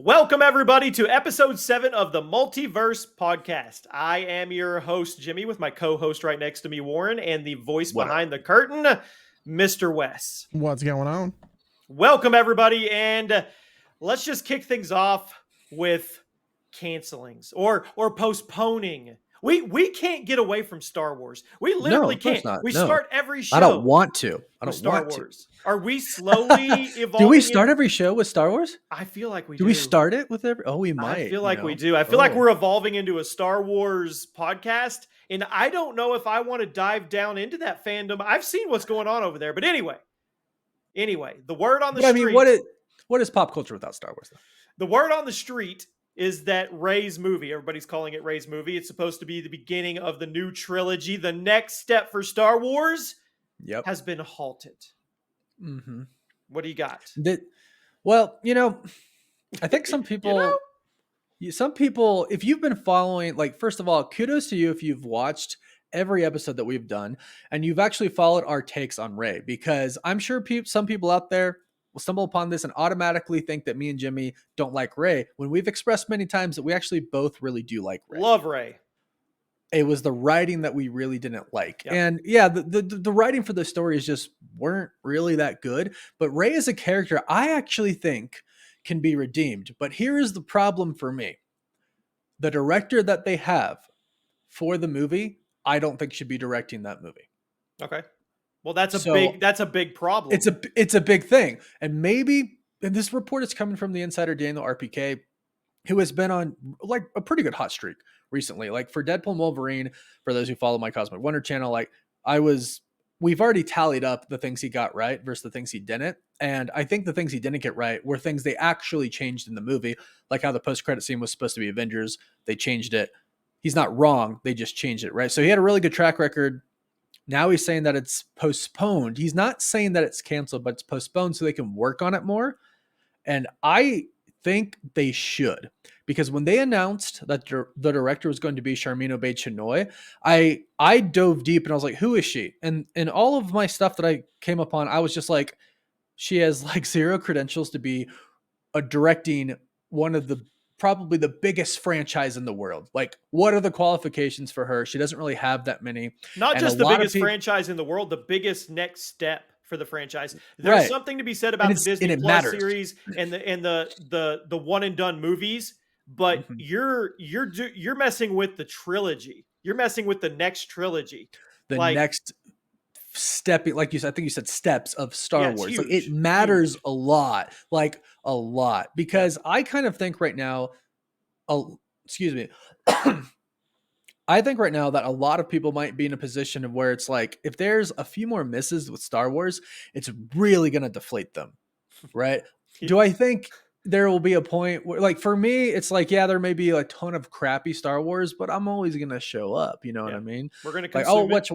Welcome, everybody, to episode 7 of the Multiverse Podcast. I am your host, Jimmy, with my co-host right next to me, Warren, and the voice behind the curtain, Mr. Wes. What's going on? Welcome, everybody, and let's just kick things off with cancelings or postponing. We can't get away from Star Wars. We literally can't. We start every show. I don't want to. Star Wars. Are we slowly evolving? Do we start every show with Star Wars? I feel like we do. Do we start it with every? Oh, we might. I feel like we do. I feel like we're evolving into a Star Wars podcast, and I don't know if I want to dive down into that fandom. I've seen what's going on over there, but anyway, the word on the street. I mean, what is pop culture without Star Wars, though? The word on the street is that Rey's movie, everybody's calling it Rey's movie. It's supposed to be the beginning of the new trilogy. The next step for Star Wars has been halted. Mm-hmm. What do you got? I think some people, if you've been following, first of all, kudos to you if you've watched every episode that we've done and you've actually followed our takes on Rey, because I'm sure some people out there will stumble upon this and automatically think that me and Jimmy don't like Rey, when we've expressed many times that we actually both really do like Rey. Love Rey. It was the writing that we really didn't like. Yep. And the writing for the stories just weren't really that good. But Rey as a character, I actually think can be redeemed. But here is the problem for me. The director that they have for the movie, I don't think should be directing that movie. Okay. Well, that's a big problem. It's a big thing. And this report is coming from the insider Daniel RPK, who has been on a pretty good hot streak recently. Like for Deadpool and Wolverine, for those who follow my Cosmic Wonder channel, we've already tallied up the things he got right versus the things he didn't. And I think the things he didn't get right were things they actually changed in the movie, like how the post-credit scene was supposed to be Avengers. They changed it. He's not wrong. They just changed it, right? So he had a really good track record. Now he's saying that it's postponed. He's not saying that it's canceled, but it's postponed so they can work on it more. And I think they should, because when they announced that the director was going to be Sharmeen Obaid-Chinoy, I dove deep and I was like, who is she? And in all of my stuff that I came upon, I was just like, she has zero credentials to be directing one of probably the biggest franchise in the world. What are the qualifications for her? She doesn't really have that many. Not just the biggest franchise in the world, the biggest next step for the franchise. There's something to be said about the Disney Plus series and the one and done movies, but you're messing with the trilogy. You're messing with the next trilogy. The next step, like you said, I think you said steps of Star Wars. It matters a lot, because I kind of think right now, I think right now that a lot of people might be in a position of where it's if there's a few more misses with Star Wars, it's really going to deflate them, right? Do I think there will be a point where, for me, it's there may be a ton of crappy Star Wars, but I'm always going to show up. You know what I mean? We're going to consume it.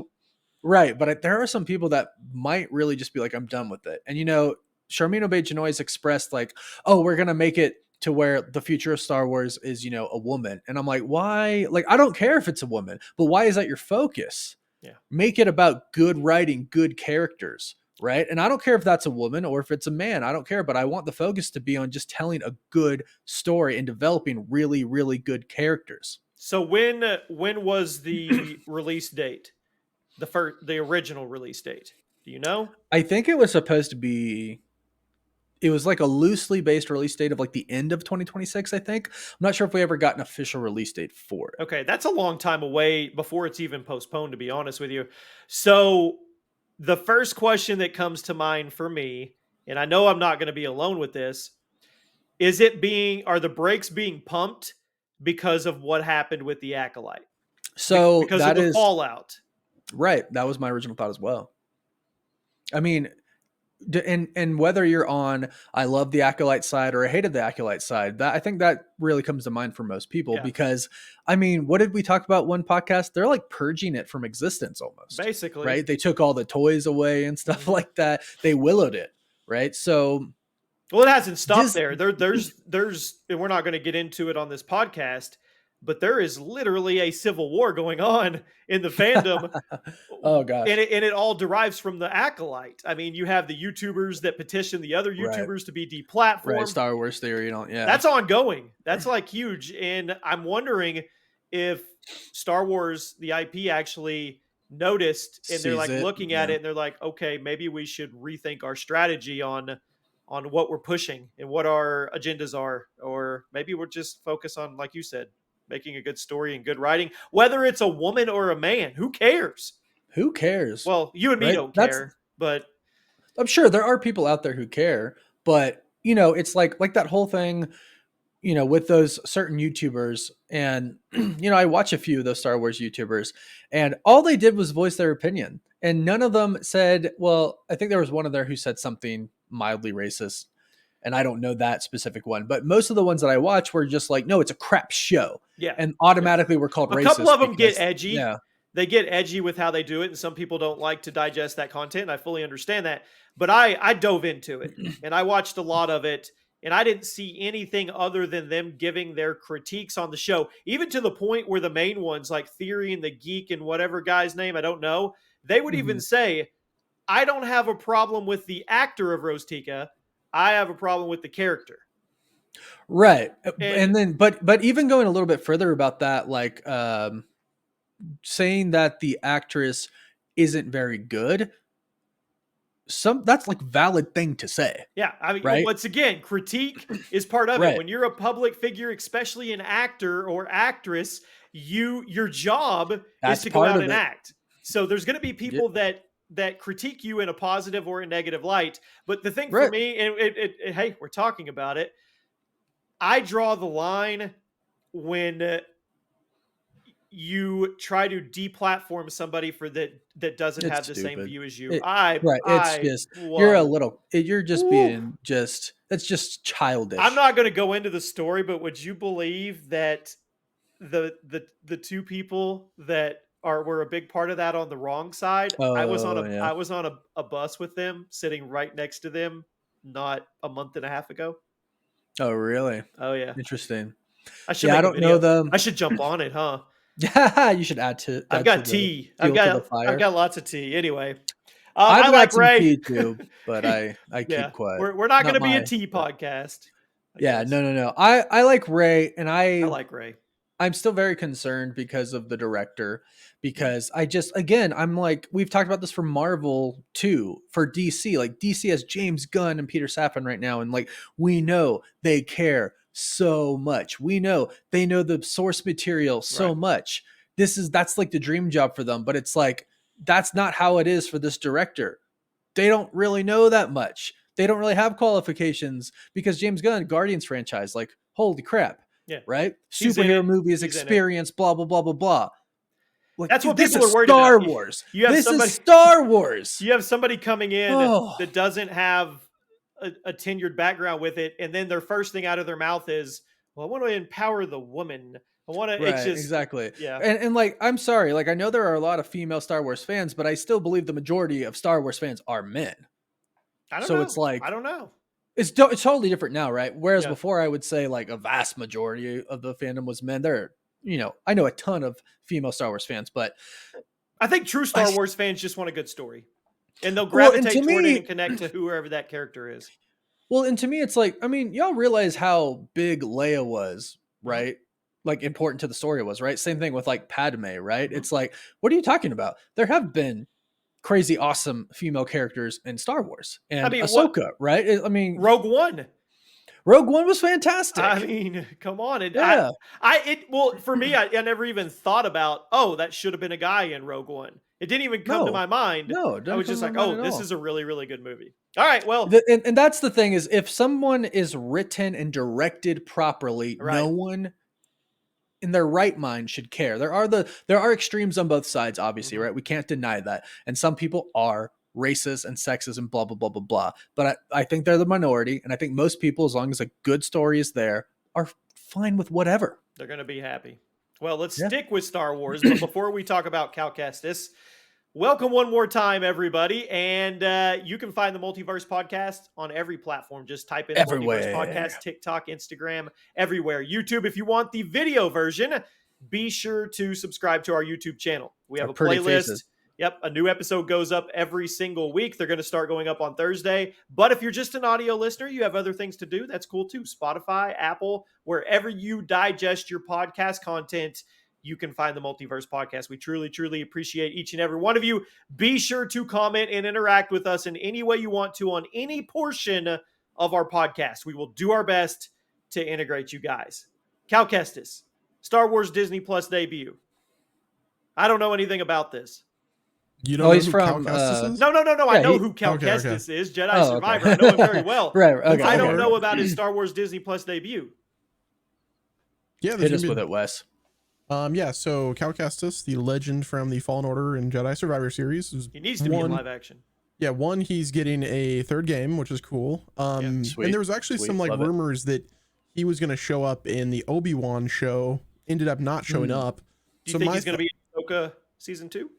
Right, but there are some people that might really just be I'm done with it. And, Sharmeen Obaid-Chinoy has expressed we're going to make it to where the future of Star Wars is, a woman. And I'm like, why? I don't care if it's a woman, but why is that your focus? Yeah. Make it about good writing, good characters, right? And I don't care if that's a woman or if it's a man. I don't care, but I want the focus to be on just telling a good story and developing really, really good characters. So when was the release date? The original release date. Do you know? I think it was supposed to be. It was a loosely based release date of the end of 2026, I think. I'm not sure if we ever got an official release date for it. Okay, that's a long time away before it's even postponed, to be honest with you. So the first question that comes to mind for me, and I know I'm not going to be alone with this, are the brakes being pumped because of what happened with the Acolyte? So because of the fallout. Right. That was my original thought as well. I mean, and whether you're on I love the Acolyte side or I hated the Acolyte side, I think that really comes to mind for most people, because what did we talk about one podcast? They're purging it from existence almost. Basically. Right? They took all the toys away and stuff like that. They willowed it, right? So it hasn't stopped there. There's and we're not going to get into it on this podcast, but there is literally a civil war going on in the fandom. Oh gosh. And it all derives from the acolyte. I mean, you have the YouTubers that petition the other Right. YouTubers to be Right. deplatformed. Star Wars theory, yeah. That's ongoing. That's like huge. And I'm wondering if Star Wars, the IP, actually noticed and they're Sees like it. looking at Yeah. it and they're like, okay, maybe we should rethink our strategy on what we're pushing and what our agendas are. Or maybe we'll just focus on, like you said, making a good story and good writing, whether it's a woman or a man. Who cares? Who cares? Well, you and me Right? don't care, but I'm sure there are people out there who care, but it's like that whole thing, with those certain YouTubers, and I watch a few of those Star Wars YouTubers, and all they did was voice their opinion, and none of them said, well, I think there was one of there who said something mildly racist, and I don't know that specific one, but most of the ones that I watch were just like, no, it's a crap show, yeah. and automatically we're called A racist. couple of them get because- edgy. Yeah. They get edgy with how they do it, and some people don't like to digest that content. I fully understand that. But I dove into it, and I watched a lot of it, and I didn't see anything other than them giving their critiques on the show, even to the point where the main ones, like Theory and the Geek and whatever guy's name, I don't know, they would even say, I don't have a problem with the actor of Rose Tika. I have a problem with the character. Right. And then, but even going a little bit further about that, like, saying that the actress isn't very good, that's like valid thing to say. Yeah, I mean, right? Once again, critique is part of Right. it. When you're a public figure, especially an actor or actress, your job That's is to go part out of and it. act. So there's going to be people that critique you in a positive or a negative light. But the thing for Right. me, and hey, we're talking about it. I draw the line when you try to deplatform somebody for that doesn't It's have the same stupid. view as you. It's just you're just being that's just childish. I'm not going to go into the story, but would you believe that the two people that were a big part of that on the wrong side? I was on a bus with them, sitting right next to them, not a month and a half ago. Oh, really? Oh yeah. Interesting. I should. I don't know them. I should jump on it, huh? Yeah, you should add to. I've got tea. I've got lots of tea. Anyway, I've I got like some Ray tea too, but I keep quiet. We're not going to be a tea podcast. Yeah, no. I like Ray, and I like Ray. I'm still very concerned because of the director, because I'm like, we've talked about this for Marvel too, for DC. Like, DC has James Gunn and Peter Safran right now, and like, we know they care so much. We know they know the source material so much. That's like the dream job for them, but it's like, that's not how it is for this director. They don't really know that much. They don't really have qualifications, because James Gunn, Guardians franchise, like, holy crap. Yeah. Right? Superhero movies, experience, blah, blah, blah, blah, blah. Like, that's what people are worried about. Star Wars. This is Star Wars. You have somebody coming in that doesn't have a tenured background with it, and then their first thing out of their mouth is, well, I want to empower the woman. I want to. Right, it's just, exactly. Yeah. And like, I'm sorry. Like, I know there are a lot of female Star Wars fans, but I still believe the majority of Star Wars fans are men. I don't know. It's like, I don't know. It's totally different now, right? Whereas before, I would say like a vast majority of the fandom was men. I know a ton of female Star Wars fans, but I think true Star Wars fans just want a good story, and they'll gravitate toward it and connect to whoever that character is. Well, and to me, it's like, I mean, y'all realize how big Leia was, right? Like, important to the story was, right? Same thing with like Padme, right? It's like, what are you talking about? There have been crazy awesome female characters in Star Wars, and Ahsoka, right? I mean, Rogue One was fantastic. I mean, come on. For me, I never even thought about, that should have been a guy in Rogue One. It didn't even come to my mind. No, I was just like, this is a really, really good movie. All right, well. And that's the thing, is if someone is written and directed properly, no one in their right mind should care. There are extremes on both sides, obviously, right? We can't deny that. And some people are racist and sexist and blah, blah, blah, blah, blah. But I think they're the minority. And I think most people, as long as a good story is there, are fine with whatever. They're going to be happy. Well, let's stick with Star Wars. But before we talk about Cal Kestis, Welcome one more time, everybody. And you can find the Multiverse Podcast on every platform. Just type in Multiverse Everywhere. Podcast, TikTok, Instagram, everywhere. YouTube, if you want the video version, be sure to subscribe to our YouTube channel. We have Our a pretty playlist. faces. Yep, a new episode goes up every single week. They're going to start going up on Thursday. But if you're just an audio listener, you have other things to do. That's cool too. Spotify, Apple, wherever you digest your podcast content, you can find the Multiverse Podcast. We truly, truly appreciate each and every one of you. Be sure to comment and interact with us in any way you want to on any portion of our podcast. We will do our best to integrate you guys. Cal Kestis, Star Wars Disney Plus debut. I don't know anything about this. You don't know he's who from, Cal Kestis is? No. I Yeah, know who Cal Okay, Kestis is, Jedi Oh, Survivor. okay. I know him very well. Right. Okay. I don't okay. know about his Star Wars Disney Plus debut. Yeah, Hit us with it, Wes. Yeah, so Cal Kestis, the legend from the Fallen Order and Jedi Survivor series, is He needs to be in live action. Yeah, one, he's getting a third game, which is cool. And Sweet. there was actually Sweet. some like Love it. rumors that he was going to show up in the Obi-Wan show, ended up not showing up. Do you think he's going to be in Ahsoka season 2?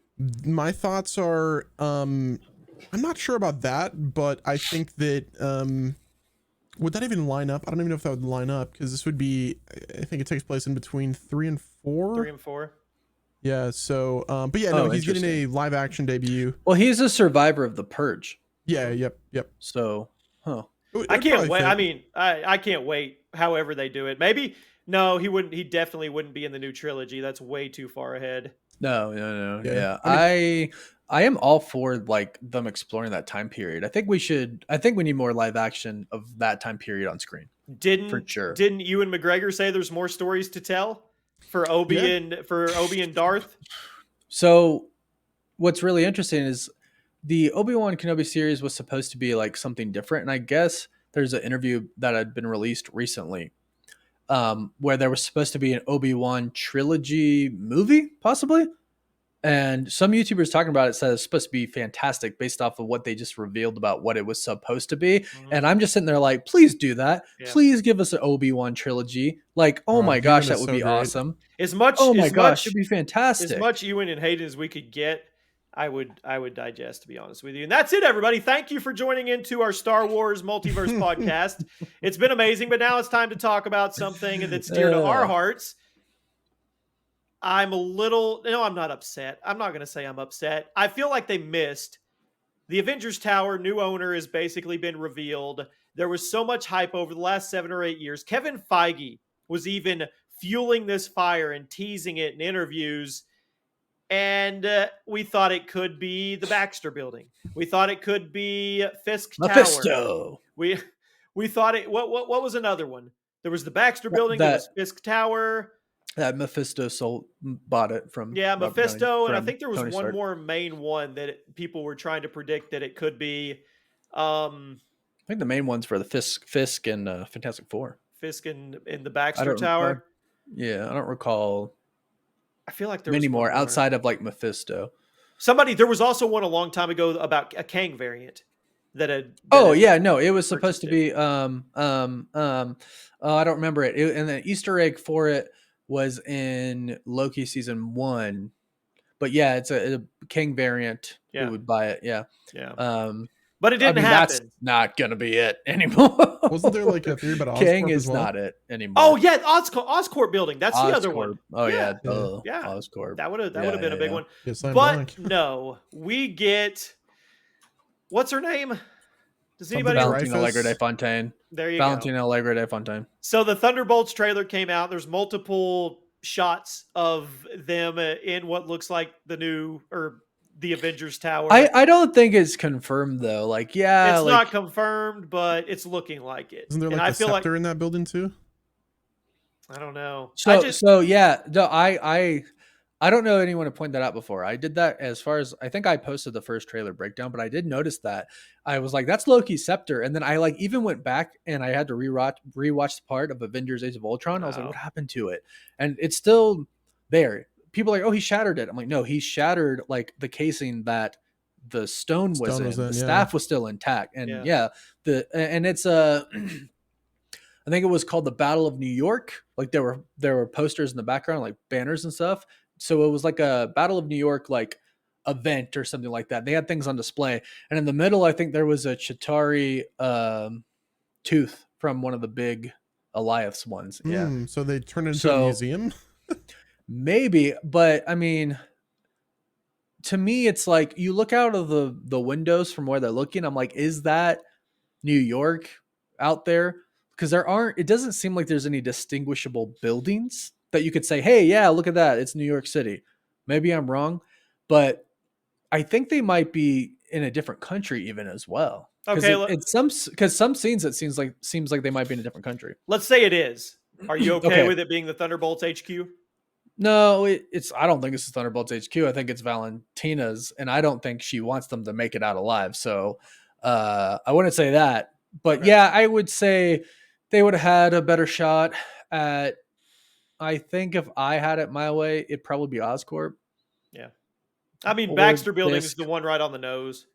My thoughts are I'm not sure about that, but I think that would that even line up? I don't even know if that would line up, because this would be, I think it takes place in between 3 and 4. 3 and 4. Yeah, so but yeah, no, Oh, he's getting a interesting. live action debut. Well, he's a survivor of the Purge. Yeah, yep. So, I can't wait. I mean, I can't wait however they do it. Maybe he wouldn't. He definitely wouldn't be in the new trilogy. That's way too far ahead. No. Yeah. Yeah. I I am all for like them exploring that time period. I think we need more live action of that time period on screen. For sure. Didn't Ewan McGregor say there's more stories to tell for Obi and Darth? So what's really interesting is the Obi-Wan Kenobi series was supposed to be like something different. And I guess there's an interview that had been released recently where there was supposed to be an Obi-Wan trilogy movie, possibly. And some YouTubers talking about it said it's supposed to be fantastic based off of what they just revealed about what it was supposed to be. Mhm. And I'm just sitting there like, please do that. Yeah. Please give us an Obi-Wan trilogy. Like, oh my gosh, Ewan that is would so be great. awesome. As much, Oh my as gosh, much, it'd be fantastic. as much Ewan and Hayden as we could get, I would digest, to be honest with you. And that's it, everybody. Thank you for joining into our Star Wars Multiverse Podcast. It's been amazing, but now it's time to talk about something that's dear to our hearts. I'm not upset. I'm not going to say I'm upset. I feel like they missed. The Avengers Tower, new owner, has basically been revealed. There was so much hype over the last 7 or 8 years. Kevin Feige was even fueling this fire and teasing it in interviews. And we thought it could be the Baxter Building. We thought it could be Fisk Tower. Mephisto. We thought it. What was another one? There was the Baxter Building. There was Fisk Tower. That Mephisto bought it from Mephisto, and I think there was Tony one Stark. more main one that people were trying to predict that it could be. I think the main ones for the Fisk and Fantastic Four. Fisk in the Baxter Tower. I don't recall. I feel like there many was more outside of like Mephisto. There was also one a long time ago about a Kang variant that had. It was supposed to be. I don't remember it. And the Easter egg for it was in Loki season 1, but yeah, it's a Kang variant. Yeah. Who would buy it? Yeah. But it didn't happen. That's not gonna be it anymore. Wasn't there like a theory about Oscorp Kang as is well? not it anymore. Oh yeah, Oscorp building. That's the other one. Oh yeah. Yeah. Oscorp. That would have been a big one. Yeah, slam But dunk. no, we get what's her name? Does Something anybody? Valentina Dreyfus? Allegra de Fontaine. There you go. Valentina Allegra de Fontaine. So the Thunderbolts trailer came out. There's multiple shots of them in what looks like the Avengers Tower. I don't think it's confirmed though. Like, yeah, it's not confirmed, but it's looking like it. Isn't there And like I a feel scepter in that building too? I don't know. I don't know anyone to point that out before. I did that as far as I think I posted the first trailer breakdown, but I did notice that I was like, that's Loki's scepter. And then I like even went back and I had to rewatch the part of Avengers Age of Ultron. I was like, what happened to it? And it's still there. People are like, oh, he shattered it. I'm like, no, he shattered like the casing that the stone was in. The staff was still intact. And it's I think it was called the Battle of New York. Like there were posters in the background, like banners and stuff. So it was like a Battle of New York, like event or something like that. They had things on display, and in the middle, I think there was a Chitauri tooth from one of the big Elias ones. Yeah, So they turned it into a museum. maybe, but I mean, to me, it's like you look out of the windows from where they're looking. I'm like, is that New York out there? Because it doesn't seem like there's any distinguishable buildings that you could say, hey, yeah, look at that. It's New York City. Maybe I'm wrong, but I think they might be in a different country even as well. Okay, because some scenes it seems like they might be in a different country. let's say it is. Are you okay, Okay. with it being the Thunderbolts HQ? No, it's. I don't think it's Thunderbolts HQ. I think it's Valentina's, and I don't think she wants them to make it out alive. So I wouldn't say that, but Okay. yeah, I would say they would have had a better shot at. I think if I had it my way, it'd probably be Oscorp. Yeah. I mean, Or Baxter Building is Fisk. the one right on the nose.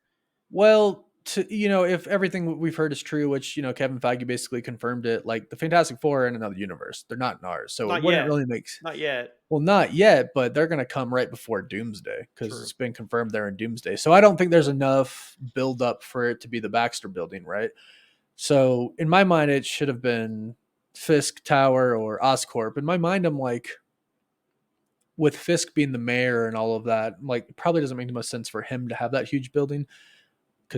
Well, if everything we've heard is true, which Kevin Feige basically confirmed it, like the Fantastic Four are in another universe. They're not in ours, so Not it wouldn't yet. really make. Not yet. Well, not yet, but they're going to come right before Doomsday because True. it's been confirmed they're in Doomsday. So I don't think there's enough build up for it to be the Baxter Building, right? So in my mind, it should have been Fisk Tower or Oscorp. In my mind, I'm like, with Fisk being the mayor and all of that, like, it probably doesn't make the most sense for him to have that huge building.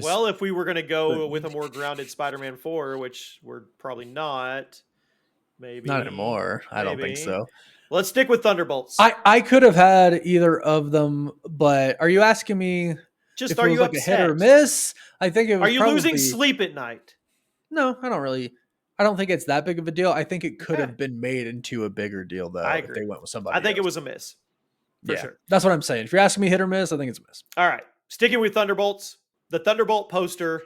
Well, if we were going to go with a more grounded Spider-Man 4, which we're probably not, maybe. Not anymore. I don't think maybe. so. Let's stick with Thunderbolts. I could have had either of them, but are you asking me Just if are it was you like upset? a hit or miss? I think it was Are you losing sleep at night? No, I don't think it's that big of a deal. I think it could Okay. have been made into a bigger deal though I if agree. they went with somebody. I think it else. was a miss. For sure. That's what I'm saying. If you're asking me hit or miss, I think it's a miss. All right. Sticking with Thunderbolts, the Thunderbolt poster.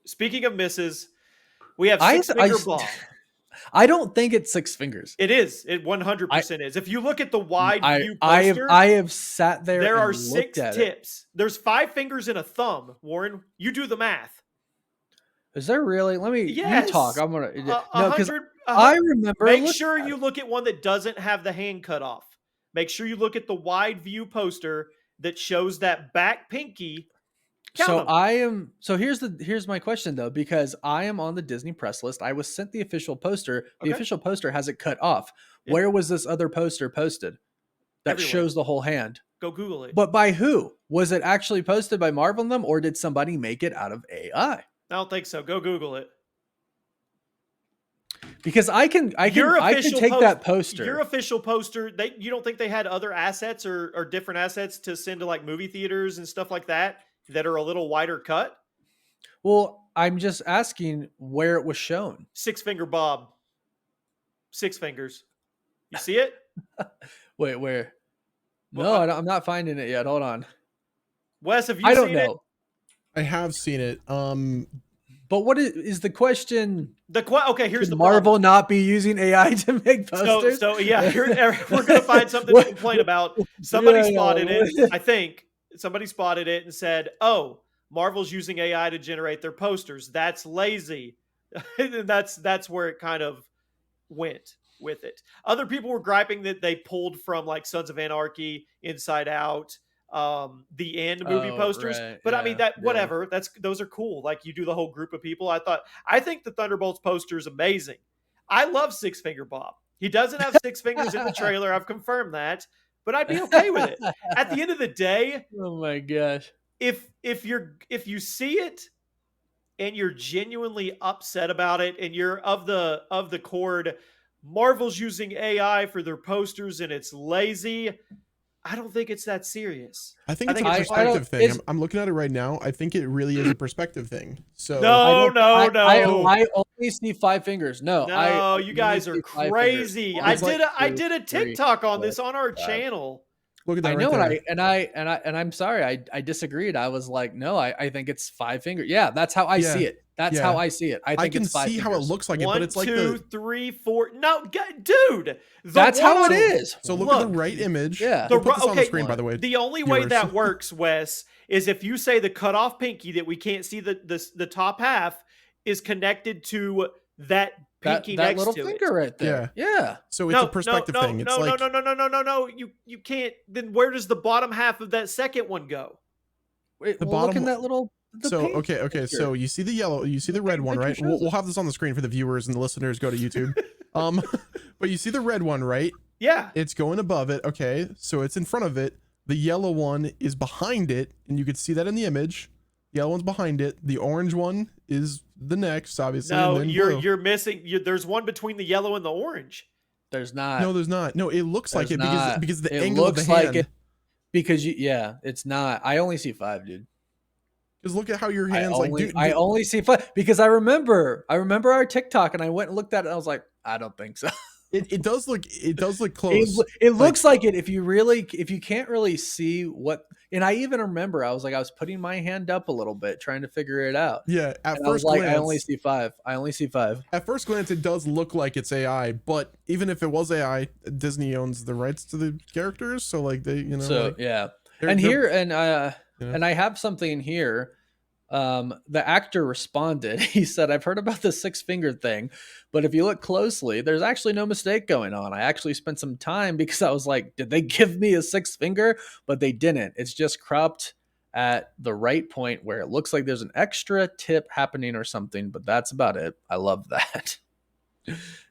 Speaking of misses, we have Six-Finger Bomb. I don't think it's Six Fingers. It is. It 100% is. If you look at the wide view poster, I have sat there. there and are 6 looked at tips. There's 5 fingers and a thumb. Warren, you do the math. Is there really? Let me. Yes. You talk. I'm gonna. No, because 100. I remember. Make sure you look at one that doesn't have the hand cut off. Make sure you look at the wide view poster that shows that back pinky. So here's my question though, because I am on the Disney press list. I was sent the official poster. The official poster has it cut off. Yeah. Where was this other poster posted that Everywhere. shows the whole hand? Go Google it. But by who? Was it actually posted by Marvel and them, or did somebody make it out of AI? I don't think so. Go Google it. Because I can take that poster. Your official poster, you don't think they had other assets or different assets to send to like movie theaters and stuff like that are a little wider cut? Well, I'm just asking where it was shown. Six-Finger Bob. 6 fingers. You see it? Wait, where? Well, no, I'm not finding it yet. Hold on. Wes, have you I seen don't know. I have seen it. But what is the question? Okay, here's Should the Marvel problem. not be using AI to make posters? So yeah, we're gonna find something to complain about. Somebody spotted it. I think somebody spotted it and said, "Oh, Marvel's using AI to generate their posters. That's lazy." And that's where it kind of went with it. Other people were griping that they pulled from like Sons of Anarchy, Inside Out, the End movie posters. Right. But Yeah, I mean whatever. Those are cool. Like you do the whole group of people. I think the Thunderbolts poster is amazing. I love Six-Finger Bob. He doesn't have 6 fingers in the trailer. I've confirmed that. But I'd be okay with it. At the end of the day, Oh my gosh. if you see it and you're genuinely upset about it and you're of the chord, Marvel's using AI for their posters and it's lazy, I don't think it's that serious. I think it's a it's perspective thing. I'm looking at it right now. I think it really is a perspective thing. So No. I only see 5 fingers. No, you guys are crazy. I did a TikTok on this on our 5. channel. look at that. I know, right and I'm sorry, I disagreed. I was like, no, I think it's 5 fingers. Yeah, that's how I see it. That's how I see it. I think can it's 5 see fingers. how it looks like it, 1, but it's like 2, 3, 4. No, dude. That's how it is. So look at the right image. Yeah. We'll put this on the screen, by the way. The only way viewers. that works, Wes, is if you say the cutoff pinky that we can't see the top half is connected to that pinky that next little to finger it. right there. Yeah. So it's a perspective thing. It's like No. You can't. Then where does the bottom half of that second one go? Wait, The well, look bottom- in that little. so paint okay. picture. So you see the yellow, you see the red paint one, picture right? shows We'll it. have this on the screen for the viewers and the listeners. Go to YouTube. But you see the red one, right? Yeah. It's going above it. Okay, so it's in front of it. The yellow one is behind it, and you can see that in the image. The yellow one's behind it. The orange one is the next, obviously. No, and then you're blue. you're missing. There's one between the yellow and the orange. There's not. No, there's not. No, it looks like There's it not. because the It angle of the looks like hand. it because it's not. I only see 5, dude. Because look at how your hands like. Dude, I only see 5 because I remember our TikTok and I went and looked at it and I was like, I don't think so. it does look close. It looks like it if you can't really see what. And I even remember I was putting my hand up a little bit trying to figure it out. Yeah, at And I was first like, glance, I only see 5. I only see 5. at first glance, it does look like it's AI. But even if it was AI, Disney owns the rights to the characters, so like they, So like, yeah, they're- and they're- here Yeah. and I have something here. The actor responded. He said, "I've heard about the 6-finger thing, but if you look closely, there's actually no mistake going on. I actually spent some time because I was like, did they give me a 6-finger? But they didn't. It's just cropped at the right point where it looks like there's an extra tip happening or something, but that's about it. I love that."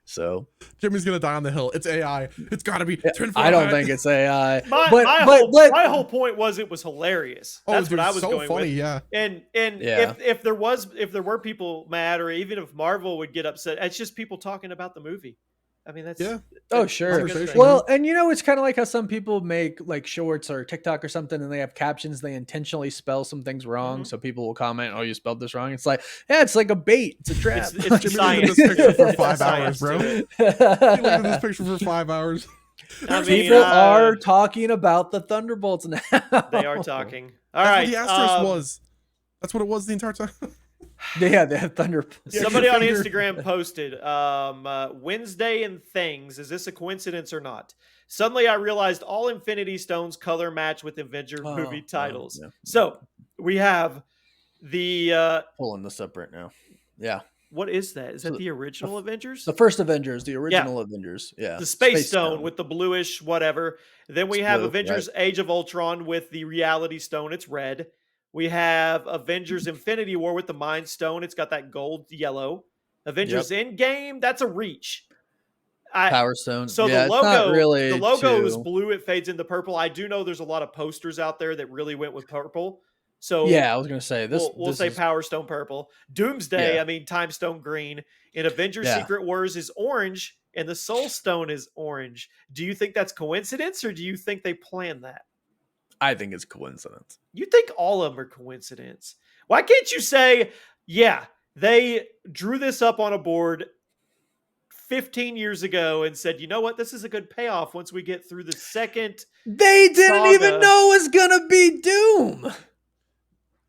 So Jimmy's gonna die on the hill. It's AI. It's gotta be. I don't think it's AI. My whole point was it was hilarious. That's what I was so going funny, with. yeah. And Yeah. if there were people mad, or even if Marvel would get upset, it's just people talking about the movie. I mean, that's Yeah. Oh, that's sure. a good Conversation. thing. Well, and it's kind of like how some people make like shorts or TikTok or something and they have captions, they intentionally spell some things wrong. Mhm. So people will comment, "Oh, you spelled this wrong." It's like, yeah, it's like a bait. It's a trap. It's Jimmy science. looked at this picture for It's 5 science hours, bro. to it. He looked at this picture for 5 hours. I mean, People are talking about the Thunderbolts now. They are talking. All That's right. what the asterisk was. That's what it was the entire time. Yeah, they have Thunderbolts. Yeah, Somebody your on finger. Instagram posted Wednesday and things. Is this a coincidence or not? Suddenly I realized all Infinity Stones color match with Avenger movie titles. yeah. So we have the Pulling this up right now. Yeah, what is that? Is that So the original Avengers? the first Avengers, the original Avengers. Yeah, The Space Stone with the bluish whatever. Then we It's have blue, Avengers Age of Ultron with the Reality Stone. It's red. We have Avengers Infinity War with the Mind Stone. It's got that gold yellow. Avengers Endgame, that's a reach. Power Stone. So yeah, the it's not logo, really the logo is too- blue. It fades into purple. I do know there's a lot of posters out there that really went with purple. So Yeah, I was gonna say this. we'll this say is- Power Stone purple. Doomsday, Yeah. I mean Time Stone green. And Avengers Yeah. Secret Wars is orange, and the Soul Stone is orange. Do you think that's coincidence, or do you think they planned that? I think it's coincidence. You think all of them are coincidence? Why can't you say, yeah, they drew this up on a board 15 years ago and said, you know what, this is a good payoff once we get through the second. They didn't Saga. even know it was gonna be Doom.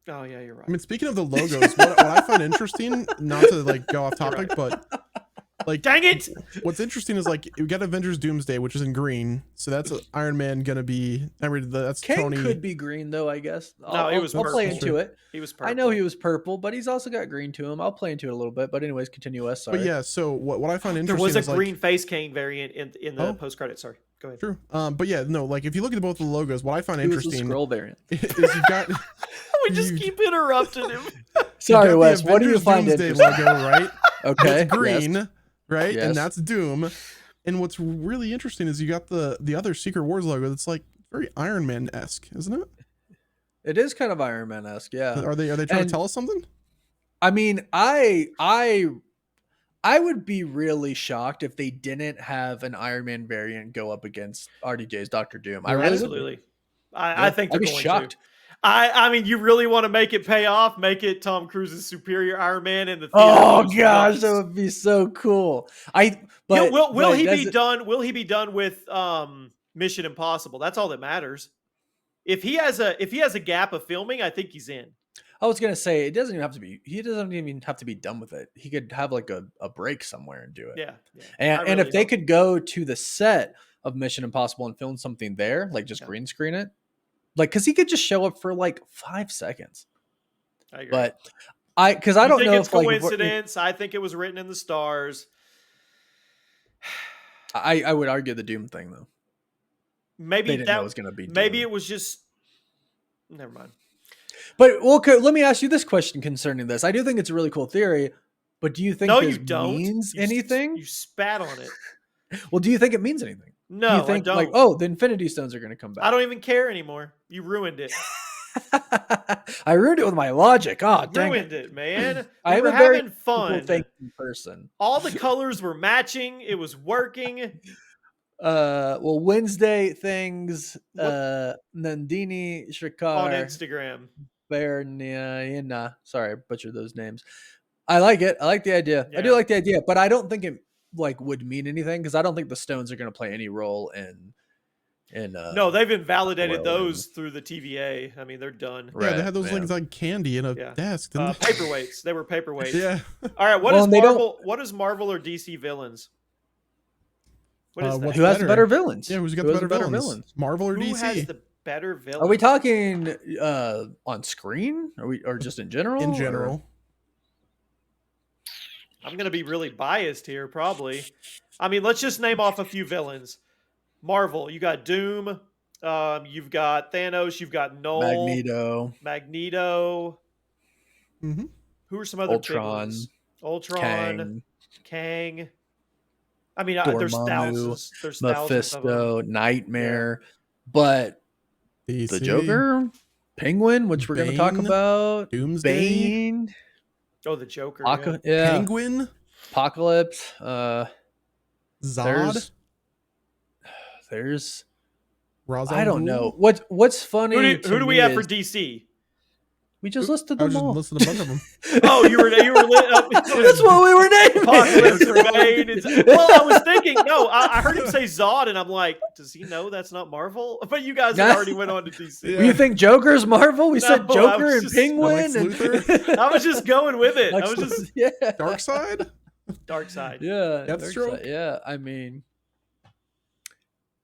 Oh yeah, you're right. I mean, speaking of the logos, what I find interesting, not to like go off topic, but like, Dang it! what's interesting is like we got Avengers Doomsday, which is in green, so that's Iron Man gonna be. I mean, that's Kang Tony. could be green though, I guess. No, he was I'll play purple. into it. He was purple. I know he was purple, but he's also got green to him. I'll play into it a little bit. But anyways, continue. Wes. Sorry. But yeah, so what I find There interesting was a is green like, face Kane variant in the Oh. post credits. Sorry, go ahead. true. But yeah, no, like if you look at both the logos, what I find He was the interesting scroll variant. is you've got We just You- keep interrupting him. Sorry, you got the Wes. What do you Avengers find Doomsday interesting? logo, right? Okay. That's green, yes. right? Yes. And that's Doom. And what's really interesting is you got the other Secret Wars logo that's like very Iron Man esque, isn't it? It is kind of Iron Man esque. Yeah. Are they trying And- to tell us something? I mean, I would be really shocked if they didn't have an Iron Man variant go up against RDJ's Doctor Doom. I really would. Absolutely. I think they're I'd be going shocked. to. I mean, you really want to make it pay off? Make it Tom Cruise's superior Iron Man in the theater. Oh goes gosh, nuts. that would be so cool. Will he be does- done? Will he be done with Mission Impossible? That's all that matters. If he has a gap of filming, I think he's in. I was gonna say it doesn't even have to be. He doesn't even have to be done with it. He could have like a break somewhere and do it. Yeah. I And really if they hope. could go to the set of Mission Impossible and film something there, like just Yeah. green screen it, like because he could just show up for like 5 seconds. I agree. But I You don't think know it's if like coincidence. I think it was written in the stars. I would argue the Doom thing though. Maybe They didn't know it that was going to be maybe Doom. it was just never mind. But okay, let me ask you this question concerning this. I do think it's a really cool theory, but do you think No, this you don't. means You anything? You spat on it. Well, do you think it means anything? No, do you think I don't. like, oh, the Infinity Stones are going to come back? I don't even care anymore. You ruined it. I ruined it with my logic. Oh, dang Ruined it, man. I We am were a very having fun. thinking person. All the colors were matching. It was working. Well, Wednesday things. What- Nandini On Shrikar Instagram. Berniana. Sorry, I butchered those names. I like it. I like the idea. I do Yeah. like the idea, but I don't think it like would mean anything because I don't think the stones are going to play any role in. No, they've invalidated Well, those through the TVA. I mean, they're done. Yeah, they Right, had those yeah. things like candy in a Yeah. desk. Didn't they? Paperweights. They were paperweights. Yeah. All right. What Well, is and they don't- Marvel? What is Marvel or DC villains? What is that? what's Who has the better? better villains? Yeah, who's got Who the has better villains? Marvel or Who DC? has the better villain? Are we talking on screen? Are we or just in general? In or- general. I'm gonna be really biased here, probably. I mean, let's just name off a few villains. Marvel, you got Doom. You've got Thanos. You've got Null, Magneto. Mm-hmm. Who are some other big Ultron, ones? Ultron, Kang. I mean, there's Dormammu, thousands. There's thousands of them. Mephisto, Nightmare, but DC. the Joker, Penguin, which we're going to talk Bane, about, Doomsday, Bane, Oh, the Joker. yeah. Penguin, Apocalypse. Zod, There's Ra's I al don't Ghul. know what's funny. Who do we have for DC? We just listed I them was all. just listening to a bunch of them. Oh, you were That's what we were naming. Apocalypse, Bane. Well, I was thinking. No, I heard him say Zod, and I'm like, does he know that's not Marvel? But you guys have already went on to DC. Yeah. You think Joker's Marvel? We said No, I Joker was and just- Penguin. Lex and Luthor? I was just going with it. I Lex was just Luthor, yeah. Dark Side? Dark Side. Yeah, Deathstroke? Darkseid, yeah. I mean,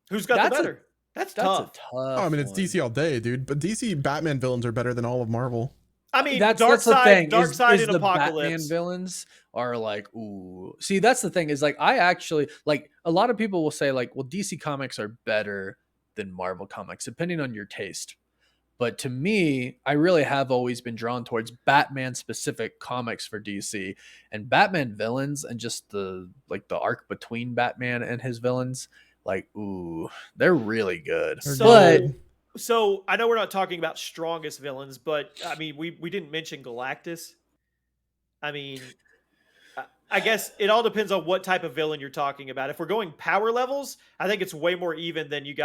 Who's got That's the a- better? That's that's tough. a tough. Oh, I mean, it's one. DC all day, dude. But DC Batman villains are better than all of Marvel. I mean, That's Dark the Side, thing. Dark Side, is and the Batman Apocalypse. villains are like, ooh. See, that's the thing. Is like, I actually like a lot of people will say like, well, DC comics are better than Marvel comics, depending on your taste. But to me, I really have always been drawn towards Batman specific comics for DC and Batman villains and just the arc between Batman and his villains. Like, ooh, they're really good. They're But good. So I know we're not talking about strongest villains, but I mean, we didn't mention Galactus. I mean, I guess it all depends on what type of villain you're talking about. If we're going power levels, I think it's way more even than you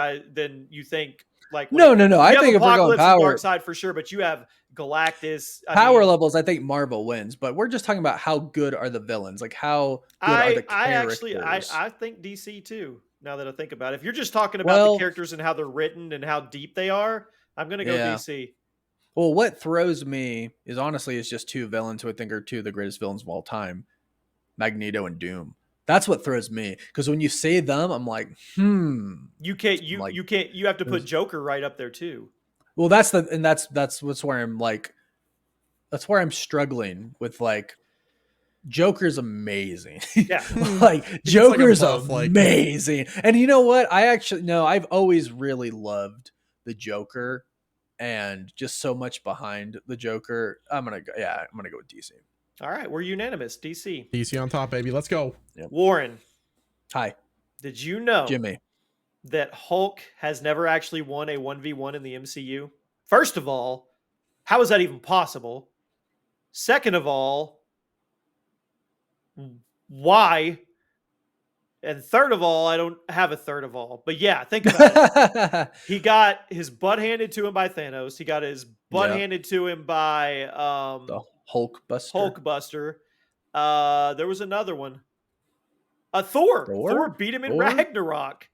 think. Like no. you I have think if we're going Apocalypse and power Dark Side for sure, but you have Galactus. power levels, I think Marvel wins. But we're just talking about how good are the villains, like how good are the characters. I think DC too. Now that I think about it, if you're just talking about Well- the characters and how they're written and how deep they are, I'm gonna go Yeah. DC. Well, what throws me is honestly just two villains who I think are two of the greatest villains of all time, Magneto and Doom. That's what throws me because when you say them, I'm like, You can't. Like, You can't. You have to put there's- Joker right up there too. Well, that's what's where I'm like, that's where I'm struggling with like, Joker's amazing. Yeah. Like Joker's buff, like- amazing. And you know what? I've always really loved the Joker and just so much behind the Joker. I'm gonna go with DC. All right, we're unanimous. DC. DC on top, baby. Let's go. Warren, Hi, did you know Jimmy. that Hulk has never actually won a 1v1 in the MCU? First of all, how is that even possible? Second of all, why? And third of all, I don't have a third of all. But yeah, think about it. He got his butt handed to him by Thanos. He got his butt Yeah. handed to him by The Hulk Buster. Hulkbuster. There was another one. Thor. Thor? Thor beat him in Thor? Ragnarok.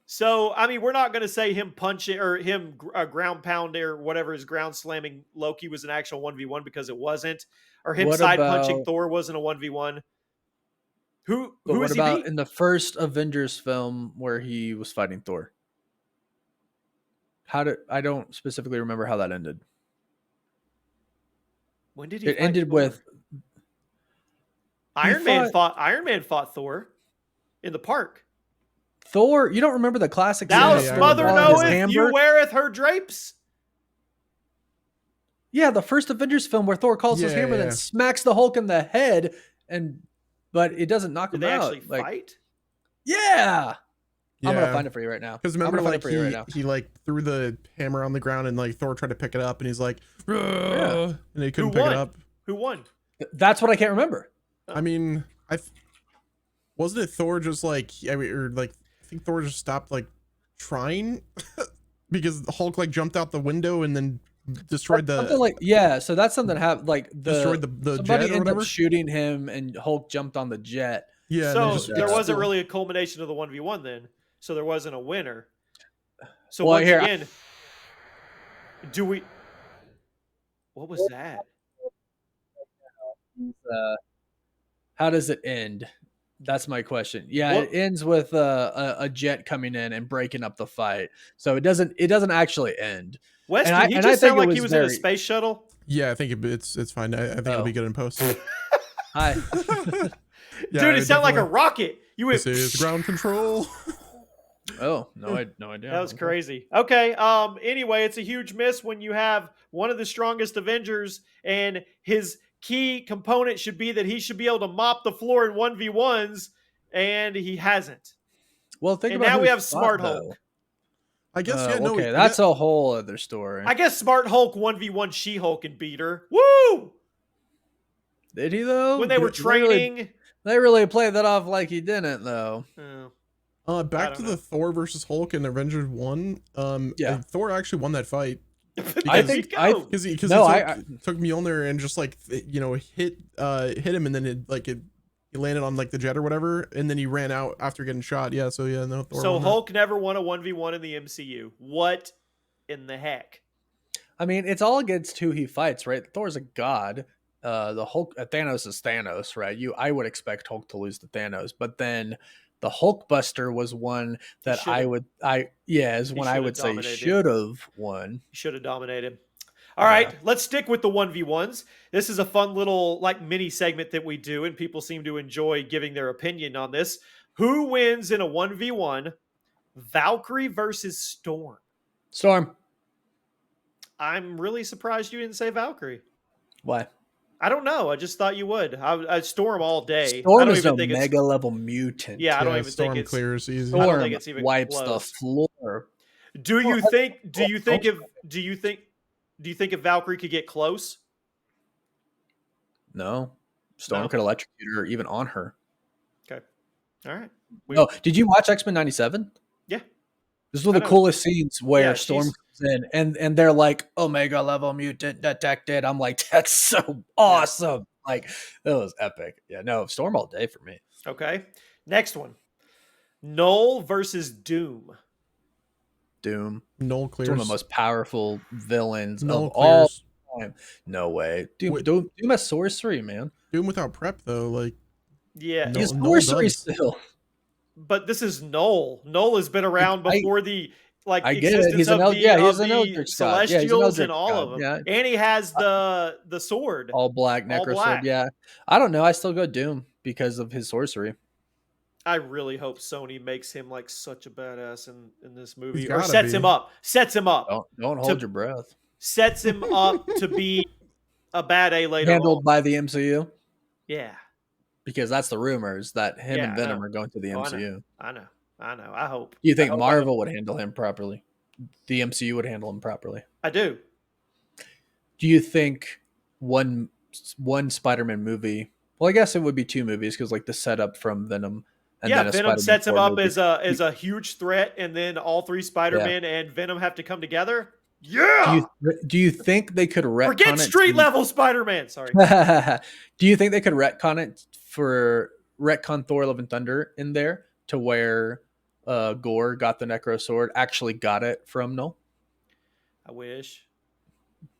So, I mean, we're not going to say him punching or him ground pounding or whatever his ground slamming Loki was an actual 1v1 because it wasn't. Or him What side punching about- Thor wasn't a 1v1. Who But is what he about beat? in the first Avengers film where he was fighting Thor? I don't specifically remember how that ended. When did he It fight ended Thor? with Iron Man fought Thor in the park. Thor, you don't remember the classic Thou scene of Thor mother drawing his knoweth you hammer? weareth her drapes. Yeah, the first Avengers film where Thor calls his Yeah, hammer, yeah. then smacks the Hulk in the head, but it doesn't knock Did him they out. actually fight? Yeah. I'm gonna Yeah. find it for you right now. Because I'm remember, gonna find it like for you right now. he like threw the hammer on the ground and like Thor tried to pick it up and he's like, Yeah. and he Who couldn't pick won? it up. Who won? That's what I can't remember. I mean, wasn't it Thor just like I think Thor just stopped like trying because the Hulk like jumped out the window and then destroyed Something like so that's something happened. Like destroyed the somebody jet or ended whatever. up shooting him, and Hulk jumped on the jet. Yeah. So and then just there wasn't exploded. really a culmination of the 1v1 then. So there wasn't a winner. So Well, once here, again, what was that? How does it end? That's my question. Yeah, What- it ends with a jet coming in and breaking up the fight. So it doesn't actually end. Wes, And did I- he and I just think sound it like was he was in a very- space shuttle? Yeah, I think it's fine. I think it'll be good in post. Hi. Yeah, Dude, it sounded like a definitely. rocket. You went. This is ground control. Oh, no idea. That was Okay. crazy. Okay. Anyway, it's a huge miss when you have one of the strongest Avengers, and his key component should be that he should be able to mop the floor in 1v1s, and he hasn't. Well, think And about now who we he have Smart fought, Hulk. though. I guess yeah. No, okay, that's a whole other story. I guess Smart Hulk 1v1 She-Hulk and beat her. Woo! Did he though? When they were training. They really played that off like he didn't though. Oh. Back don't to know. the Thor versus Hulk in Avengers 1. Yeah. Thor actually won that fight. I There you think- go. Because he No, took Mjolnir and just like hit him and then he landed on like the jet or whatever and then he ran out after getting shot. Yeah, so yeah, no Thor. So won that. Hulk never won a 1v1 in the MCU. What in the heck? I mean, it's all against who he fights, right? Thor's a god. The Hulk, Thanos is Thanos, right? I would expect Hulk to lose to Thanos, but then the Hulkbuster was one that should've- I would say should've should dominated. have won. He should have dominated. All right, let's stick with the 1v1s. This is a fun little like mini segment that we do, and people seem to enjoy giving their opinion on this. Who wins in a 1v1? Valkyrie versus Storm. Storm. I'm really surprised you didn't say Valkyrie. Why? I don't know. I just thought you would. I Storm all day. I Storm don't is a even think it's. mega level mutant. Yeah, I don't Yeah, even Storm think it's. clears easy. I don't Storm think it's even wipes close. the floor. Do you Well, think? Do you think if Valkyrie could get close? No. Storm No? could electrocute her even on her. Okay. All right. Oh, did you watch X-Men 97? Yeah. This is one I of the know. coolest scenes where Yeah, Storm she's- comes in and they're like, Omega level mutant detected. I'm like, that's so awesome. Like, that was epic. Yeah, no, Storm all day for me. Okay. Next one. Null versus Doom. Doom. Null It's clears. one of the most powerful villains Null of all clears. time. No way. Doom, Wait. Doom has sorcery, man. Doom without prep though, like Yeah. No- He's Null sorcery does. still. But this is Null. Null has been around before the I get it. existence He's of an the, he's of an the Eldritch god. Yeah, he's an Celestials and Eldritch all god. of them. Yeah. And he has the sword. All black, All Necro black. Sword. Yeah. I don't know. I still go Doom because of his sorcery. I really hope Sony makes him like such a badass in this movie, He's or gotta sets be. him up. Sets him up. Don't hold your breath. Sets him up to be a bad A later Handled on. by the MCU Yeah, because that's the rumors that him Yeah, and I Venom know. are going to the Oh, I MCU. I know. I hope. Do you think I hope Marvel would handle him properly? The MCU would handle him properly. I do. Do you think one Spider-Man movie? Well, I guess it would be two movies because like the setup from Venom. And Yeah, then a Venom Spider-Man sets him 4 up movie. as a huge threat, and then all three Spider-Man and Venom have to come together. Yeah. Do you think they could retcon Forget it street to- level Spider-Man. Sorry. Do you think they could retcon it for retcon Thor: Love and Thunder in there to where Gore got the Necro Sword, actually got it from Null? I wish.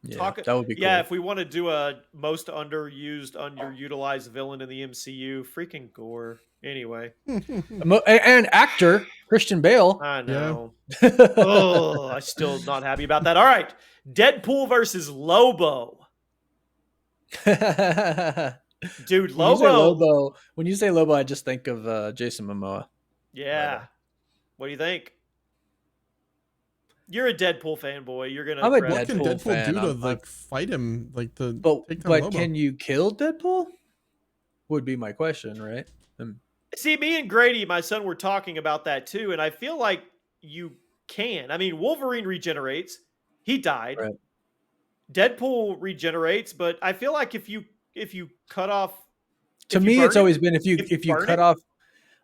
Yeah, that would be cool. Yeah, if we want to do a most underutilized villain in the MCU, freaking Gore. Anyway, And actor Christian Bale. I know. Oh, I'm still not happy about that. All right, Deadpool versus Lobo. Dude, When you say Lobo. Lobo, when you say Lobo, I just think of Jason Momoa. Yeah. What do you think? You're a Deadpool fanboy. You're gonna. I'm a What can Deadpool Deadpool fan. do to I'm- like fight him, like to But take down Lobo? can you kill Deadpool? Would be my question, right? See, me and Grady, my son, were talking about that too, and I feel like you can. I mean, Wolverine regenerates. He died. Right. Deadpool regenerates, but I feel like if you cut off. To if you me, burn it's it- always been if you burn cut it- off.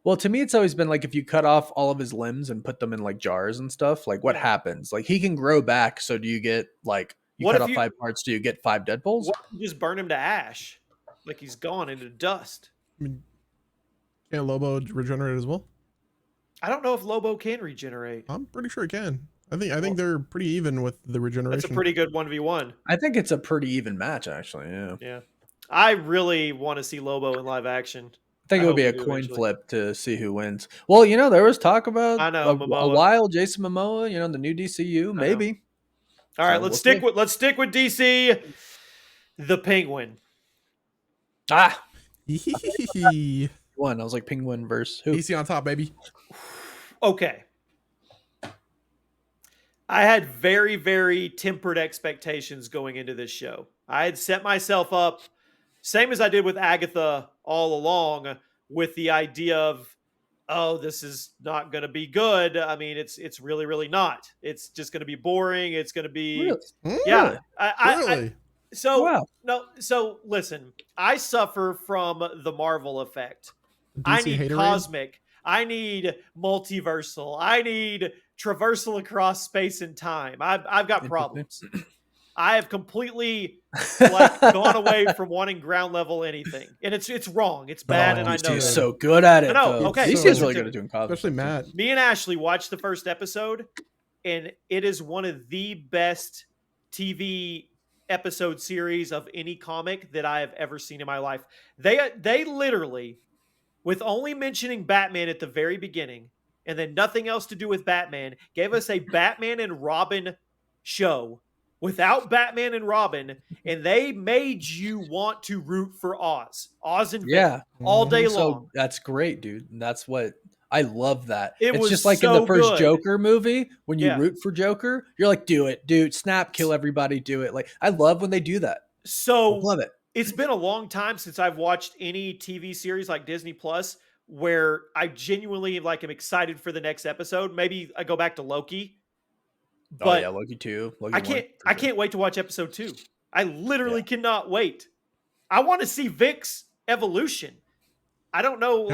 Well, to me, it's always been like if you cut off all of his limbs and put them in like jars and stuff, like what Yeah. happens? Like he can grow back. So do you get like you What cut if off you- 5 parts? Do you get 5 Deadpools? What if you just burn him to ash, like he's gone into dust? I mean, can Lobo regenerate as well? I don't know if Lobo can regenerate. I'm pretty sure it can. I think they're pretty even with the regeneration. That's a pretty good 1v1. I think it's a pretty even match, actually. Yeah. Yeah. I really want to see Lobo in live action. I think I it would be hope a we do coin eventually. flip to see who wins. Well, there was talk about I know, a Momoa. while Jason Momoa, the new DCU, maybe. All right, So let's we'll stick with DC. The Penguin. Ah, DC one. I was like Penguin versus who? on top, baby. Okay. I had very, very tempered expectations going into this show. I had set myself up, same as I did with Agatha all along, with the idea of, oh, this is not going to be good. I mean, it's really, really not. It's just going to be boring. It's going to be, Really? yeah. Really? Really? So Wow. no, so listen, I suffer from the Marvel effect. I DC need haterade? cosmic. I need multiversal. I need traversal across space and time. I've got problems. I have completely gone away from wanting ground level anything, and it's wrong. It's bad, and I know DC is that. so good at it. No, though. okay, DC so is really listen good at to doing cosplay. Especially Matt. Me and Ashley watched the first episode, and it is one of the best TV episode series of any comic that I have ever seen in my life. They literally, with only mentioning Batman at the very beginning and then nothing else to do with Batman, gave us a Batman and Robin show without Batman and Robin, and they made you want to root for Oz and Vic Yeah, all day long. so that's great, dude. That's what I love. That It it's was just like in so the first good. Joker movie when you Yeah. root for Joker, you're like, do it, dude. Snap, kill everybody, do it. Like I love when they do that. I So love it. it's been a long time since I've watched any TV series like Disney Plus where I genuinely am excited for the next episode. Maybe I go back to Loki. But Oh yeah, Loki 2. Loki I 1, can't for I sure. can't wait to watch episode 2. I literally cannot wait. I want to see Vic's evolution. I don't know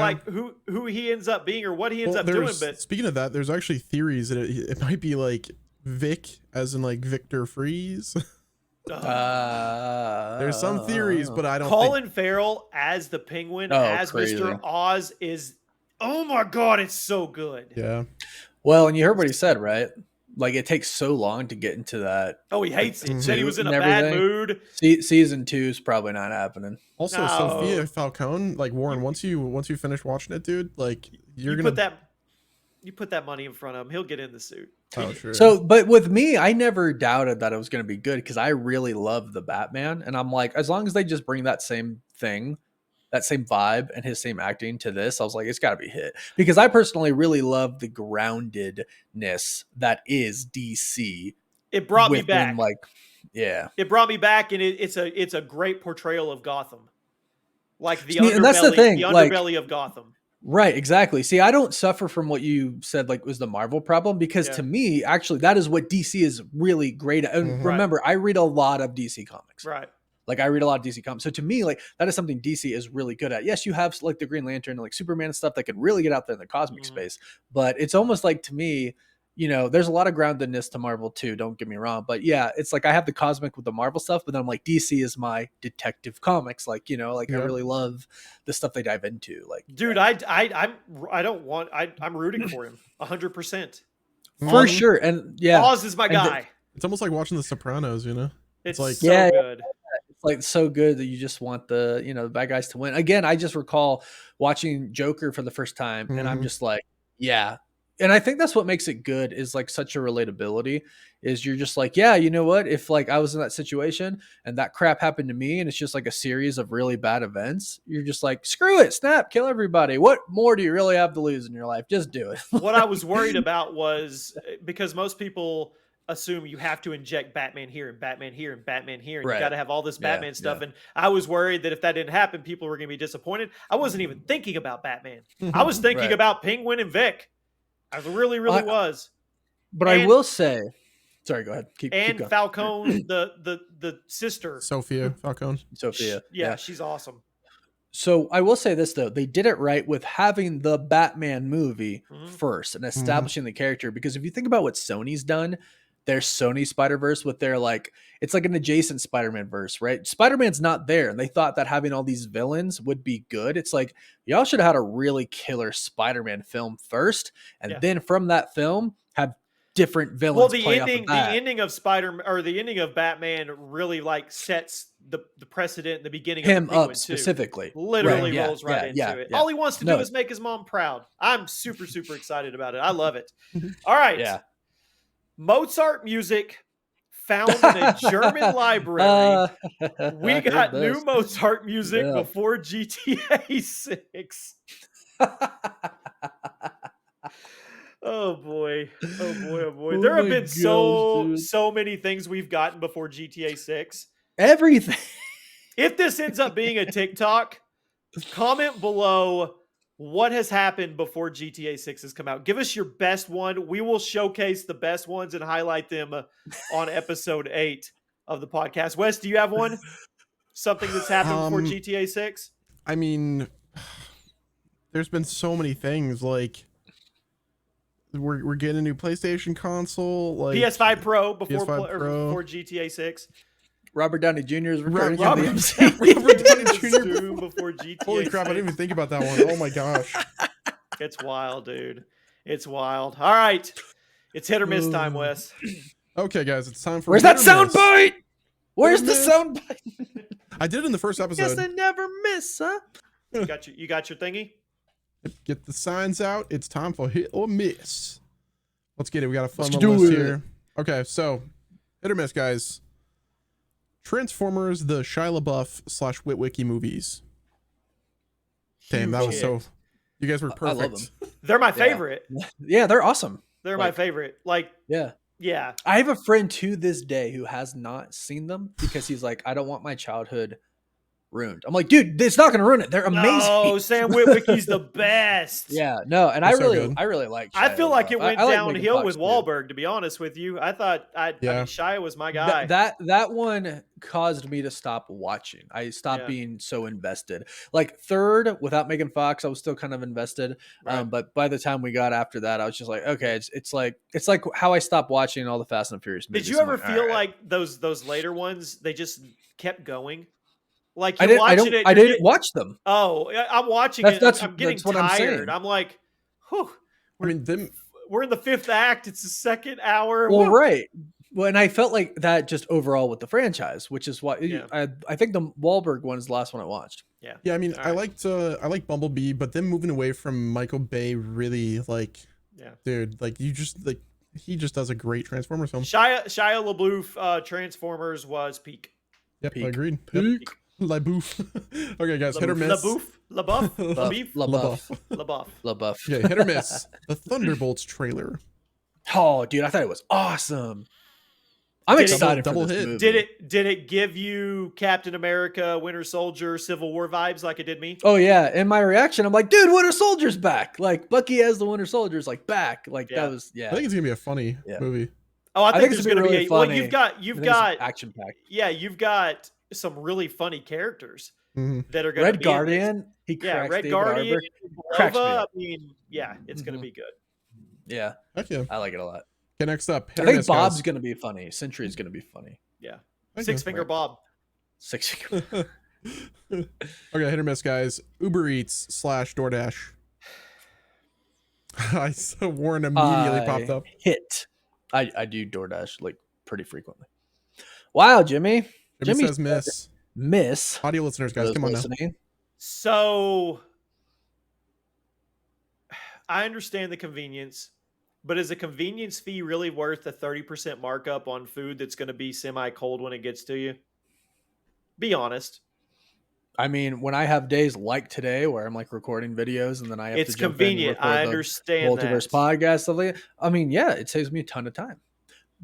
who he ends up being or what he ends up doing, but speaking of that, there's actually theories that it might be like Vic, as in like Victor Freeze. There's some theories, but I don't think Colin Farrell as the Penguin, Oh, as crazy. Mr. Oz is, oh my God, it's so good. yeah. Well, and you heard what he said, right? Like it takes so long to get into that. Oh, he hates it. Mhm. Said he was in a And bad everything. mood. Season 2 is probably not happening. Also, No. Sophia Falcone, like Warren, once you finish watching it, dude, like you're You gonna put that money in front of him, he'll get in the suit. Oh, sure. So, but with me, I never doubted that it was going to be good because I really love the Batman. And I'm like, as long as they just bring that same thing, that same vibe and his same acting to this, I was like, it's got to be hit. Because I personally really love the groundedness that is DC. It brought me within, back. Like, yeah. It brought me back, and it's a great portrayal of Gotham, like the See, underbelly, and that's the thing, like- underbelly of Gotham. Right, exactly. See, I don't suffer from what you said, like was the Marvel problem, because Yeah. to me, actually, that is what DC is really great at. And Mhm. remember, I read a lot of DC comics. Right. Like I read a lot of DC comics. So to me, like that is something DC is really good at. Yes, you have like the Green Lantern and like Superman and stuff that can really get out there in the cosmic Mhm. space. But it's almost like to me, there's a lot of groundedness to Marvel too. Don't get me wrong. But yeah, it's like I have the cosmic with the Marvel stuff, but then I'm like DC is my detective comics. Like, Yeah. I really love the stuff they dive into. Like Dude, I'm rooting for him 100%. for Oz- sure. And yeah, Oz is my And guy. It's almost like watching The Sopranos, you know? It's like- so Yeah. good. it's like so good that you just want the bad guys to win. Again, I just recall watching Joker for the first time and I'm Mhm. just like, yeah, and I think that's what makes it good is like such a relatability is you're just like, yeah, you know what? If like I was in that situation and that crap happened to me and it's just like a series of really bad events, you're just like, screw it, snap, kill everybody. What more do you really have to lose in your life? Just do it. What I was worried about was because most people assume you have to inject Batman here and Batman here and Batman here, and you Right. got to have all this Yeah, Batman stuff. yeah. And I was worried that if that didn't happen, people were going to be disappointed. I wasn't even thinking about Batman. I was thinking Right. about Penguin and Vic. I really was. But And- I will say, sorry, go ahead. Keep And going. Falcone, the sister. Sophia Falcone. Sophia. Yeah, she's awesome. So I will say this though, they did it right with having the Batman movie Mhm. first and establishing the character. Because if you think about what Sony's done, their Sony Spider-Verse with their like, it's like an adjacent Spider-Man verse, right? Spider-Man's not there. And they thought that having all these villains would be good. It's like, y'all should have had a really killer Spider-Man film first. And Yeah. then from that film, have different villains. Well, the play ending, off of that. the ending of the ending of Batman really like sets the precedent in the beginning of Him the Penguin, up too. specifically. Literally Right, rolls right into it. yeah. All he wants to No. do is make his mom proud. I'm super excited about it. I love it. Mhm. All right. Yeah. Mozart music found in a German library. We got new Mozart music Yeah. before GTA 6. Oh boy. Oh boy. Oh boy. Oh There have my been gosh, so dude. many things we've gotten before GTA 6. Everything. If this ends up being a TikTok, comment below what has happened before GTA 6 has come out. Give us your best one. We will showcase the best ones and highlight them on episode 8 of the podcast. Wes, do you have one? Something that's happened before GTA 6? I mean, there's been so many things. Like, we're getting a new PlayStation console. Like PS5 Pro PS5 Pro. before GTA 6. Robert Downey Jr. is returning to Robert- the MC. Robert Downey Jr. Doom before GTA Holy crap! I 6. didn't even think about that one. Oh my gosh. It's wild, dude. It's wild. All right. It's hit or miss time, Wes. Okay, guys, it's time for. Where's hit that or sound miss. bite? Where's the miss. sound bite? I did it in the first Guess episode. they never miss, huh? You got your thingy? Get the signs out. It's time for hit or miss. Let's get it. We got a fun Let's little do list it. here. Okay, so hit or miss, guys. Transformers: The Shia LaBeouf / Witwicky movies. Damn, that Huge was so. hit. You guys were I love perfect. They're my Yeah. favorite. Yeah, they're awesome. They're my Like- favorite. Like, Yeah. yeah. I have a friend to this day who has not seen them because he's like, I don't want my childhood ruined. I'm like, dude, it's not going to ruin it. They're amazing. Oh, Sam Witwicky's the best. Yeah, no, and They're I so really, good. I really like. I Shia feel like it LaBeouf. went I like Megan downhill Fox with too. Wahlberg, to be honest with you. I thought I Yeah. mean, Shia was my guy. That one caused me to stop watching. I stopped Yeah. being so invested. Like third, without Megan Fox, I was still kind of invested. Right. But by the time we got after that, I was just like, okay, it's like how I stopped watching all the Fast and Furious movies. Did you I'm ever like, feel all right. like those later ones, they just kept going? Like I you're didn't? I watching don't. it. I you're didn't getting- watch them. Oh, I'm watching That's- it. I'm getting that's what I'm tired. saying. I'm like, whew, I mean, them. we're in the 5th act. It's the 2nd hour. Well, Whew. right. Well, and I felt like that just overall with the franchise, which is why Yeah. I think the Wahlberg one is the last one I watched. Yeah, I mean, All I right. like Bumblebee, but them moving away from Michael Bay really, like, Yeah. dude, like he just does a great Transformers film. Shia LaBeouf Transformers was peak. Yep, Peak. agreed. Yep. LaBeouf. Okay, guys, hit or miss. LaBeouf, LaBeouf, LaBeouf. LaBeouf. LaBeouf. Okay, hit or miss. The Thunderbolts trailer. Oh, dude, I thought it was awesome. I'm Did it- excited Double for this hit. movie. Did it give you Captain America, Winter Soldier, Civil War vibes like it did me? Oh yeah, and my reaction, I'm like, dude, Winter Soldier's back. Like Bucky as the Winter Soldier's like back. Like Yeah. that was I think it's gonna be a funny Yeah. movie. Oh, I think think there's it's gonna going to be be. really Well, funny. you've got action packed. yeah, you've got some really funny characters Mhm. that are going to Red be Guardian, he Yeah, cracks Red David Guardian, Harbour. Cracks me Nova. up. I mean, yeah, it's going to Mhm. be good. Yeah, Heck yeah. I like it a lot. Okay, next up. Hit I or think miss, Bob's guys. gonna be funny. Sentry's gonna be funny. Yeah, Okay. Six Finger Right. Bob. Six. Okay, hit or miss, guys. Uber Eats / DoorDash. I saw Warren immediately popped up. Hit. I do DoorDash like pretty frequently. Wow, Jimmy. Jimmy Jimmy says miss. Miss. Audio listeners, guys, Those come on now. listening. So I understand the convenience. But is a convenience fee really worth a 30% markup on food that's going to be semi-cold when it gets to you? Be honest. I mean, when I have days like today where I'm like recording videos and then I have It's to jump in and convenient. record I the understand Multiverse that. Podcast stuff like that. I mean, yeah, it saves me a ton of time.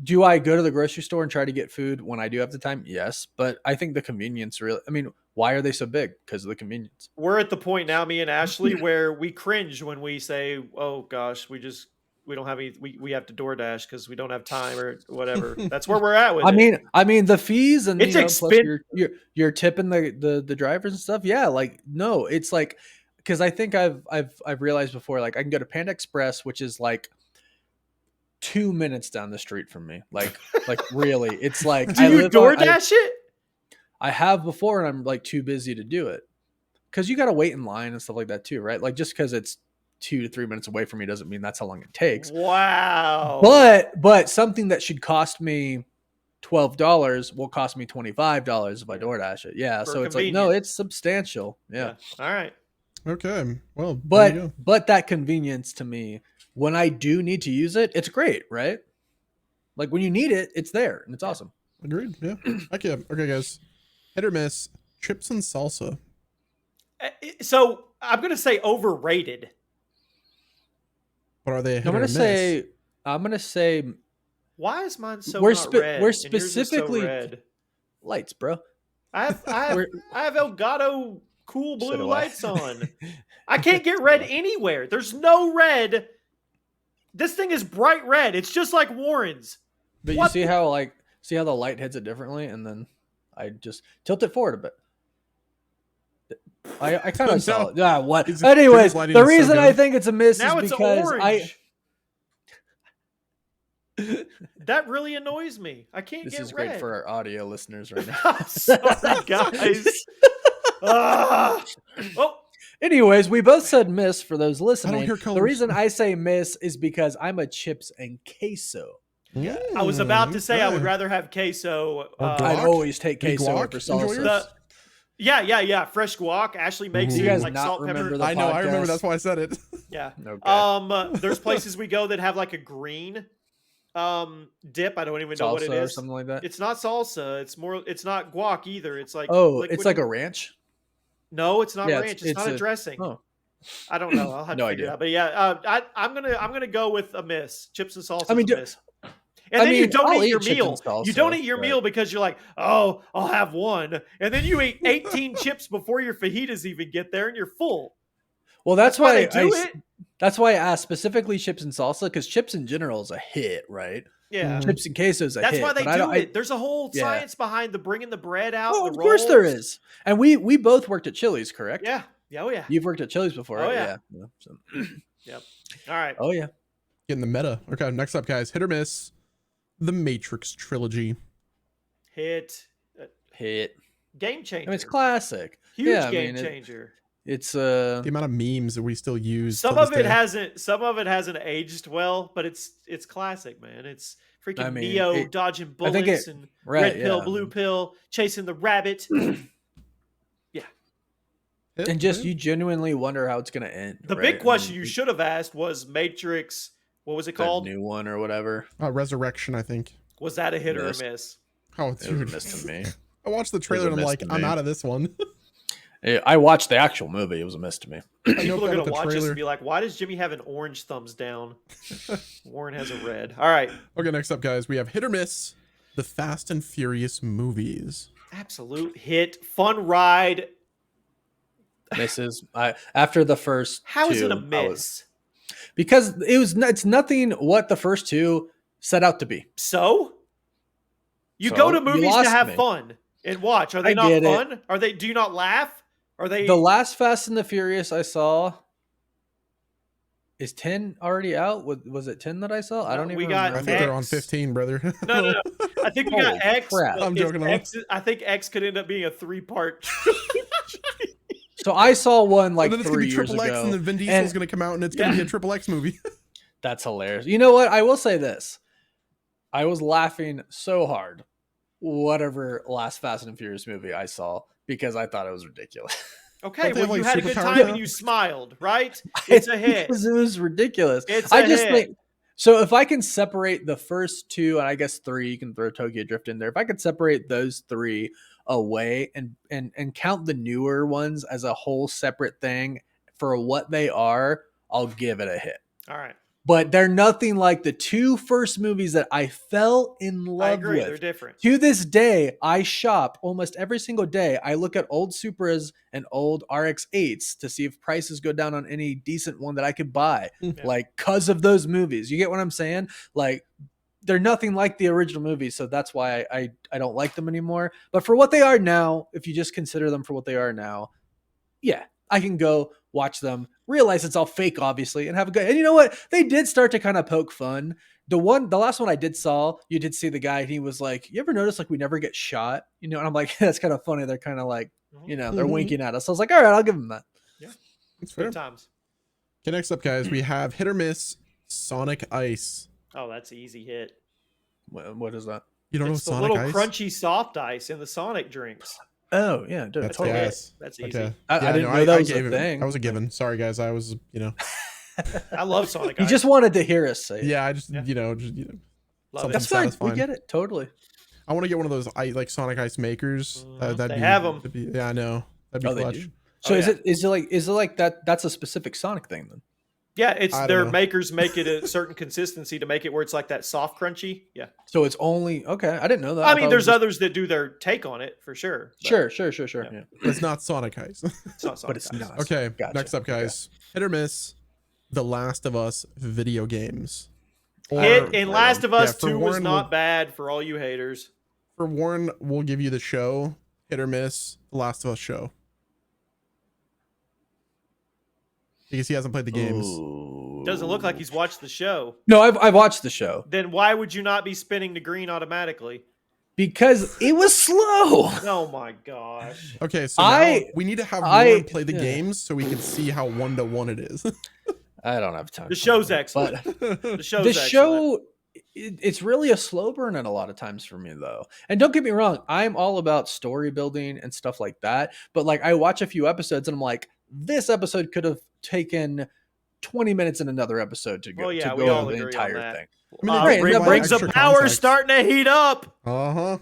Do I go to the grocery store and try to get food when I do have the time? Yes, but I think the convenience really. I mean, why are they so big? Because of the convenience. We're at the point now, me and Ashley, where we cringe when we say, "Oh gosh, we don't have any. We have to DoorDash because we don't have time or whatever." That's where we're at with it. I mean the fees and It's plus expensive. you're tipping the drivers and stuff. Yeah, like no, it's like because I think I've realized before, like I can go to Panda Express, which is like 2 minutes down the street from me. Like really, it's like Do you DoorDash it? I have before, and I'm like too busy to do it because you got to wait in line and stuff like that too, right? Like just because it's 2 to 3 minutes away from me doesn't mean that's how long it takes. Wow. But something that should cost me $12 will cost me $25 if I DoorDash it. Yeah, so it's like no, it's substantial. Yeah. All right. Okay. Well, there you go. But that convenience to me, when I do need to use it, it's great, right? Like when you need it, it's there and it's awesome. Agreed. Yeah. Heck yeah. Okay, guys. Hit or miss, chips and salsa. So I'm gonna say overrated. What are they? I'm gonna say. Why is mine so we're not red? we're and yours is so specifically red? lights, bro. I have Elgato cool So blue do I. lights on. I can't get red anywhere. There's no red. This thing is bright red. It's just like Warren's. But What? you see how the light hits it differently, and then I just tilt it forward a bit. I kind of saw it. Yeah, what? Anyways, lighting the is so reason I good. think it's a miss Now is it's because orange. That really annoys me. I can't this get is red. great for our audio listeners right now. I'm sorry, guys. Ah. Oh, Anyways, we both said miss for those I listening. don't hear The colors. reason I say miss is because I'm a chips and queso. I was about to say I would Okay. rather have queso. Or I'd guac? always take Any queso guac over salsa. enjoyers? Yeah. Fresh guac. Ashley makes Ooh. Do it you guys like not salt, remember pepper. the I know. I remember. podcast? That's why I said it. Yeah. Okay. There's places we go that have like a green dip. I don't even know what it Salsa or is. something like that. It's not salsa. It's not guac either. It's like It's like a ranch. No, it's not Yeah, ranch. It's not a dressing. Oh, I don't know. I'll have No to figure it idea. out. But yeah, I'm gonna go with a miss. Chips and salsa. I mean, is a miss. And then you don't I'll eat your eat chips meal. and salsa, You don't eat your but- meal because you're like, oh, I'll have one, and then you eat 18 chips before your fajitas even get there, and you're full. Well, that's why they do it. That's why I asked specifically chips and salsa, because chips in general is a hit, right? Yeah, Chips and queso is a that's hit. why they but do it. There's a whole Yeah. science behind the bringing the bread out. Oh, the of course there rolls. is. And we both worked at Chili's, correct? Yeah. Oh yeah. You've worked at Chili's before, Oh, right? yeah. Yeah. So- All right. Oh yeah. Getting the meta. Okay, next up, guys. Hit or miss, the Matrix trilogy. Hit. Hit. Game I changer. mean, it's classic. Huge Yeah, I game mean, changer. It's The amount of memes that we still use. Some till of this it day. hasn't aged well, but it's classic, man. It's freaking I mean, Neo dodging I think bullets it- and right, red pill, yeah. blue pill, chasing the rabbit. Hit, and just hit. you genuinely wonder how it's gonna end. The right? big I question mean, you should have asked was Matrix. What was it the called? new one or whatever. Resurrection, I think. Was that a hit or a Missed. miss? Oh, It was a dude. miss to me. I watched the trailer and I'm miss like, to I'm me. out of this one. I watched the actual movie. It was a miss to me. I People know are about gonna the watch this trailer. and be like, "Why does Jimmy have an orange thumbs down? Warren has a red." All right, Okay, next up, guys, we have hit or miss, the Fast and Furious movies. absolute hit, fun ride. Misses. After the first. How is it a two, I was- miss? Because it's nothing what the first two set out to be. So you So, go to you movies to lost have me. fun and watch. Are they I not get it. fun? Are they? Do you not laugh? Are they? The last Fast and the Furious I saw is 10 already out. Was it 10 that I saw? I No, don't even we got remember. I think they're on X. 15, brother. No. I think we got Holy X. crap. but I'm it's joking around. X, I think X could end up being a 3-part. So I saw one like and then it's gonna 3 be years Triple X, ago. and then Vin Diesel's and- gonna come out, and it's gonna be a Triple X movie. That's hilarious. You know what? I will say this. I was laughing so hard whatever last Fast and Furious movie I saw because I thought it was ridiculous. Okay, Don't they have, well, you like, had a good superpowers time now? and you smiled, right? It's a hit. It was ridiculous. It's I a just hit. think So if I can separate the first two, and I guess three, you can throw Tokyo Drift in there. If I could separate those three away and count the newer ones as a whole separate thing for what they are, I'll give it a hit. All right. But they're nothing like the two first movies that I fell in love I agree. with. They're different. To this day, I shop almost every single day. I look at old Supras and old RX-8s to see if prices go down on any decent one that I could buy, like, because of those movies. You get what I'm saying? Like, they're nothing like the original movies, so that's why I don't like them anymore. But for what they are now, if you just consider them for what they are now, yeah, I can go watch them, realize it's all fake, obviously, and have a good. And you know what? They did start to kind of poke fun. The last one I did saw, you did see the guy, and he was like, "You ever notice like we never get shot?" You know, and I'm like, that's kind of funny. They're kind of like, you know, they're winking at us. So I was like, all right, I'll give them that. Yeah, It's fair. good times. Okay, next up, guys, we have hit or miss Sonic Ice. Oh, that's an easy hit. What is that? You don't It's know the Sonic little Ice? crunchy soft ice in the Sonic drinks. Oh yeah, dude, That's totally. gas. That's easy. Okay. I Yeah, didn't no, know that was gave a it- thing. That was a given. Sorry, guys. I was, I love Sonic You Ice. just wanted to hear us say it. yeah, I just, Yeah. just, Love something it. That's fine. satisfying. We get it. Totally. I want to get one of those like Sonic Ice makers. That'd They be, have 'em. that'd be- yeah, I know. That'd be Oh, they clutch. do. So Oh, is yeah. it like that? That's a specific Sonic thing then. Yeah, it's I don't their know. makers make it a certain consistency to make it where it's like that soft crunchy. Yeah. So it's only okay. I didn't know that. I thought mean, it there's was just- others that do their take on it for sure. but Sure. Yeah. Yeah. It's not Sonic Ice. It's not Sonic But it's Ice. not. Okay, Gotcha. next up, guys. Hit or miss The Last of Us video games. Hit and Last of Us for 2 was Warren, not bad for all you haters. For Warren, we'll give you the show. Hit or miss The Last of Us show. Because he hasn't played the games. Doesn't look like he's watched the show. No, I've watched the show Then why would you not be spinning the green automatically? because it was slow. Oh my gosh. Okay, so I- now we need to have I- Warren play the yeah. games so we can see how 1-to-1 it is. I don't have time. The for show's that, excellent. but- The show's the excellent. show it's really a slow burn at a lot of times for me though. And don't get me wrong, I'm all about story building and stuff like that, but like I watch a few episodes and I'm like, this episode could have taken 20 minutes in another episode to go, Well, yeah, to we go all over the agree on entire that. thing. I mean, Right, they that provide brings the extra power context. starting to heat up. Uh-huh.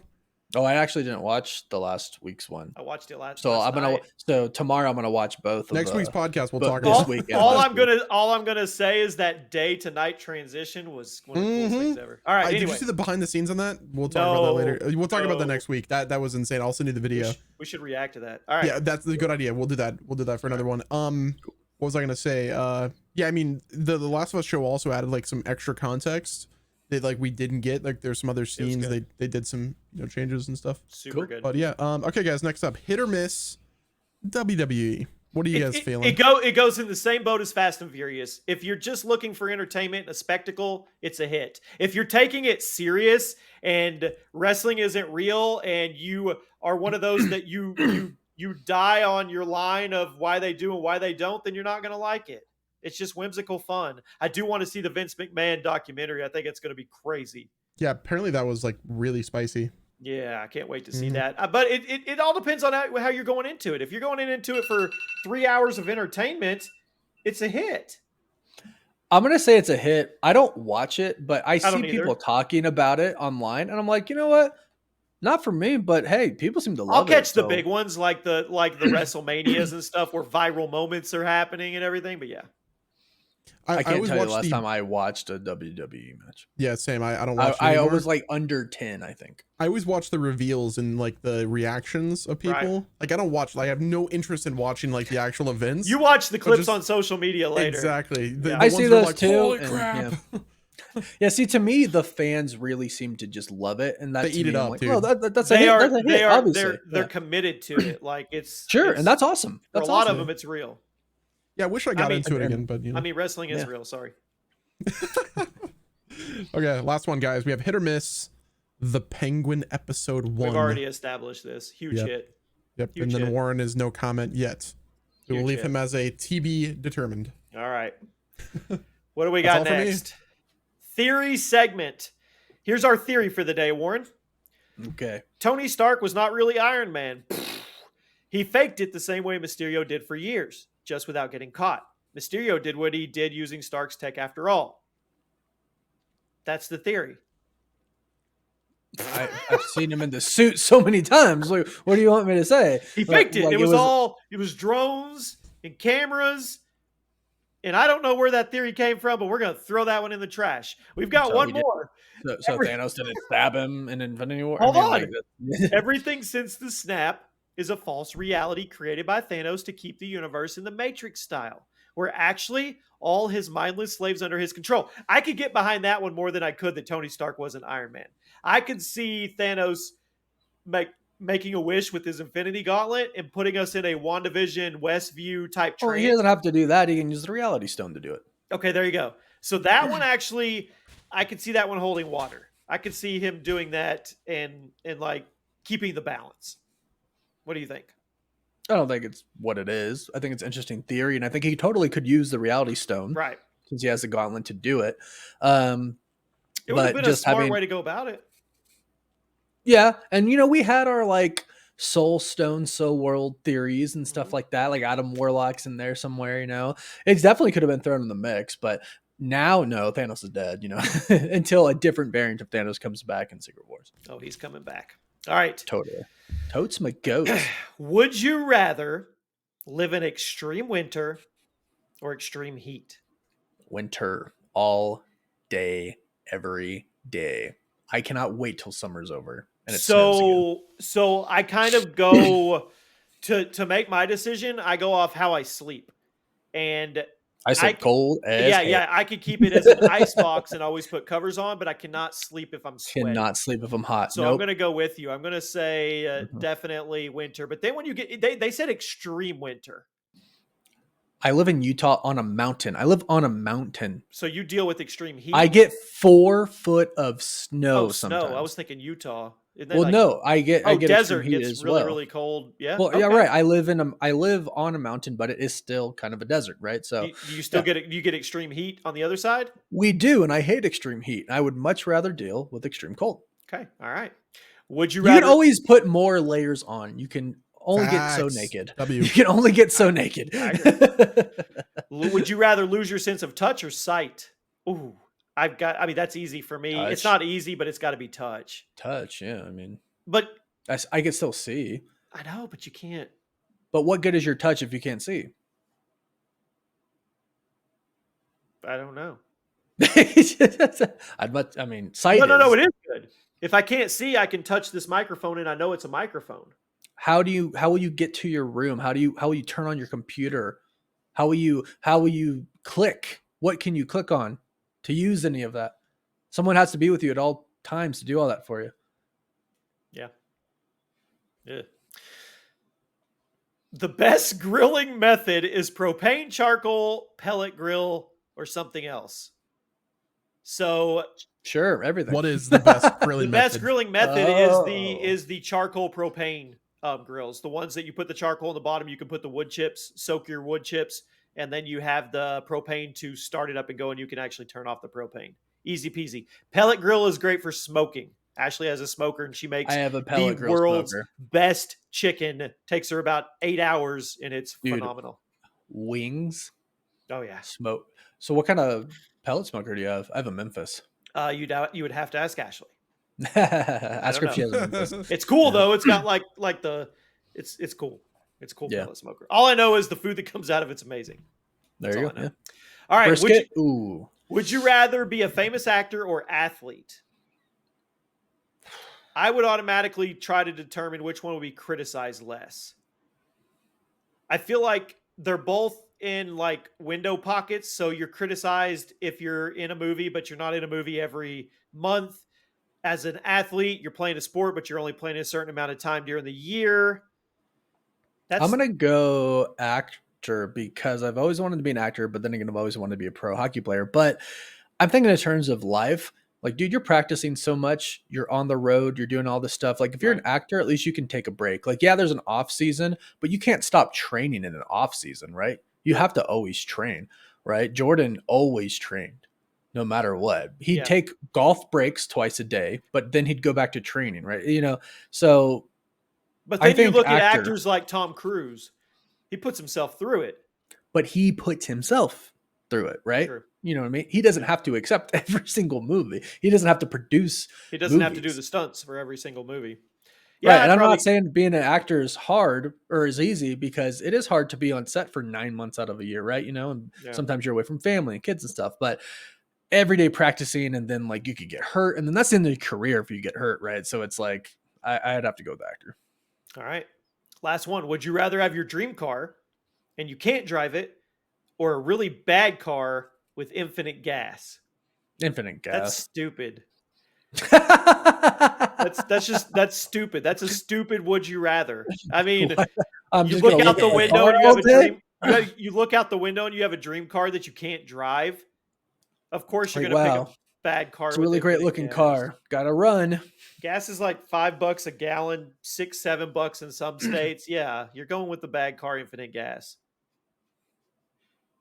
Oh, I actually didn't watch the last week's one. I watched it last. So last night. so tomorrow I'm gonna watch both. Next of week's podcast, we'll but talk this about week and all last I'm gonna say is that day to night transition was one of the coolest things ever. All right, Did anyway, you see the behind the scenes on that? We'll talk about that later. We'll talk about that No. next week. That was insane. I'll send you the video. we should react to that. All right, Yeah, that's a good idea. We'll do that. We'll do that for another one. What was I gonna say? Yeah, I mean, the Last of Us show also added like some extra context that like we didn't get. Like there's some other scenes good. they did some changes and stuff. super Cool. good. But yeah, okay, guys. Next up, hit or miss WWE. What are you guys feeling? It goes in the same boat as Fast and Furious. If you're just looking for entertainment and a spectacle, it's a hit. If you're taking it serious and wrestling isn't real and you are one of those that you die on your line of why they do and why they don't, then you're not going to like it. It's just whimsical fun. I do want to see the Vince McMahon documentary. I think it's going to be crazy. Yeah, apparently that was like really spicy. Yeah, I can't wait to see Mhm. that. But it all depends on how you're going into it. If you're going into it for 3 hours of entertainment, it's a hit. I'm gonna say it's a hit. I don't watch it, but I see don't either. people talking about it online, and I'm like, you know what? Not for me, but hey, people seem to love I'll it. catch the so- big ones like the WrestleManias and stuff where viral moments are happening and everything. But yeah, I can't always tell you the watch last time I watched a WWE match. Yeah, same. I don't watch. I anymore. was like under 10, I think. I always watch the reveals and like the reactions of people. Right. Like I don't watch. Like I have no interest in watching like the actual events. you watch the clips just- on social media later. Exactly. Yeah. I see ones that are those like, too. Holy and, crap! yeah, see, to me, the fans really seem to just love it, and that They to eat me, it I'm up, like, dude. well, that's a They hit. are That's a hit, obviously. they're Yeah. committed to it. Like it's Sure, it's- and that's awesome. for That's a lot awesome. of them. It's real. Yeah, I wish I got mean- into it and- again, but you know. I mean, wrestling is Yeah. real. Sorry. Okay, last one, guys. We have hit or miss. The Penguin episode 1. We've already established this. Huge Yep. hit. Yep. huge And then hit. Warren is no comment yet. So we'll Huge leave hit. him as a TB determined. All right. What do we That's got all for me. next? Theory segment. Here's our theory for the day, Warren. Okay. Tony Stark was not really Iron Man. He faked it the same way Mysterio did for years, just without getting caught. Mysterio did what he did using Stark's tech after all. That's the theory. I've seen him in the suit so many times. Like, what do you want me to say? He faked it. Like, It was drones and cameras. And I don't know where that theory came from, but we're going to throw that one in the trash. We've got So one more. So Thanos didn't stab him in Infinity War? Hold on. Like, Everything since the snap is a false reality created by Thanos to keep the universe in the Matrix style, where actually all his mindless slaves under his control. I could get behind that one more than I could that Tony Stark wasn't Iron Man. I could see Thanos making a wish with his Infinity Gauntlet and putting us in a WandaVision Westview type well, train. he doesn't have to do that. He can use the Reality Stone to do it. Okay, there you go. So that one actually, I could see that one holding water. I could see him doing that and like keeping the balance. What do you think? I don't think it's what it is. I think it's an interesting theory, and I think he totally could use the Reality Stone, Right? Since he has the Gauntlet to do it. It would have been a smart way to go about it. Yeah, and we had our like Soul Stone, Soul World theories and stuff like that. Like Adam Warlock's in there somewhere. It definitely could have been thrown in the mix, but now no, Thanos is dead. Until a different variant of Thanos comes back in Secret Wars. Oh, he's coming back. All right, Totally. Totes my goat. Would you rather live in extreme winter or extreme heat? Winter all day, every day. I cannot wait till summer's over and it snows again. So I kind of go to make my decision. I go off how I sleep, and I said cold as hell. Yeah. I could keep it as an ice box and always put covers on, but I cannot sleep if I'm sweating. Cannot sleep if I'm hot. So I'm going to go with you. I'm going to say definitely winter. But then when you get, they said extreme winter. I live in Utah on a mountain. I live on a mountain. So you deal with extreme heat. I get 4 foot of snow. Sometimes. Snow. I was thinking Utah. Well, no, I get desert heat gets as really well. really cold. Yeah. Well, yeah, right. I live on a mountain, but it is still kind of a desert, right? So you still get it. You get extreme heat on the other side. We do, and I hate extreme heat. I would much rather deal with extreme cold. Okay. All right. Would you rather? You can always put more layers on. You can only get so naked. You can only get so naked. Would you rather lose your sense of touch or sight? Ooh, that's easy for me. Touch. It's not easy, but it's got to be touch. Touch, yeah. I mean, but I can still see. I know, but you can't. But what good is your touch if you can't see? I don't know. Sight. No, it is good. If I can't see, I can touch this microphone and I know it's a microphone. How will you get to your room? How will you turn on your computer? How will you click? What can you click on to use any of that? Someone has to be with you at all times to do all that for you. Yeah. Yeah. The best grilling method is propane, charcoal, pellet grill, or something else. So sure, everything. What is the best grilling method? The best grilling method is the charcoal propane grills. The ones that you put the charcoal in the bottom, you can put the wood chips, soak your wood chips, and then you have the propane to start it up and go, and you can actually turn off the propane. Easy peasy. Pellet grill is great for smoking. Ashley has a smoker, and she makes the world's best chicken. Takes her about 8 hours, and it's phenomenal. Wings? Oh, yeah. Smoke. So what kind of pellet smoker do you have? I have a Memphis. You would have to ask Ashley. Ask her if she has a Memphis. It's cool though. It's got like the it's cool. It's cool pellet smoker. All I know is the food that comes out of it's amazing. There you go. Yeah. All right. Brisket? Would you rather be a famous actor or athlete? I would automatically try to determine which one would be criticized less. I feel like they're both in like window pockets. So you're criticized if you're in a movie, but you're not in a movie every month. As an athlete, you're playing a sport, but you're only playing a certain amount of time during the year. I'm going to go actor because I've always wanted to be an actor, but then again, I've always wanted to be a pro hockey player. But I'm thinking in terms of life. Like, dude, you're practicing so much. You're on the road. You're doing all this stuff. Like, if you're an actor, at least you can take a break. Like, yeah, there's an off season, but you can't stop training in an off season, right? You have to always train, right? Jordan always trained, no matter what. He'd take golf breaks twice a day, but then he'd go back to training, right? So. But then you look at actors like Tom Cruise. He puts himself through it. But he puts himself through it, right? Sure. You know what I mean? He doesn't have to accept every single movie. He doesn't have to produce. He doesn't have to do movies. the stunts for every single movie. Right. Yeah, And I'd I'm probably, not saying being an actor is hard or is easy, because it is hard to be on set for 9 months out of a year, right? You know, and yeah. sometimes you're away from family and kids and stuff, but every day practicing, and then like you could get hurt, and then that's the end of your career if you get hurt, right? So it's like I'd have to go with the actor. All right. Last one. Would you rather have your dream car and you can't drive it, or a really bad car with infinite gas? Infinite That's gas. stupid. That's stupid. That's a stupid would you rather. I mean, I'm you just look gonna out the at my window car and you all have a day? dream. You look out the window and you have a dream car that you can't drive. Of course, you're Like, gonna pick wow, a bad car. it's a with really great infinite looking gas. car. Gotta run. Gas is like $5 a gallon, $6, $7 in some states. Yeah, you're going with the bad car, infinite gas.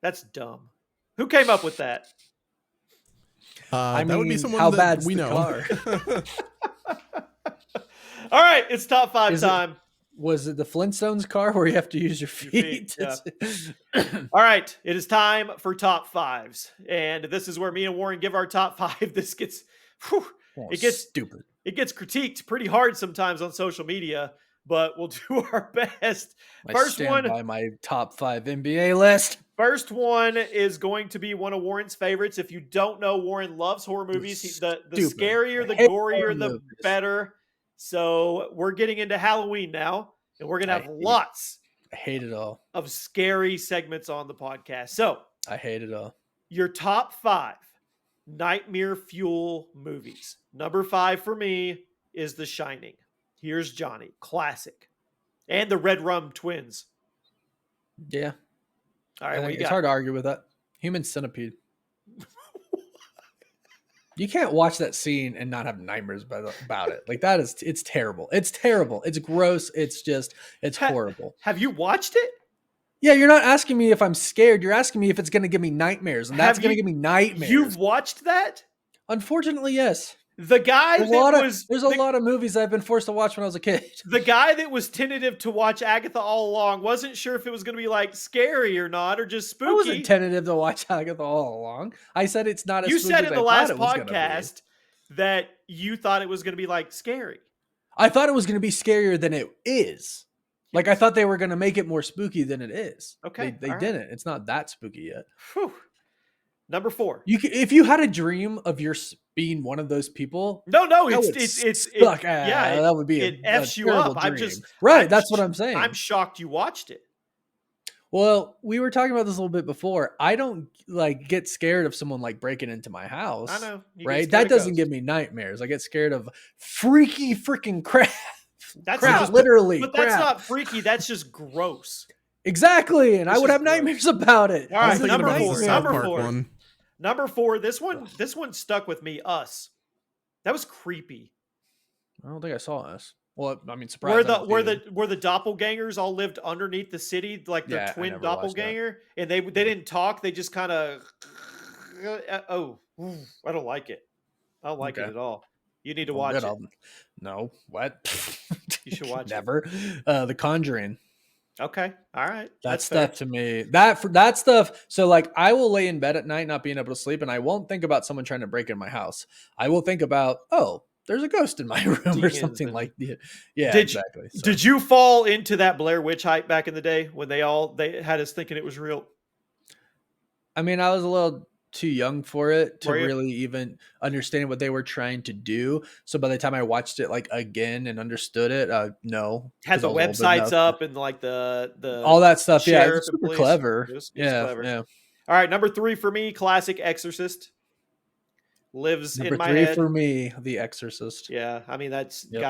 That's dumb. Who came up with that? I That would be mean, someone how that bad's we the know. car? All right, it's top five Is it- time. Was it the Flintstones car where you have to use your feet, feet? yeah. All right, it is time for top fives, and this is where me and Warren give our top five. This gets, whew, it gets stupid. It gets critiqued pretty hard sometimes on social media, but we'll do our best. I stand by my top 5 NBA list. First one is going to be one of Warren's favorites. If you don't know, Warren loves horror movies. The Stupid. scarier, the I hate horror gorier, the movies. better. So we're getting into Halloween now, and we're gonna have lots I hate it all. of scary segments on the podcast. So I hate it all. your top 5 nightmare fuel movies. Number 5 for me is The Shining. Here's Johnny, classic, and the Red Rum Twins. Yeah. All right, what you It's got? hard to argue with that. Human Centipede. You can't watch that scene and not have nightmares about it. Like it's terrible. It's terrible. It's gross. It's horrible. Have you watched it? Yeah, you're not asking me if I'm scared. You're asking me if it's going to give me nightmares, and that's Have going to you- give me nightmares. You've watched that? Unfortunately, yes. The guy There's that a lot of movies I've been forced to watch when I was a kid. the guy that was tentative to watch Agatha all along wasn't sure if it was going to be like scary or not, or just spooky. I wasn't tentative to watch Agatha all along. I said it's not as You spooky said as in the I last thought it was gonna be. podcast that you thought it was going to be like scary. I thought it was going to be scarier than it is. Like I thought they were going to make it more spooky than it is. Okay, they all right. didn't. It's not that spooky yet. Whew. Number 4. If you had a dream of being one of those people, No, that would suck. That would be it a F's you terrible up. dream. Right. I'm That's what sh- I'm saying. I'm shocked you watched it. Well, we were talking about this a little bit before. I don't like get scared of someone like breaking into my house. I know. You get Right? scared That of doesn't ghosts. give me nightmares. I get scared of freaky freaking crap. That's crap, not, literally. But crap. that's not freaky. That's just gross. Exactly. And I This would is have gross. nightmares about it. All right, I was thinking number about the 4. South Number Park 4. one. Number 4. This one stuck with me. Us. That was creepy. I don't think I saw us. Well, I mean, Where surprise. the doppelgangers all lived underneath the city, like their Yeah, I twin never watched that. doppelganger, and they didn't talk. They just kind of I don't like it. I don't like it Okay. at all. You need to watch it. No, what? You should watch it. Never. The Conjuring. Okay, all right. That That's stuff fair. to me. That stuff. So like, I will lay in bed at night not being able to sleep, and I won't think about someone trying to break in my house. I will think about, oh, there's a ghost in my room or Demons something and- like that. Yeah, Did exactly. So, Did you fall into that Blair Witch hype back in the day when they had us thinking it was real? I mean, I was a little too young for it to Were you? really even understand what they were trying to do. So by the time I watched it like again and understood it, no. Had 'cause I the was old websites enough. up and like the All that stuff. Yeah, sheriff it's and super police. clever. It was Yeah, clever. yeah. All right, number 3 for me, classic Exorcist. Lives Number in my 3 head. for me, The Exorcist. Yeah, I mean that's Yep.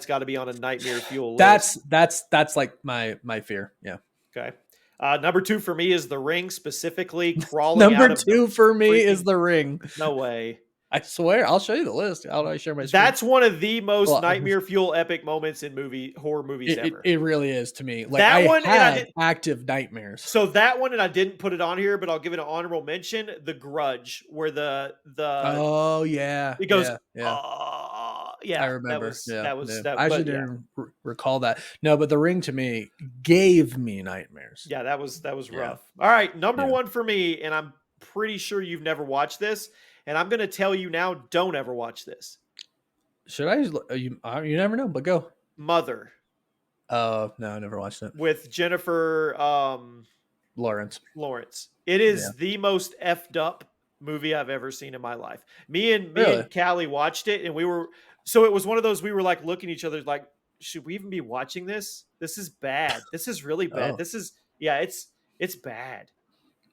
gotta be on a nightmare fuel list. That's like my fear. Yeah. Okay. Number 2 for me is The Ring, specifically crawling Number out of the 2 for me is freaking- The Ring. No way. I swear, I'll show you the list. How do I share my screen? That's one of the most Well, nightmare fuel epic moments in horror movies ever. It really is to me. Like That I one, and I had did- active nightmares. So that one, and I didn't put it on here, but I'll give it an honorable mention. The Grudge, where the Oh yeah, it goes, yeah. yeah, I remember. That was yeah. that. I but actually yeah. didn't recall that. No, but The Ring to me gave me nightmares. Yeah, that was Yeah. rough. All right, number Yeah. 1 for me, and pretty sure you've never watched this, and I'm going to tell you now, don't ever watch this. Should I? You never know, but go. Mother. Oh, no, I never watched it. With Jennifer Lawrence. It is the most effed up movie I've ever seen in my life. Me and Callie watched it, and it was one of those, we were like looking at each other like, should we even be watching this? This is bad. This is really bad. This is it's bad.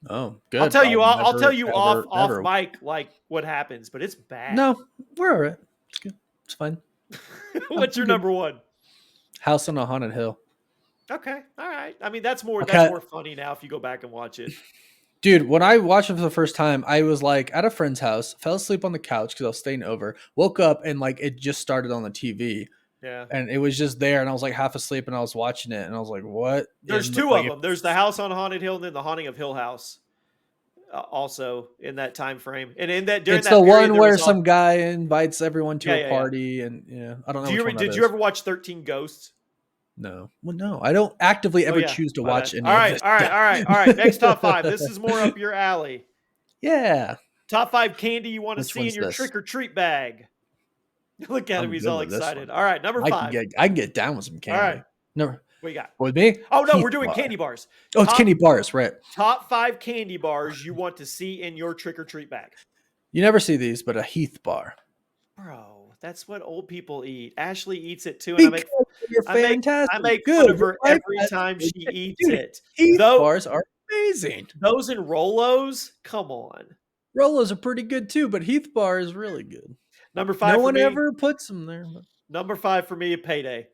Oh, good. I'll tell you off mic like what happens, but it's bad. No, we're all right. It's good. It's fine. What's your number one? House on a Haunted Hill. Okay. All right. I mean, that's more funny now if you go back and watch it. Dude, when I watched it for the first time, I was like at a friend's house, fell asleep on the couch because I was staying over, woke up and like it just started on the TV. Yeah. And it was just there and I was like half asleep and I was watching it and I was like, what? There's two of them. There's the House on Haunted Hill and then the Haunting of Hill House. Also in that time frame. And in that during it's that the period, one where some guy invites everyone to a party and I don't know. Did you ever watch 13 Ghosts? No. Well, no. I don't actively ever choose to watch any of this. All right. Next top 5. This is more up your alley. Yeah. Top 5 candy you want to see in your trick or treat bag. Look at him, he's all excited. All right, number 5. I can get down with some candy. All right. Number. What you got? With me? Oh no, we're doing candy bars. Oh, it's candy bars, right. Top 5 candy bars you want to see in your trick or treat bag. You never see these, but a Heath bar. Bro, that's what old people eat. Ashley eats it too, and I make fun of her every time she eats it. Heath bars are amazing. Those and Rolos, come on. Rolos are pretty good too, but Heath bar is really good. Number 5. No one ever puts them there. But... Number 5 for me, a Payday.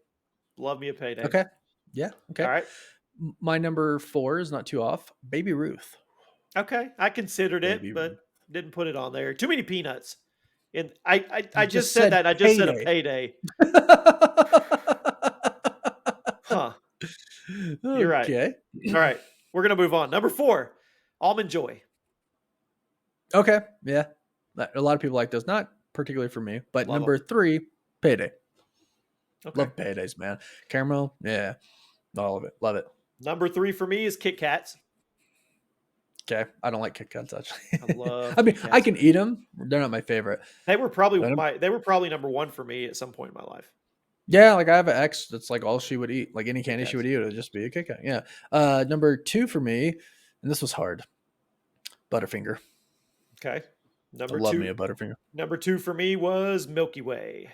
Love me a Payday. Okay. Yeah. Okay. All right. My number 4 is not too off. Baby Ruth. Okay, I considered it, but didn't put it on there. Too many peanuts. And I just said that. I just said a Payday. Huh. You're right. Okay. All right. We're going to move on. Number 4, Almond Joy. Okay. Yeah. A lot of people like those. Not particularly for me, but number 3, Payday. Okay. Love Paydays, man. Caramel. Yeah. All of it. Love it. Number 3 for me is Kit Kats. Okay. I don't like Kit Kats, actually. I love Kit Kats. I can eat them. They're not my favorite. They were probably number 1 for me at some point in my life. Yeah, like I have an ex that's like all she would eat. Like any candy she would eat, it would just be a Kit Kat. Yeah. Number 2 for me, and this was hard. Butterfinger. Okay. Love me a Butterfinger. Number 2 for me was Milky Way.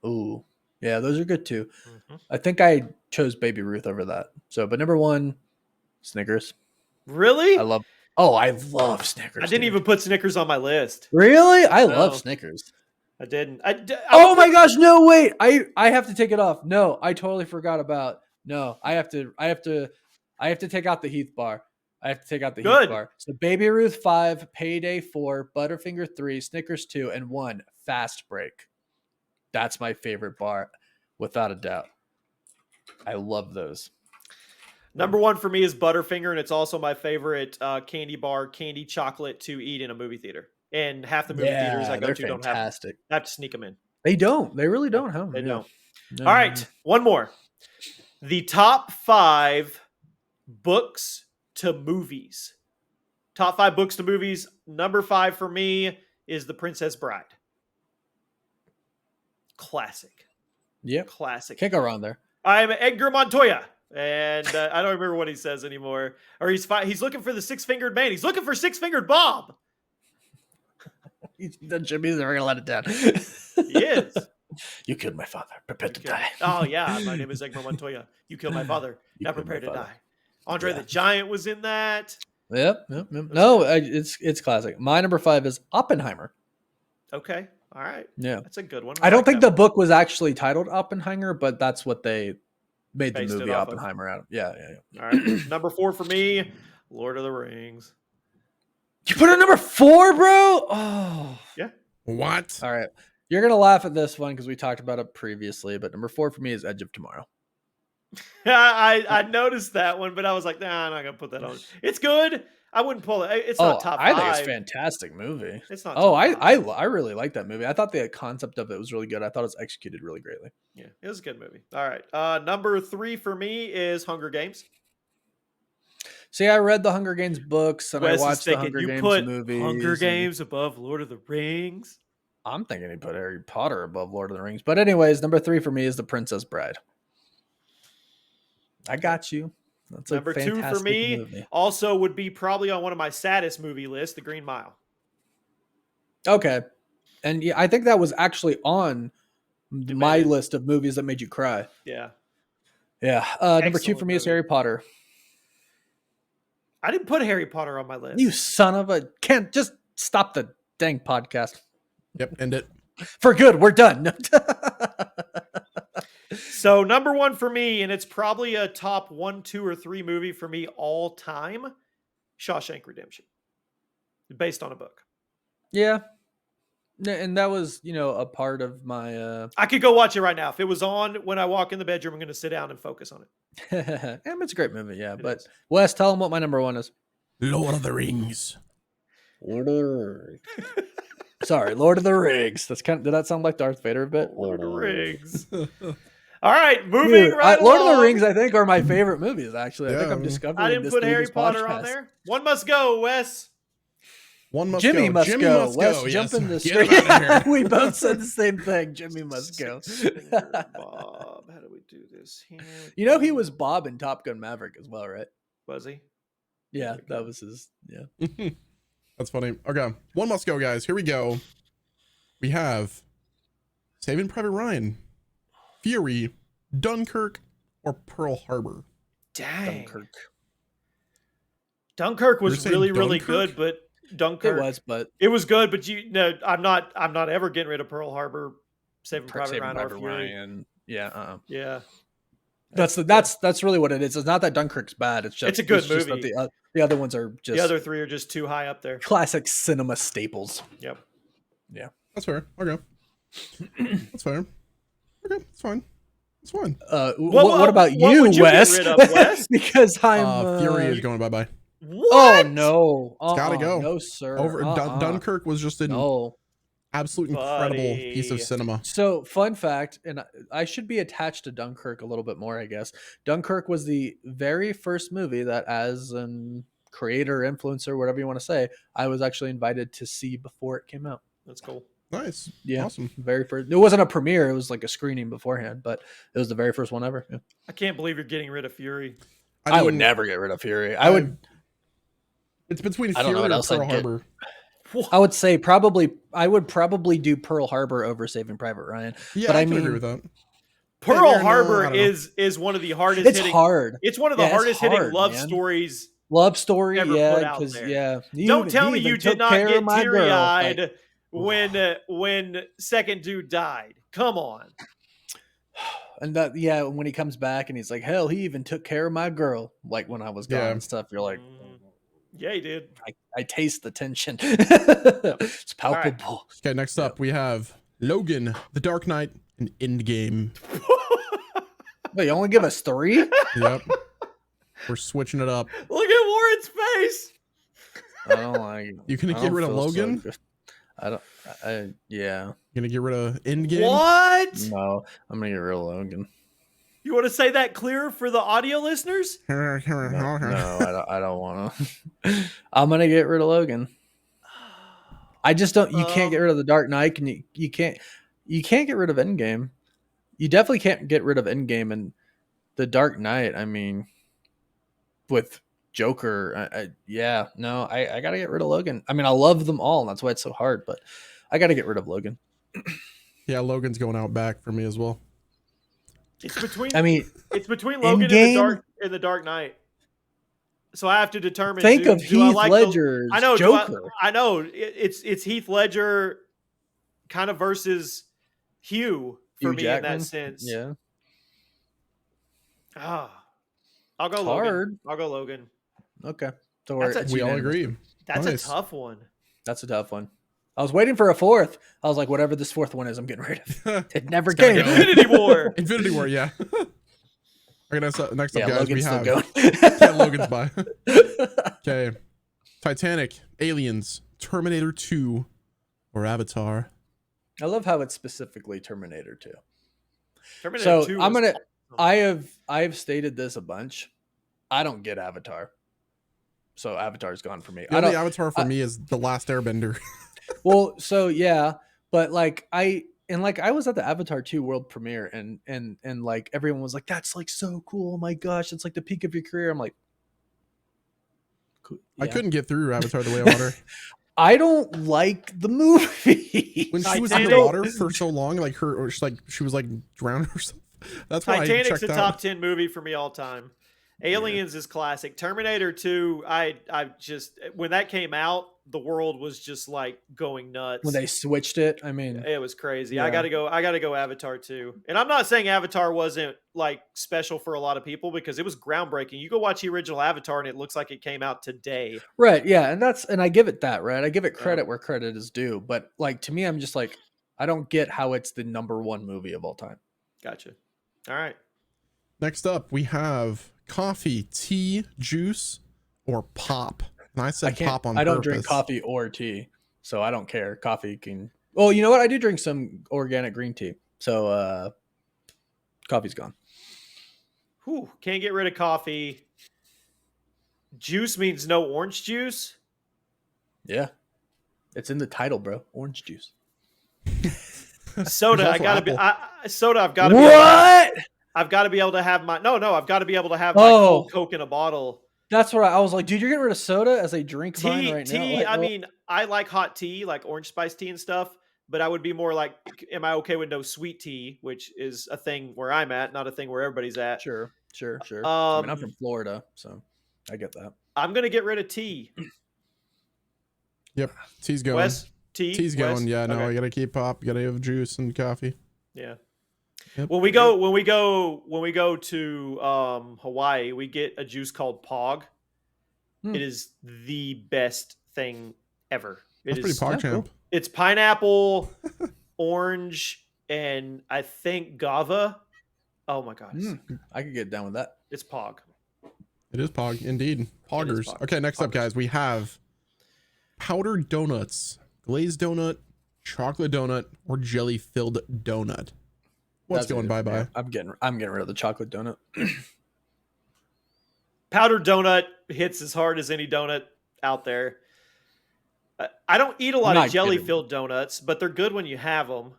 Ooh. Yeah, those are good too. Mm-hmm. I think I chose Baby Ruth over that. So, but number 1, Snickers. Really? I love Snickers. I didn't even put Snickers on my list. Really? I love Snickers. I didn't. Oh my gosh! No, wait. I have to take it off. No, I totally forgot about. No, I have to take out the Heath bar. I have to take out the Heath bar. So Baby Ruth 5, Payday 4, Butterfinger 3, Snickers 2, and 1 Fast Break. That's my favorite bar, without a doubt. I love those. Number 1 for me is Butterfinger, and it's also my favorite candy bar, candy chocolate to eat in a movie theater. And half the movie theaters I go to don't have to sneak them in. They don't. They really don't have them. They don't. No. All right, one more. The top 5 books to movies. Top 5 books to movies. Number 5 for me is The Princess Bride. Classic. Yeah. Classic. Can't go wrong there. I'm Edgar Montoya. And I don't remember what he says anymore. Or he's looking for the 6-fingered man. He's looking for 6-fingered Bob. Jimmy's never gonna let it down. He is. You killed my father. Prepare to die. Oh yeah, my name is Edgar Montoya. You killed my father. Now prepare to die. Andre the Giant was in that. Yep. No, it's classic. My number 5 is Oppenheimer. Okay. All right. Yeah. That's a good one. I don't think the book was actually titled Oppenheimer, but that's what they made the movie Oppenheimer out of. Yeah. All right. Number 4 for me, Lord of the Rings. You put it number 4, bro? Oh. Yeah. What? All right. You're going to laugh at this one because we talked about it previously, but number 4 for me is Edge of Tomorrow. I noticed that one, but I was like, nah, I'm not going to put that on. It's good. I wouldn't pull it. It's not top 5. I think it's a fantastic movie. It's not. I really like that movie. I thought the concept of it was really good. I thought it was executed really greatly. Yeah, it was a good movie. All right. Number 3 for me is Hunger Games. See, I read the Hunger Games books and Wes I is watched the thinking, Hunger you Games put movies. Hunger and- Games above Lord of the Rings. I'm thinking he put Harry Potter above Lord of the Rings. But anyways, number 3 for me is The Princess Bride. I got you. That's a Number 2 for fantastic me movie. also would be probably on one of my saddest movie lists, The Green Mile. Okay. And yeah, I think that was actually on my made it. list of movies that made you cry. Yeah. Yeah. Number 2 for Excellent me is movie. Harry Potter. I didn't put Harry Potter on my list. You son of a... Can't just stop the dang podcast. Yep, end it. For good, we're done. So number 1 for me, and it's probably a top 1, 2, or 3 movie for me all time, Shawshank Redemption. Based on a book. Yeah. And that was, a part of my... I could go watch it right now. If it was on when I walk in the bedroom, I'm going to sit down and focus on it. It's a great movie, yeah. But is. Wes, tell them what my number 1 is. Lord of the Rings. Lord of the Rings. Sorry, Lord of the Rings. Did that sound like Darth Vader a bit? Lord of the Rings. All right, moving Dude, right Lord of along. the Rings, I think, are my favorite movies, actually. I think Yeah. I'm discovering I didn't this put through Harry this Potter on podcast. there. One must go, Wes. One must Jimmy go. must Jimmy go. must Wes, go. jump Yes. in the Get him street. out of here. We both said the same thing. Jimmy must go. Bob, how do we do this? Here we You know, he go. was Bob in Top Gun Maverick as well, right? Was he? Yeah, Okay. that was his. Yeah. That's funny. Okay, one must go, guys. Here we go. We have Saving Private Ryan, Fury, Dunkirk, or Pearl Harbor. Dang. Dunkirk. Dunkirk You're was saying really, really Dunkirk? good, but Dunkirk. But It was good, but I'm not ever getting rid of Pearl Harbor, Saving Private Saving Ryan, or Private Fury. Ryan. Yeah. Yeah, That's really what it is. It's not that Dunkirk's bad. It's just It's a good just that movie. the other ones are just the other 3 are just too high up there. classic cinema staples. Yep. That's fair. Okay. That's fair. Okay, it's fine. It's fine. What about what you, would you get Wes? rid of, Wes? Because I'm Fury is going bye-bye. What? Oh no! It's gotta go. No, sir. Dunkirk was just an No. absolute incredible piece of Buddy. cinema. So, fun fact, and I should be attached to Dunkirk a little bit more, I guess. Dunkirk was the very first movie that, as an creator, influencer, whatever you want to say, I was actually invited to see before it came out. That's cool. Nice. Yeah, Awesome. very first. It wasn't a premiere; it was like a screening beforehand, but it was the very first one ever. Yeah. I can't believe you're getting rid of Fury. I would mean, never get rid of Fury. I would. It's between I don't know Fury what or else I'd Pearl get. Harbor. I would say probably. I would probably do Pearl Harbor over Saving Private Ryan. Yeah, But I I can mean- agree with that. Pearl Yeah, no, I Harbor don't know. is one of the hardest It's hitting. hard. It's one of the Yeah, it's hardest hitting hard, love man. stories. Love story, Ever yeah, put out because there. You Don't tell he me even you took did not care of get my girl. teary eyed Like, when second dude died. Come on. and that, yeah, when he comes back and he's like, hell, he even took care of my girl. Like when I was gone Yeah. and stuff, you're like, Yeah, he did. I taste the tension. It's palpable. Okay, next up we have Logan, The Dark Knight, and Endgame. Wait, you only give us 3? Yep. We're switching it up. Look at Warren's face. I don't like. You gonna I get don't rid of feel so Logan? good. I don't. Yeah. You gonna get rid of Endgame? What? No, I'm gonna get rid of Logan. You want to say that clearer for the audio listeners? No, I don't want to. I'm gonna get rid of Logan. I just don't. You can't get rid of the Dark Knight, and you can't get rid of Endgame. You definitely can't get rid of Endgame and the Dark Knight. I mean, with Joker, I gotta get rid of Logan. I mean, I love them all, and that's why it's so hard. But I gotta get rid of Logan. Yeah, Logan's going out back for me as well. It's between. I mean, it's between Logan and the Dark Knight. So I have to determine. think of do I Heath like Ledger's I know. Joker. I know. It's Heath Ledger, kind of versus Hugh for Hugh me Jackman. in that sense. Yeah, I'll go It's Logan. hard. I'll go Logan. okay. So That's it's a- We all unanimous. agree. That's Nice. a tough one. That's a tough one. I was waiting for a fourth. I was like, whatever this fourth one is, I'm getting rid of. It never It's gotta came. go. Infinity War. Infinity War, yeah. Okay, next up, Yeah, guys, Logan's we still have going. yeah, Logan's by. Okay, Titanic, Aliens, Terminator 2, or Avatar. I love how it's specifically Terminator 2. Terminator So 2 I'm was gonna. awesome. I have stated this a bunch. I don't get Avatar. So Avatar's gone for me. The only Avatar for me is The Last Airbender. Well, so yeah, but like I was at the Avatar 2 world premiere and like everyone was like, that's like so cool. Oh my gosh, it's like the peak of your career. I'm like, cool. I Yeah. couldn't get through Avatar: The Way of Water. I don't like the movie. When she was in the Titanic- water for so long, like she was like drowned or something. That's why I Titanic's checked a out. top 10 movie for me all time. Aliens is classic. Terminator 2, I just when that came out, the world was just like going nuts. When they switched it, I mean, It was crazy. Yeah. I gotta go Avatar 2. And I'm not saying Avatar wasn't like special for a lot of people because it was groundbreaking. You go watch the original Avatar and it looks like it came out today. right, yeah, and I give it that, right? I give it credit where credit is due, but like to me, I'm just like, I don't get how it's the number one movie of all time. Gotcha. All right. Next up, we have coffee, tea, juice, or pop. And I said pop on purpose. I don't drink coffee or tea, so I don't care. Coffee can. Oh, you know what? I do drink some organic green tea, so coffee's gone. Whew, can't get rid of coffee. Juice means no orange juice. Yeah, it's in the title, bro. Orange juice. Soda, There's I gotta also be. Soda, I've got to be. What? I've got to be able to have my. No, I've got to be able to have my Oh. cold Coke in a bottle. That's what I was like, dude. You're getting rid of soda as I drink mine right now. Tea. Like, I well, mean, I like hot tea, like orange spice tea and stuff. But I would be more like, am I okay with no sweet tea, which is a thing where I'm at, not a thing where everybody's at. sure. I mean, I'm Um, from Florida, so I get that. I'm gonna get rid of tea. Yep, tea's going. Wes, tea. Tea's Wes? going. Yeah, no, Okay. I gotta keep pop. Gotta have juice and coffee. Yeah. Yep. When we go to Hawaii, we get a juice called Pog. Hmm. It is the best thing ever. That's pretty pog champ. It's pineapple, orange, and I think guava. Oh my gosh. I could get down with that. It's Pog. It is pog, indeed. Poggers. Pog. Okay, next up, Poggers. guys, we have powdered donuts, glazed donut, chocolate donut, or jelly-filled donut. What's That's going it. bye-bye? Yeah, I'm getting rid of the chocolate donut. Powdered donut hits as hard as any donut out there. I don't eat a lot Not of jelly-filled donuts, but they're good when you have them.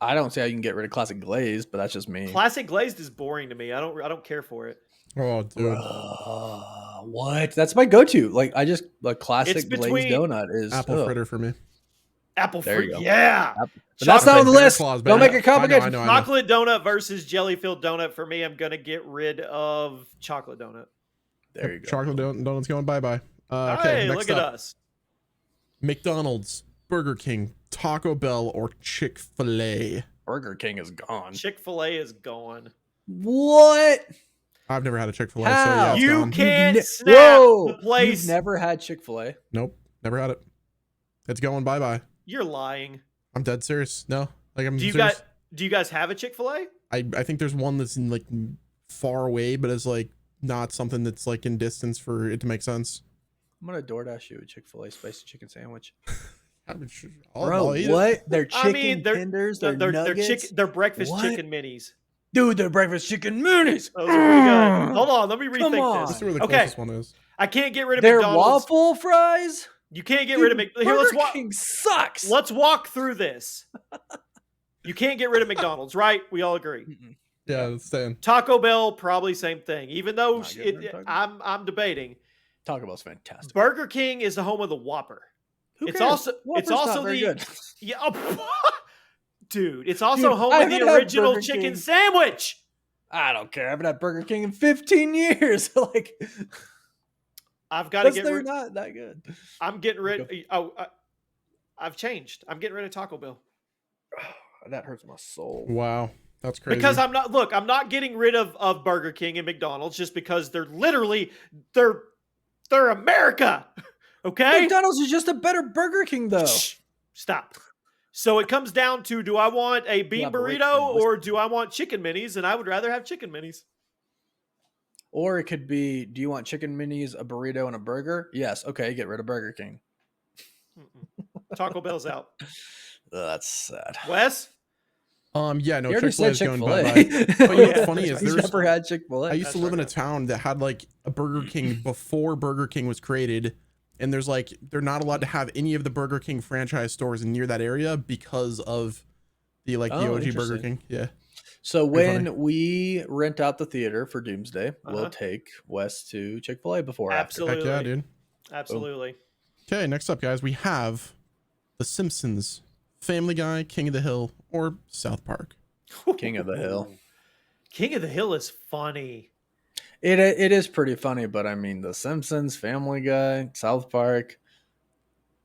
I don't see how you can get rid of classic glaze, but that's just me. Classic glazed is boring to me. I don't care for it. Oh, dude. What? That's my go-to. Like I just classic It's glazed between donut is Apple fritter for me. Apple There you fruit. go. Yeah. But that's not on the Bear list. Claws, but Don't make yeah, it complicated. I know. Chocolate donut versus jelly-filled donut for me. I'm gonna get rid of chocolate donut. There you go. Chocolate donut's going bye-bye. Okay, Hey, next look at up. us. McDonald's, Burger King, Taco Bell, or Chick-fil-A. Burger King is gone. Chick-fil-A is gone. What? I've never had a Chick-fil-A, so How? yeah, it's You gone. can't ne- snap Whoa! the place. You've never had Chick-fil-A? Nope, never had it. It's going bye-bye. You're lying. I'm dead serious. No, like I'm Do you serious. guys have a Chick-fil-A? I think there's one that's in like far away, but it's like not something that's like in distance for it to make sense. I'm gonna DoorDash you a Chick-fil-A spicy chicken sandwich. I mean, sure, Bro, I'll eat it. what? They're chicken I mean, they're tenders. They're nuggets. they're breakfast What? chicken minis. Dude, they're breakfast chicken minis. Those are pretty good. Hold on, let me Come on. rethink Let's this. see where the Okay, closest one is. I can't get rid of They're McDonald's. waffle fries. You can't get Dude, rid of McDonald's. Here, let's Burger walk. King sucks. Let's walk through this. You can't get rid of McDonald's, right? We all agree. Mm-mm. Yeah, it's staying. Taco Bell, probably same thing. Even though Not getting rid of Taco I'm debating. Taco Bell's fantastic. Burger King is the home of the Whopper. Who It's cares? also Whopper's it's not also very the good. yeah, dude. It's also Dude, home I of the haven't had original Burger chicken King. sandwich. I don't care. I haven't had Burger King in 15 years. Like, I've got to because get they're rid. not that good. I'm getting rid. I've changed. I'm getting rid of Taco Bell That hurts my soul. Wow, that's crazy. because I'm not. Look, I'm not getting rid of Burger King and McDonald's just because they're literally they're America. Okay. McDonald's is just a better Burger King, though. Shh, stop. So it comes down to: do I want a bean Elaborate burrito and or do I want chicken minis? And I would rather have chicken minis. Or it could be, do you want chicken minis, a burrito, and a burger? Yes. Okay, get rid of Burger King. Taco Bell's out. That's sad. Wes, Yeah, no, You already Chick-fil-A said is going bye Chick-fil-A. bye. But you know what's Yeah, funny is He's never had Chick-fil-A. I used to live in a town that had like a Burger King before Burger King was created, and there's like they're not allowed to have any of the Burger King franchise stores near that area because of the the OG Burger King. Yeah. So Pretty when funny. we rent out the theater for Doomsday, we'll take Wes to Chick-fil-A before or after. Heck Absolutely. yeah, dude. Absolutely. Okay, next up, guys, we have The Simpsons, Family Guy, King of the Hill, or South Park. King of the Hill. King of the Hill is funny. It is pretty funny, but I mean, The Simpsons, Family Guy, South Park.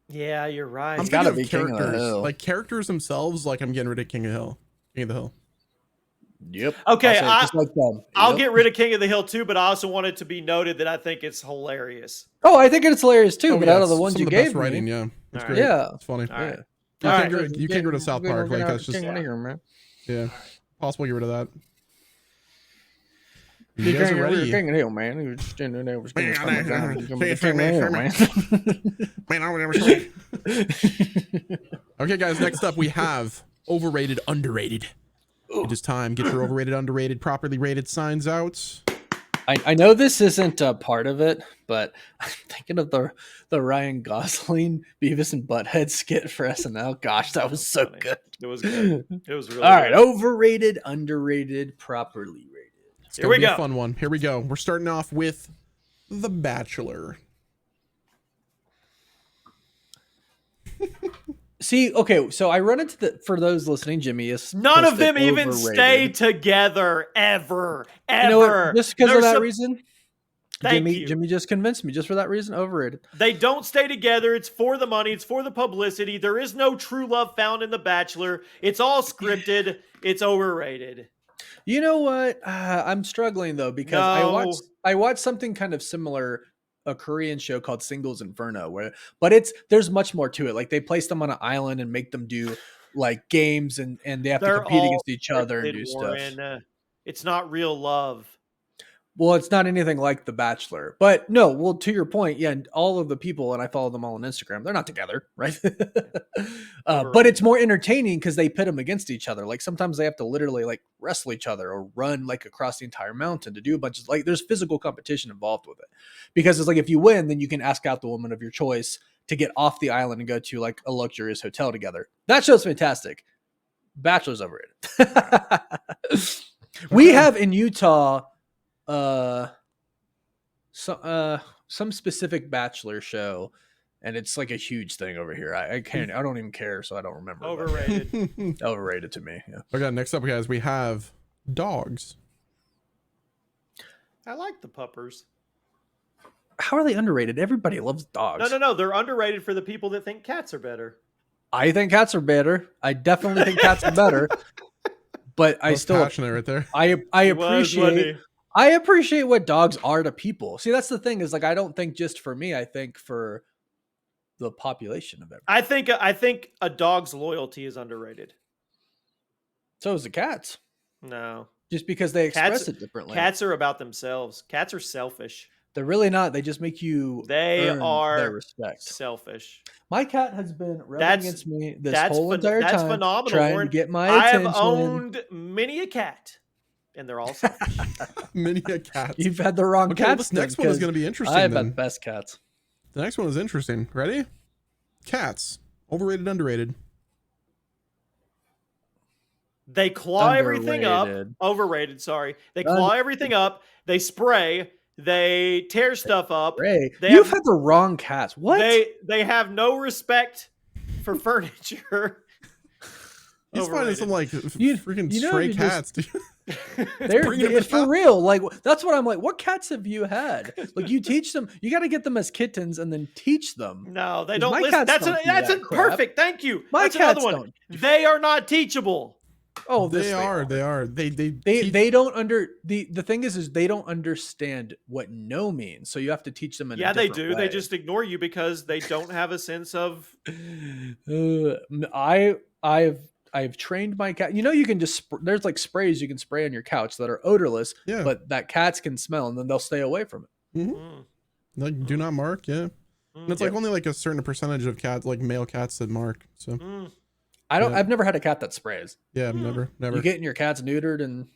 Yeah, you're right. I'm gotta thinking be of King of the characters, Hill. like characters themselves. Like I'm getting rid of King of the Hill. King of the Hill. Yep. Okay, I'll say it just like them. I'll Yep. get rid of King of the Hill too, but I also want it to be noted that I think it's hilarious. Oh, I think it's hilarious too. Oh, but yeah, out of the it's ones some you of the best gave writing, me, yeah, it's All great. right. yeah, It's funny. All right. You All can't right. get rid of South Park. Like that's just man. yeah, possible. Get rid of that. You You guys can't are ready? King of the Hill, man. He was standing there, was King of the Hill, man. Man, I would never say. Okay, guys. Next up, we have overrated, underrated. It is time. Get your overrated, underrated, properly rated signs out. I know this isn't a part of it, but I'm thinking of the Ryan Gosling Beavis and Butthead skit for SNL. Gosh, that was so funny. good. It was good. It was really All right, good. overrated, underrated, properly rated. It's Here gonna we be go. a fun one. Here we go. We're starting off with The Bachelor. See, okay, so I run into for those listening, Jimmy is None of posted them even overrated. stay together ever. You know Ever. what? Just because of There's that some- reason, Thank you. Jimmy just convinced me. Just for that reason, overrated. They don't stay together. It's for the money. It's for the publicity. There is no true love found in The Bachelor. It's all scripted. It's overrated. You know what? I'm struggling though because No. I watched something kind of similar, a Korean show called Singles Inferno, but there's much more to it. Like they place them on an island and make them do like games and they have to They're compete all against each other and scripted, do stuff. Warren. It's not real love. Well, it's not anything like The Bachelor, but no. Well, to your point, yeah, and all of the people, and I follow them all on Instagram. They're not together, right? But it's more entertaining because they pit them against each other. Like sometimes they have to literally like wrestle each other or run like across the entire mountain to do a bunch of like. There's physical competition involved with it because it's like if you win, then you can ask out the woman of your choice to get off the island and go to like a luxurious hotel together. That show's fantastic. Bachelor's overrated. We have in Utah some specific Bachelor show, and it's like a huge thing over here. I don't even care, so I don't remember. Overrated. Overrated to me. Yeah. Okay, next up, guys, we have dogs. I like the puppers. How are they underrated? Everybody loves dogs. No. They're underrated for the people that think cats are better. I think cats are better. I definitely think cats are better. But I still passionate right there. I appreciate what dogs are to people. See, that's the thing is like I don't think just for me. I think for the population of everybody. I think a dog's loyalty is underrated. So is the cats. No. Just because they express it differently. Cats are about themselves. Cats are selfish. They're really not. They just make you earn their respect. Selfish. My cat has been rubbing against me this whole entire that's time, phenomenal, trying Warren. to get my I attention. have owned many a cat, and they're all selfish. Many a cat. You've had the wrong Okay, cats. this next one is going to be interesting. I've then. had best cats. The next one is interesting. Ready? Cats. Overrated, underrated. They claw everything up. Underrated. Overrated, sorry. They claw everything up. They spray. They tear stuff up. Ray, They you've have- had the wrong cats. What? They have no respect for furniture. He's finding some like freaking you know, stray you cats, dude. It's for real. Like that's what I'm like. What cats have you had? Like you teach them. You got to get them as kittens and then teach them. No, they 'Cause don't my listen. cats That's don't do that's that crap. perfect. Thank you. My That's cats another one. don't. They are not teachable. Oh, They are. They don't the thing is they don't understand what no means. So you have to teach them in a They different do. way. They just ignore you because they don't have a sense of. I've trained my cat. You know, you can just there's like sprays you can spray on your couch that are odorless, Yeah. but that cats can smell and then they'll stay away from it. Mm, Like do not mark. Yeah. And it's like only like a certain percentage of cats, like male cats, that mark. So mm. Yeah. I've never had a cat that sprays. Yeah, never. You getting your cats neutered and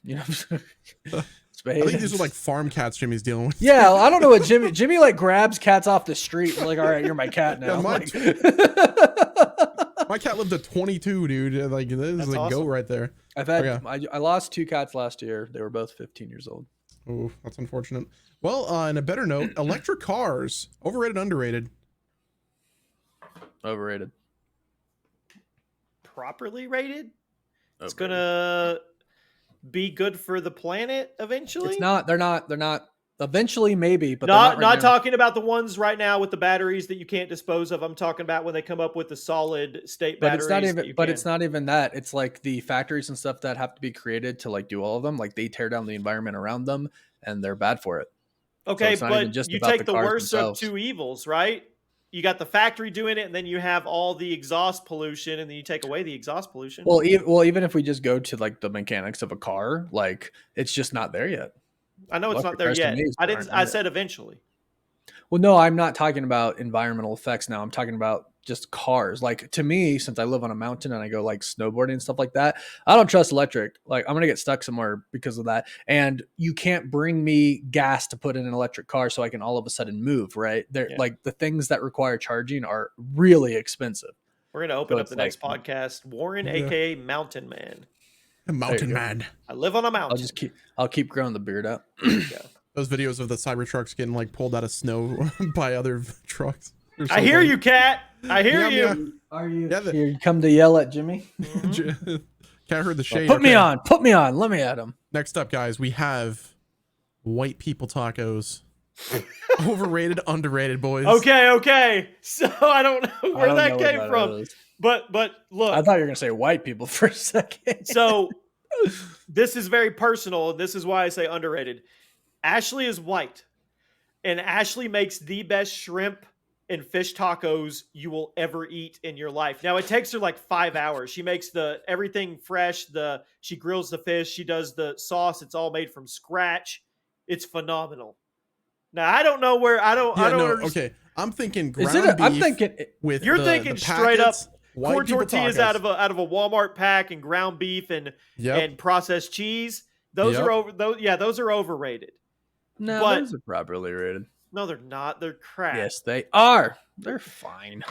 spayed. I think these are like farm cats Jimmy's dealing with. Yeah, I don't know what Jimmy like grabs cats off the street and like, all right, you're my cat now. Yeah, my Like, cat lived to 22, dude. Like this is That's like awesome. go right there. I've had Okay. I lost 2 cats last year. They were both 15 years old. Oh, that's unfortunate. Well, on a better note, electric cars, overrated, underrated. Overrated. Properly rated. It's Overrated. gonna be good for the planet eventually. It's not. They're not. Eventually, maybe, but not they're not right now. talking about the ones right now with the batteries that you can't dispose of. I'm talking about when they come up with the solid state But batteries. it's not even. that you But can. it's not even that. It's like the factories and stuff that have to be created to like do all of them. Like they tear down the environment around them, and they're bad for it. Okay, it's not even but just you about take the the cars worst themselves. of 2 evils, right? You got the factory doing it, and then you have all the exhaust pollution, and then you take away the exhaust pollution. Well, even if we just go to like the mechanics of a car, like it's just not there yet. I know it's not electric there cars to yet. me is I aren't didn't. I there. said eventually. Well, no, I'm not talking about environmental effects now. I'm talking about just cars. Like to me, since I live on a mountain and I go like snowboarding and stuff like that, I don't trust electric. Like I'm gonna get stuck somewhere because of that. And you can't bring me gas to put in an electric car so I can all of a sudden move. Right? They're Yeah. like the things that require charging are really expensive. We're gonna open So up it's the next like- podcast. Warren, Yeah. aka Mountain Man. Mountain go. man. I live on a mountain. I'll keep growing the beard out. Those videos of the Cybertrucks getting like pulled out of snow by other trucks. They're so I hear funny. you, Cat. I hear Yeah, you. yeah. Are you Yeah, here? You come to yell at Jimmy? Mhm. Can't heard the shade. Put me Okay. on. Put me on. Let me at him. Next up, guys, we have white people tacos. Overrated, underrated, boys. Okay. So I don't know where that came from, Is. but look. I thought you were gonna say white people for a second. So this is very personal, and this is why I say underrated. Ashley is white, and Ashley makes the best shrimp and fish tacos you will ever eat in your life. Now it takes her like 5 hours. She makes everything fresh. She grills the fish. She does the sauce. It's all made from scratch. It's phenomenal. Now I don't know where I don't understand. okay. I'm thinking Is ground it? beef I'm thinking. with You're the thinking packets, straight up white corn people tortillas tacos. out of a Walmart pack and ground beef and processed cheese. Those Yep. are over. Those are overrated. No, But- those are properly rated. No, they're not. They're crap. Yes, they are. They're fine.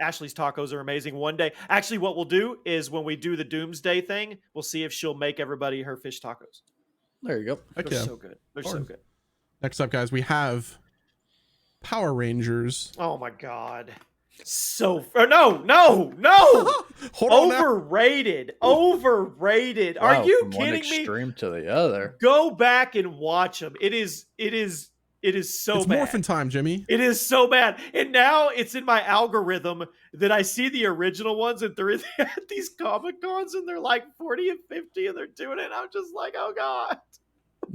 Ashley's tacos are amazing. One day, actually, what we'll do is when we do the Doomsday thing, we'll see if she'll make everybody her fish tacos. There you go. Heck They're yeah. so good. They're so Or- good. Next up, guys, we have Power Rangers. Oh my god. No. Hold on now. Overrated. Overrated. Wow, Are you from one kidding me? extreme to the other. Go back and watch them. It is so It's bad. morphin' time, Jimmy. It is so bad. And now it's in my algorithm that I see the original ones and they're at these Comic Cons and they're like 40 and 50 and they're doing it. I'm just like, oh God.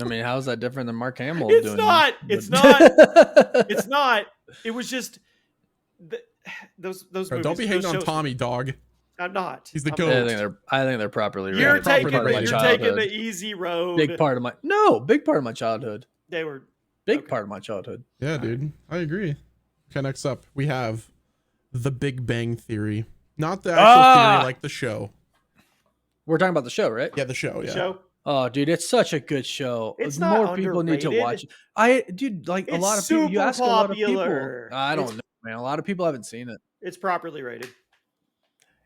I mean, how is that different than Mark Hamill It's doing? not. the- It's not. It's not. It was just those Bro, movies. don't be hating those on shows- Tommy, dog. I'm not. He's the I'm goat. not. I think they're properly rated. You're properly taking rated. you're taking the easy road. big part of my childhood. They were Big Okay. part of my childhood. Yeah, dude. I agree. Okay, next up, we have The Big Bang Theory. Not the actual theory, like the show. We're talking about the show, right? Yeah, the show, yeah. show. Oh, dude, it's such a good show. It's More not people need to underrated. watch it. Dude, like a It's lot of people. You super ask a lot of popular. people. I don't It's- know, man. A lot of people haven't seen it. It's properly rated.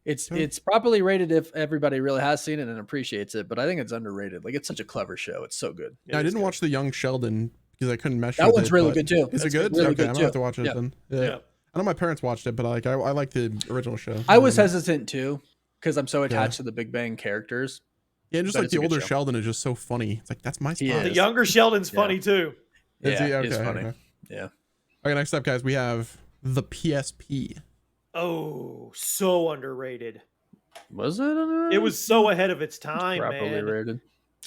It's properly rated if everybody really has seen it and appreciates it, but I think it's underrated. Like it's such a clever show. It's so good. Yeah, I didn't watch the Young Sheldon because I couldn't mesh That with one's it, really but- good too. Is it That's good? really Okay, good I'm too. gonna have to watch it Yeah. then. Yeah. Yeah. I know my parents watched it, but I like the original show. I was hesitant too because I'm so Yeah. attached to the Big Bang characters. Yeah, just but like it's a the good older show. Sheldon is just so funny. It's like that's my He spot. is. The younger Sheldon's Yeah. funny too. Is he? Yeah, it's Okay, funny. okay. Yeah. Okay, next up, guys, we have the PSP. Oh, so underrated. Was it? Underrated? It was so ahead of its time, properly man. rated.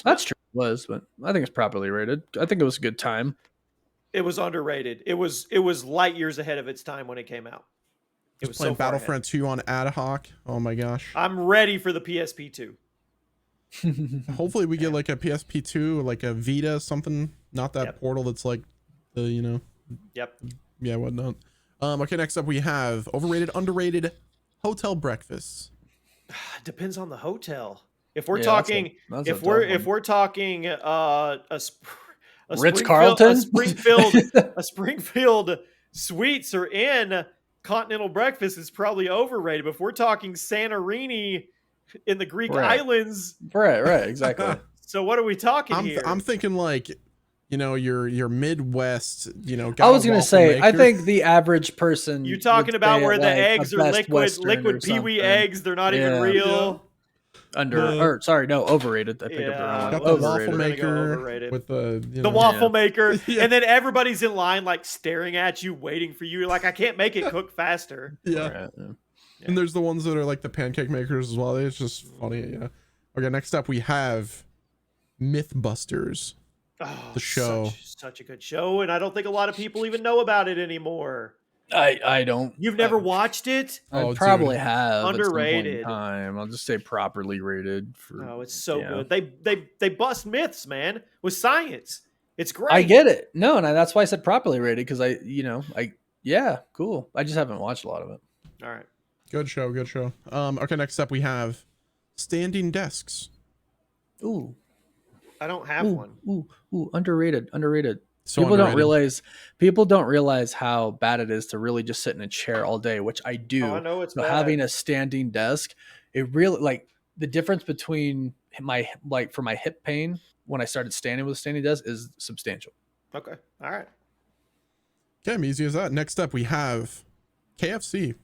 That's true. It was, but I think it's properly rated. I think it was a good time. It was underrated. It was light years ahead of its time when it came out. It Just was playing so far ahead. Battlefront 2 on ad hoc. Oh my gosh. I'm ready for the PSP 2. Hopefully we get like a PSP 2, like a Vita, something. Not that Yep. Portal that's like the, Yep. yeah, whatnot. Okay, next up we have overrated, underrated hotel breakfasts. Depends on the hotel. If we're Yeah, talking, that's a if tough we're one. talking a Ritz-Carlton? A Springfield Suites or Inn, continental breakfast is probably overrated. But if we're talking Santorini in the Greek Right. islands, Right, exactly. so what are we talking here? I'm thinking like, your Midwest, I was gonna say, I maker. think the average person. You talking would about say where it the like a eggs are Best liquid, Western or liquid peewee something. eggs? They're not even Yeah. real. Overrated. I picked up the wrong one. Got the Overrated. waffle We're gonna go maker overrated. with the The waffle maker, Yeah. and then everybody's in line, like staring at you, waiting for you. You're like, I can't make it cook faster. Yeah. Right, yeah. And there's the ones that are like the pancake makers as well. It's just funny. Yeah. Okay. Next up, we have Mythbusters. Oh, The show. such a good show, and I don't think a lot of people even know about it anymore. I don't. You've never watched it? I Oh, probably dude. have. Underrated. At some point in time. I'll just say properly rated. Oh, it's so yeah. good. They bust myths, man, with science. It's great. I get it. No, and that's why I said properly rated because yeah, cool. I just haven't watched a lot of it. All right. Good show. Good show. Okay. Next up, we have Standing Desks. Ooh, I don't have one. Ooh, underrated. So People underrated. don't realize how bad it is to really just sit in a chair all day, which I do. Oh, I know it's So bad. having a standing desk, it really like the difference between for my hip pain when I started standing with a standing desk is substantial. Okay. All right. Okay, I'm easy as that. Next up, we have KFC.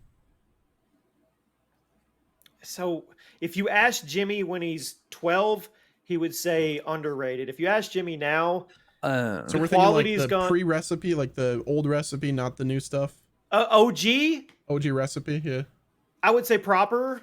So if you ask Jimmy when he's 12, he would say underrated. If you ask Jimmy now, So The we're thinking like quality's the gone- pre-recipe, like the old recipe, not the new stuff. OG, OG recipe, yeah. I would say proper.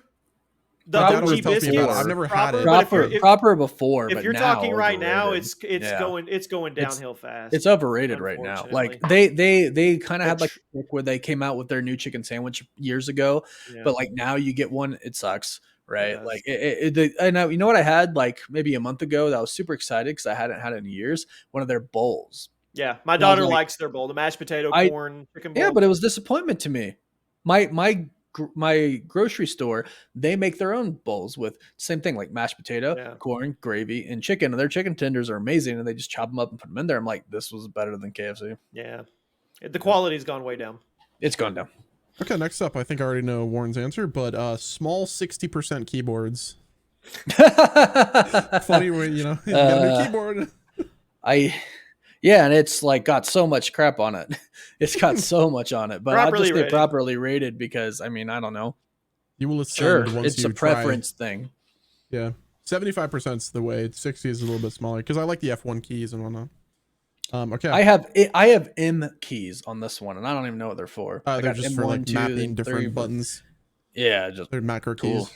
The Proper Dad always OG tells me about it. biscuits. I've never had it. But if you're- Proper before. If but you're now talking right now, overrated. it's going downhill fast. It's overrated right now. Like they kind of had like a trick where they came out with their new chicken sandwich years ago, Yeah. but like now you get one, it sucks, right? does. Like and you know what I had like maybe a month ago that I was super excited because I hadn't had it in years. One of their bowls. Yeah, my And I was daughter like- likes their bowl, the mashed potato, I- corn, chicken bowl. Yeah, but it was disappointment to me. My grocery store, they make their own bowls with same thing like mashed potato, Yeah. corn, gravy, and chicken. And their chicken tenders are amazing, and they just chop them up and put them in there. I'm like, this was better than KFC. Yeah, the quality's gone way down. It's gone down. Okay, next up, I think I already know Warren's answer, but small 60% keyboards. Funny when, you got a new keyboard. And it's like got so much crap on it. It's got so much on it, but I'll Properly just say rated. properly rated because I mean, I don't know. You will Sure, ascend once it's you a preference thing. Yeah. 75% is the way. 60 is a little bit smaller because I like the F1 keys and whatnot. Okay. I have M keys on this one, and I don't even know what they're for. I They're got just M1, for like 2, mapping different 3, buttons. Yeah, just They're macro cool. keys.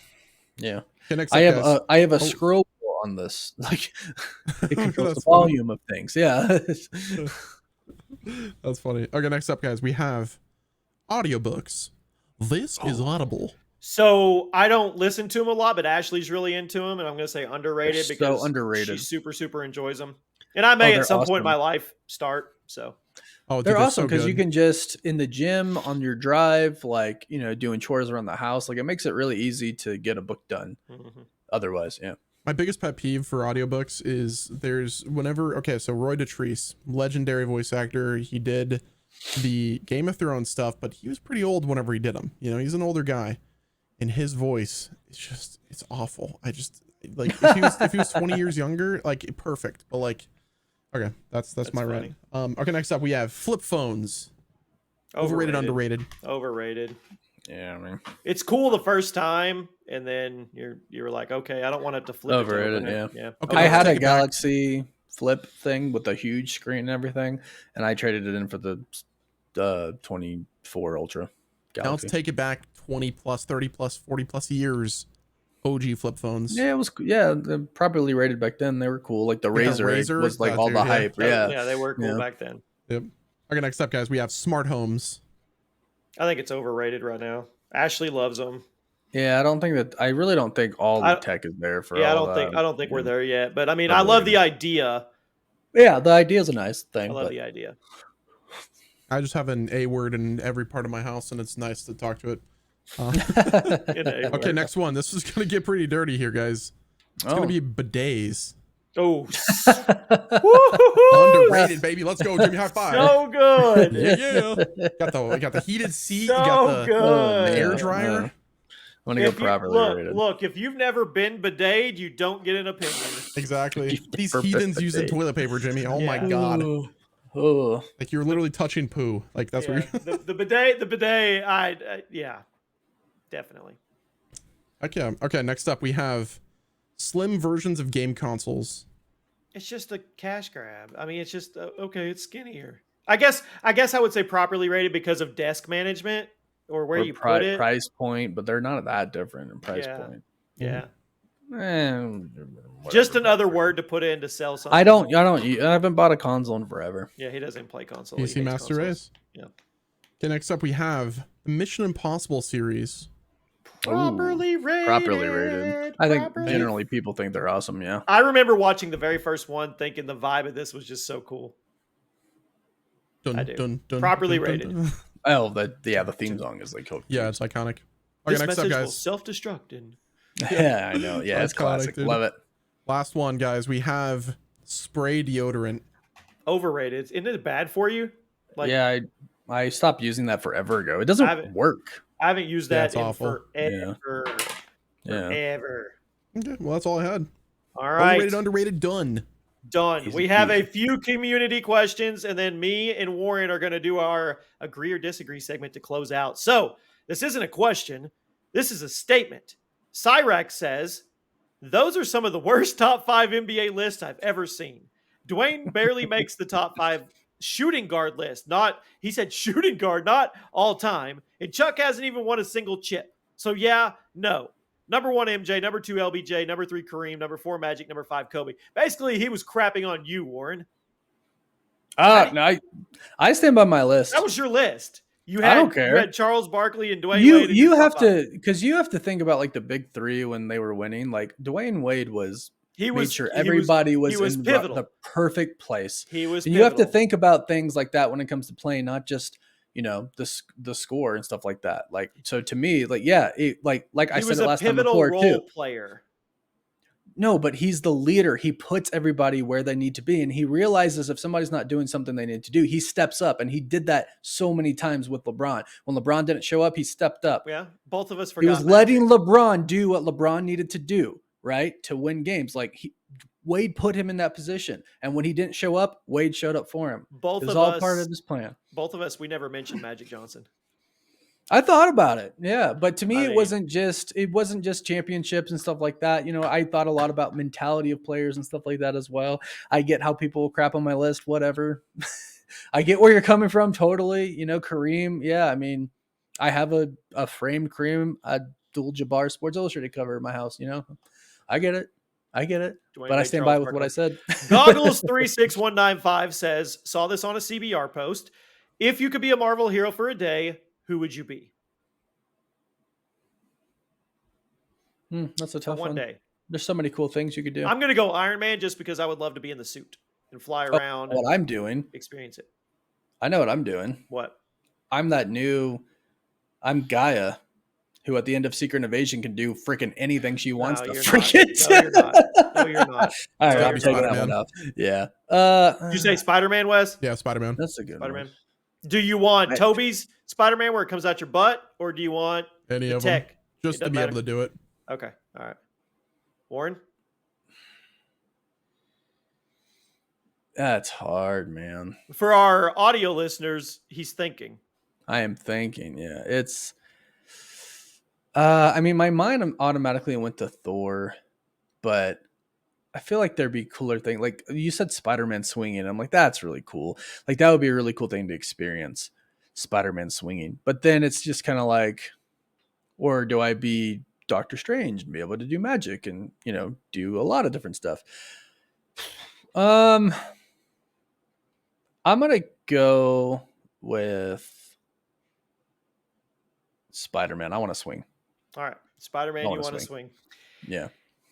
Yeah. Okay, next I up, have guys. I have a Oh. scroll wheel on this. Like it controls the That's funny. volume of things. Yeah. That's funny. Okay, next up, guys, we have audiobooks. This is Audible. So I don't listen to them a lot, but Ashley's really into them, and I'm going to say underrated They're because so underrated. she super enjoys them. And I may they're at some point in my awesome. life start. So Oh, dude, They're awesome so because you good. can just in the gym on your drive, like doing chores around the house. Like it makes it really easy to get a book done. mhm. Otherwise, yeah. My biggest pet peeve for audiobooks is so Roy Dotrice, legendary voice actor, he did the Game of Thrones stuff, but he was pretty old whenever he did them. He's an older guy, and his voice it's awful. I just like if he was 20 years younger, like perfect. But like, okay, that's my funny. rant. Okay, next up we have flip phones. Overrated, underrated. Overrated. Yeah, I mean, It's cool the first time, and then you were like, okay, I don't want it to flip. it to Overrated, open it. yeah. Yeah. Okay, I let's had take a it back. Galaxy Flip thing with a huge screen and everything, and I traded it in for the 24 Ultra Now let's Galaxy. take it back 20 plus, 30 plus, 40 plus years. OG flip phones. Yeah, it was they're properly rated back then. They were cool. Like the Like the Razr Razr? was like That all too, the yeah. hype. Yeah. Yeah, they were cool Yeah. back then. Yep. Okay, next up, guys, we have smart homes. I think it's overrated right now. Ashley loves them. Yeah, I really don't think all the I- tech is there for Yeah, I all don't think we're Yeah. there yet. But I mean, I love the idea. Yeah, the idea is a nice thing. I love But the idea. I just have an A word in every part of my house, and it's nice to talk to it. Okay, next one. This is gonna get pretty dirty here, guys. It's gonna be bidets. Oh, underrated, baby. Let's go, Jimmy. High five. So good. yeah. Got the heated seat. So you got the good. air dryer. I'm gonna go properly rated. Look, if you've never been bideted, you don't get an opinion. Exactly. These heathens using toilet paper, Jimmy. Oh my god. Oh. Like you're literally touching poo. Like that's what you're the bidet. Yeah, definitely. Okay. Next up, we have slim versions of game consoles. It's just a cash grab. I mean, it's just okay. It's skinnier. I guess I would say properly rated because of desk management or where you put it. Price point, but they're not that different in price point. Yeah. Whatever. Just another word to put in to sell something. I haven't bought a console in forever. Yeah, he doesn't play console. PC Master Race. Yeah. Okay, next up we have the Mission Impossible series. Properly rated. I think generally people think they're awesome. Yeah. I remember watching the very first one, thinking the vibe of this was just so cool. I do. Properly rated. Oh, the theme song is like yeah, it's iconic. Okay, next up, guys. Will self-destruct and yeah, I know. Yeah, it's classic. Dude. Love it. Last one, guys. We have spray deodorant. Overrated. Isn't it bad for you? Like, yeah, I stopped using that forever ago. It doesn't work. I haven't used that in awful. forever. Yeah. Forever. Okay, well, that's all I had. All right. Overrated, underrated, done. We have a few community questions, and then me and Warren are going to do our agree or disagree segment to close out. So this isn't a question. This is a statement. Cyrax says, those are some of the worst top 5 NBA lists I've ever seen. Dwayne barely makes the top 5 shooting guard list. He said shooting guard, not all time. And Chuck hasn't even won a single chip. So yeah, no. Number 1, MJ. Number 2, LBJ. Number 3, Kareem. Number 4, Magic. Number 5, Kobe. Basically, he was crapping on you, Warren. No, I stand by my list. That was your list. I don't care. You had Charles Barkley and Dwayne Wade. You have to, because you have to think about like the big 3 when they were winning. Like Dwayne Wade made sure everybody was in the perfect place. He was. And you have to think about things like that when it comes to playing, not just the score and stuff like that. Like, so to me, like, yeah, like I said it last time before too. Player. No, but he's the leader. He puts everybody where they need to be, and he realizes if somebody's not doing something they need to do, he steps up, and he did that so many times with LeBron. When LeBron didn't show up, he stepped up. Yeah, both of us forgot. He was letting LeBron do what LeBron needed to do, right, to win games. Like Wade put him in that position, and when he didn't show up, Wade showed up for him. It was all part of his plan. Both of us, we never mentioned Magic Johnson. I thought about it, yeah, but to me, it wasn't just championships and stuff like that. I thought a lot about mentality of players and stuff like that as well. I get how people crap on my list, whatever. I get where you're coming from, totally. Kareem, yeah. I mean, I have a framed Kareem Abdul-Jabbar Sports Illustrated cover in my house. I get it, but I stand by with what I said. Goggles 36195 says, saw this on a CBR post. If you could be a Marvel hero for a day, who would you be? That's a tough one day. There's so many cool things you could do. I'm going to go Iron Man just because I would love to be in the suit and fly around. What I'm doing. Experience it. I know what I'm doing. What? I'm Gaia, who at the end of Secret Invasion can do freaking anything she wants to freaking. No, you're not. No, you're not. All right, I'm taking that one up. Yeah. Did you say Spider-Man, Wes? Yeah, Spider-Man. That's a good Spider-Man. one. Do you want Toby's Spider-Man where it comes out your butt, or do you want any of tech? Them? Just to be able to do it. Okay. All right. Warren? That's hard, man. For our audio listeners, he's thinking. I am thinking, yeah. It's I mean, my mind automatically went to Thor, but I feel like there'd be cooler thing. Like you said, Spider-Man swinging. I'm like, that's really cool. Like that would be a really cool thing to experience, Spider-Man swinging. But then it's just kind of like, or do I be Doctor Strange and be able to do magic and do a lot of different stuff? I'm gonna go with Spider-Man. I want to swing. All right, Spider-Man. You want to swing? Yeah.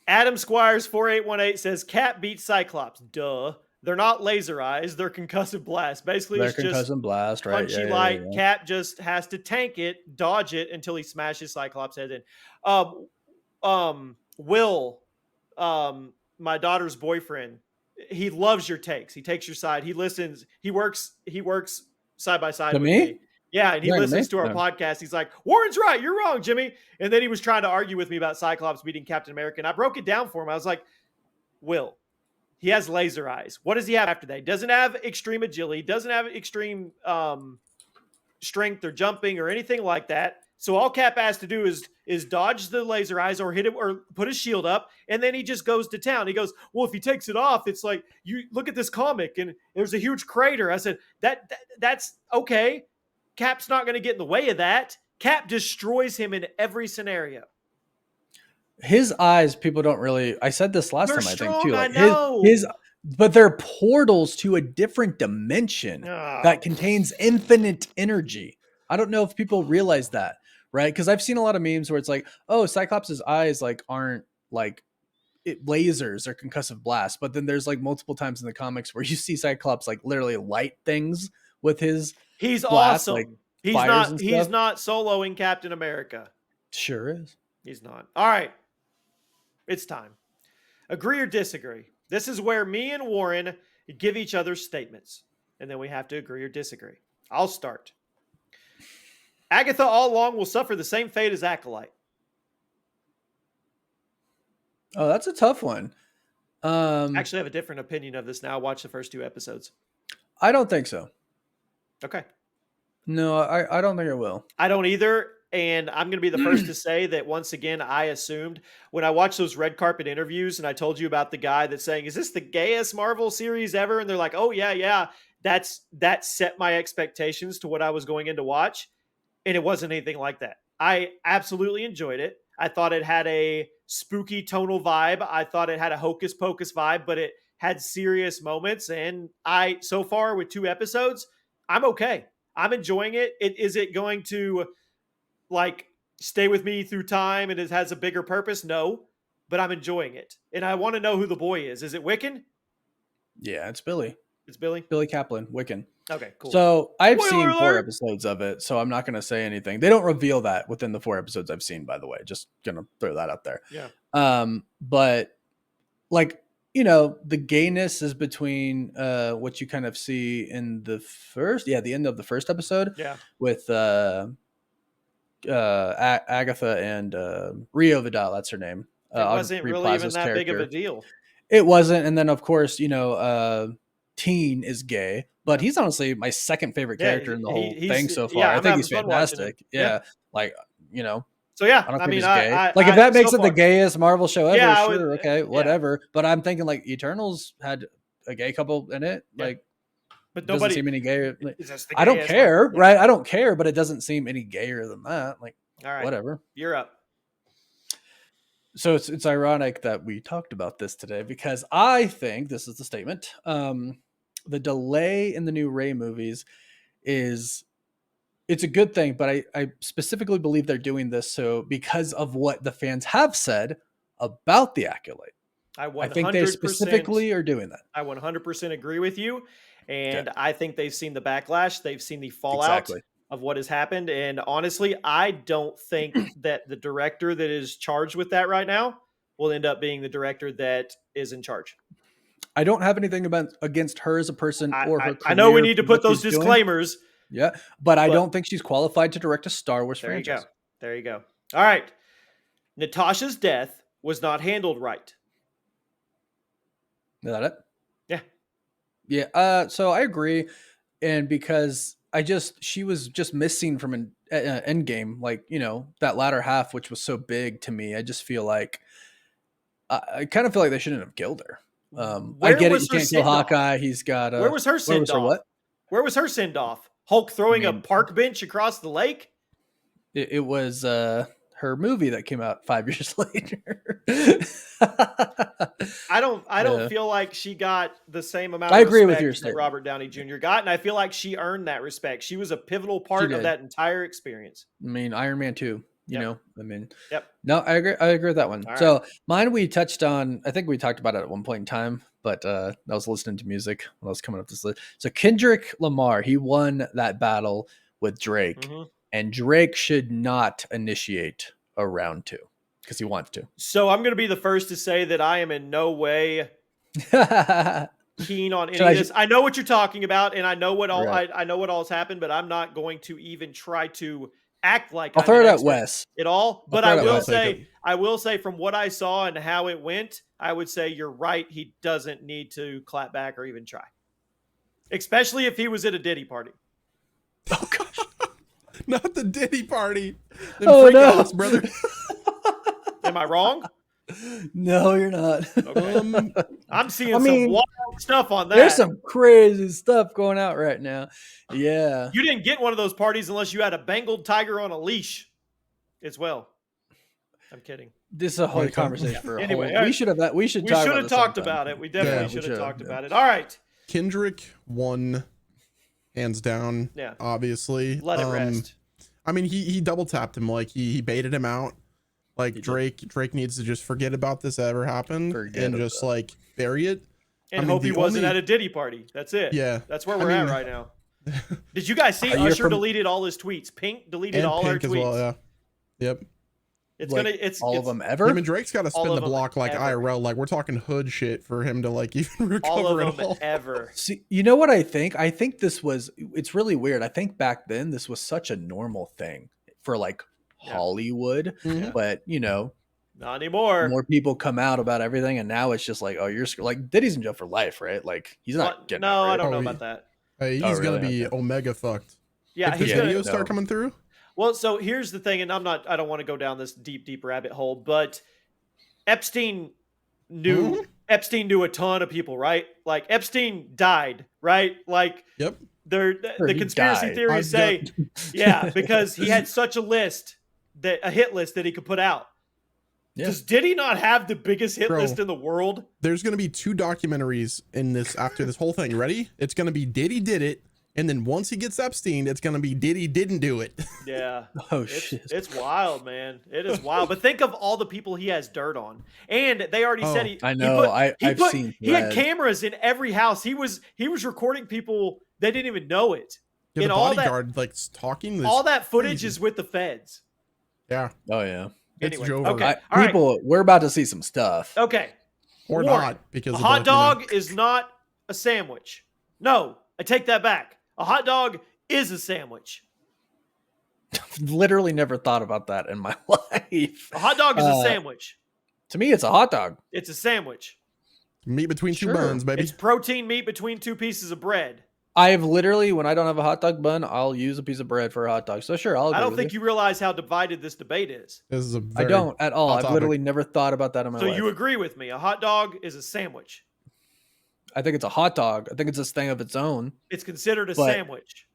Adam Squires 4818 says Cap beats Cyclops. Duh. They're not laser eyes. They're concussive blast. Basically, Their it's just concussive blast, right? punchy light. Cap just has to tank it, dodge it until he smashes Cyclops' head in. Will, my daughter's boyfriend, he loves your takes. He takes your side. He listens. He works side by side To with me? me. Yeah, and he Yeah, to listens me? to our No. podcast. He's like, Warren's right. You're wrong, Jimmy. And then he was trying to argue with me about Cyclops beating Captain America. And I broke it down for him. I was like, Will, he has laser eyes. What does he have after that? He doesn't have extreme agility. Doesn't have extreme strength or jumping or anything like that. So all Cap has to do is dodge the laser eyes or hit him or put his shield up, and then he just goes to town. He goes, well, if he takes it off, it's like, you look at this comic and there's a huge crater. I said, that's okay. Cap's not going to get in the way of that. Cap destroys him in every scenario. His eyes, people don't really. I said this last They're time, I think strong, too. I Like know. but they're portals to a different dimension that contains infinite energy. I don't know if people realize that, right? Because I've seen a lot of memes where it's like, oh, Cyclops' eyes like aren't like lasers or concussive blasts, but then there's like multiple times in the comics where you see Cyclops like literally light things with his. He's blast, awesome. like, he's fires not. and He's stuff. not soloing Captain America. Sure is. He's not. All right. It's time. Agree or disagree? This is where me and Warren give each other statements, and then we have to agree or disagree. I'll start. Agatha all along will suffer the same fate as Acolyte. Oh, that's a tough one. Actually, I have a different opinion of this now. Watch the first 2 episodes. I don't think so. Okay. No, I don't think it will. I don't either. And I'm going to be the first to say that once again, I assumed when I watched those red carpet interviews and I told you about the guy that's saying, is this the gayest Marvel series ever? And they're like, oh yeah. That set my expectations to what I was going in to watch. And it wasn't anything like that. I absolutely enjoyed it. I thought it had a spooky tonal vibe. I thought it had a hocus pocus vibe, but it had serious moments. And so far with 2 episodes, I'm okay. I'm enjoying it. Is it going to like stay with me through time and it has a bigger purpose? No, but I'm enjoying it. And I want to know who the boy is. Is it Wiccan? Yeah, it's Billy. It's Billy. Billy Kaplan, Wiccan. Okay, cool. So I've Spoiler seen 4 alert! episodes of it, so I'm not going to say anything. They don't reveal that within the 4 episodes I've seen, by the way. Just going to throw that out there. Yeah. But like, you know, the gayness is between what you kind of see in the the end of the first episode. Yeah. With Agatha and Rio Vidal, that's her name. It wasn't really even that big of a deal. It wasn't. And then of course, you know, Teen is gay, but he's honestly my second favorite character in the whole thing so far. I think he's fantastic. Yeah. Like, you know. So yeah, I don't I think mean, he's gay. I if that makes so it the far, gayest Marvel show ever, Yeah, sure, okay, yeah. whatever. But I'm thinking like Eternals had a gay couple in it. Yeah. Like, but doesn't nobody seem any gayer. Like, is this the I don't gayest care, one? right? I don't care, but it doesn't seem any gayer than that. Like, All right, whatever. You're up. So it's ironic that we talked about this today because I think this is the statement. The delay in the new Rey movies it's a good thing, but I specifically believe they're doing this so because of what the fans have said about the Acolyte. I think they specifically are doing that. I 100% agree with you. And I think they've seen the backlash. They've seen the fallout of what has happened. And honestly, I don't think that the director that is charged with that right now will end up being the director that is in charge. I don't have anything against her as a person or her career. I know we need to put those disclaimers. Yeah, but I don't think she's qualified to direct a Star Wars franchise. There you go. All right. Natasha's death was not handled right. Is that it? Yeah. Yeah. So I agree. And because she was just missing from an Endgame, like, you know, that latter half, which was so big to me. I just feel like, I kind of feel like they shouldn't have killed her. I get it. You can't kill Hawkeye. He's got where was her send off? Where was her send off? Hulk throwing a park bench across the lake? It was her movie that came out 5 years later. I don't feel like she got the same amount I of agree respect with your that statement. Robert Downey Jr. got, and I feel like she earned that respect. She was a pivotal part of that entire experience. I mean, Iron Man 2. You know, I mean, Yep. No, I agree with that one. All So mine, we touched on. I think we talked about it at one point in time, but I was listening to music when I was coming up this list. So Kendrick Lamar, he won that battle with Drake, and Drake should not initiate a round 2 because he wants to. So I'm going to be the first to say that I am in no way keen on any of this. I know what you're talking about, and I know what all I know what all has happened, but I'm not going to even try to act like I'll throw it at Wes at all. But I will say from what I saw and how it went, I would say you're right. He doesn't need to clap back or even try, especially if he was at a Diddy party. Oh gosh, not the Diddy party. Oh no, brother. Am I wrong? No, you're not. Okay. I'm seeing some wild stuff on that. There's some crazy stuff going out right now. Yeah. You didn't get one of those parties unless you had a Bengal tiger on a leash as well. I'm kidding. This is a whole conversation for anyway. We should have talked about it. We definitely should have talked about it. All right. Kendrick won hands down. Yeah. Obviously. Let it rest. I mean, he double tapped him. Like he baited him out. Like Drake needs to just forget about this ever happened and just like bury it. And hope he wasn't at a Diddy party. That's it. Yeah. That's where we're at right now. Did you guys see Usher deleted all his tweets? Pink deleted all her tweets. As well, yeah. Yep. It's all of them ever. I mean, Drake's got to spin the block like IRL. Like we're talking hood shit for him to like even recover all of it them all. Ever. See, you know what I think? I think it's really weird. I think back then this was such a normal thing for like Hollywood, but you know, not anymore. More people come out about everything, and now it's just like, oh, you're like Diddy's in jail for life, right? Like he's not getting out, right? I don't know about that. He's gonna be Omega fucked. Yeah, if the videos start coming through. Well, so here's the thing, and I don't want to go down this deep rabbit hole, but Epstein knew a ton of people, right? Like Epstein died, right? Like the conspiracy theories say, because he had such a hit list that he could put out. Yeah. Does Diddy not have the biggest hit list in the world? There's going to be 2 documentaries in this after this whole thing. Ready? It's going to be Diddy did it. And then once he gets Epstein, it's going to be Diddy didn't do it. Yeah. Shit. It's wild, man. It is wild. But think of all the people he has dirt on. And they already said I know. I've seen he had cameras in every house. He was recording people they didn't even know it. Yeah, the bodyguard like talking. All that footage is with the feds. Yeah. Oh yeah. Anyway, okay. People, we're about to see some stuff. Okay. Or not, because a hot dog is not a sandwich. No, I take that back. A hot dog is a sandwich. Literally never thought about that in my life. A hot dog is a sandwich. To me, it's a hot dog. It's a sandwich. Meat between 2 buns, baby. It's protein meat between 2 pieces of bread. I have literally, when I don't have a hot dog bun, I'll use a piece of bread for a hot dog. So sure, I don't think you realize how divided this debate is. This is I don't at all. I've literally never thought about that in my life. So you agree with me? A hot dog is a sandwich. I think it's a hot dog. I think it's this thing of its own. It's considered a sandwich.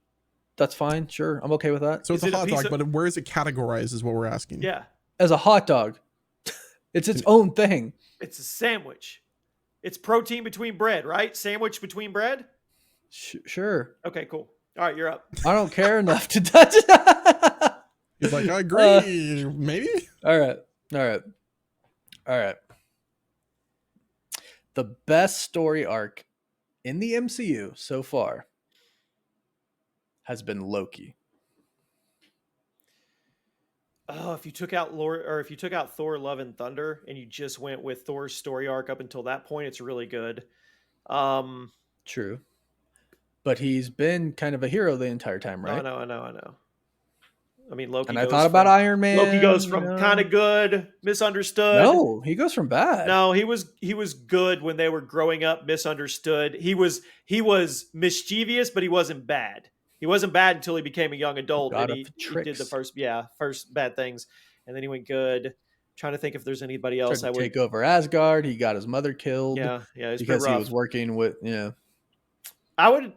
That's fine. Sure. I'm okay with that. So it's a hot dog, but where is it categorized is what we're asking. Yeah. As a hot dog. It's its own thing. It's a sandwich. It's protein between bread, right? Sandwich between bread? Sure. Okay, cool. All right, you're up. I don't care enough to touch it. He's like, I agree. Maybe? All right. The best story arc in the MCU so far has been Loki. Oh, if you took out Thor: Love and Thunder and you just went with Thor's story arc up until that point, it's really good. True. But he's been kind of a hero the entire time, right? I know. I mean, Loki. And I thought about Iron Man. Loki goes from kind of good, misunderstood. No, he goes from bad. No, he was good when they were growing up, misunderstood. He was mischievous, but he wasn't bad. He wasn't bad until he became a young adult and he did the first bad things, and then he went good. Trying to think if there's anybody else I would take over Asgard. He got his mother killed. Yeah, because he was working with I would.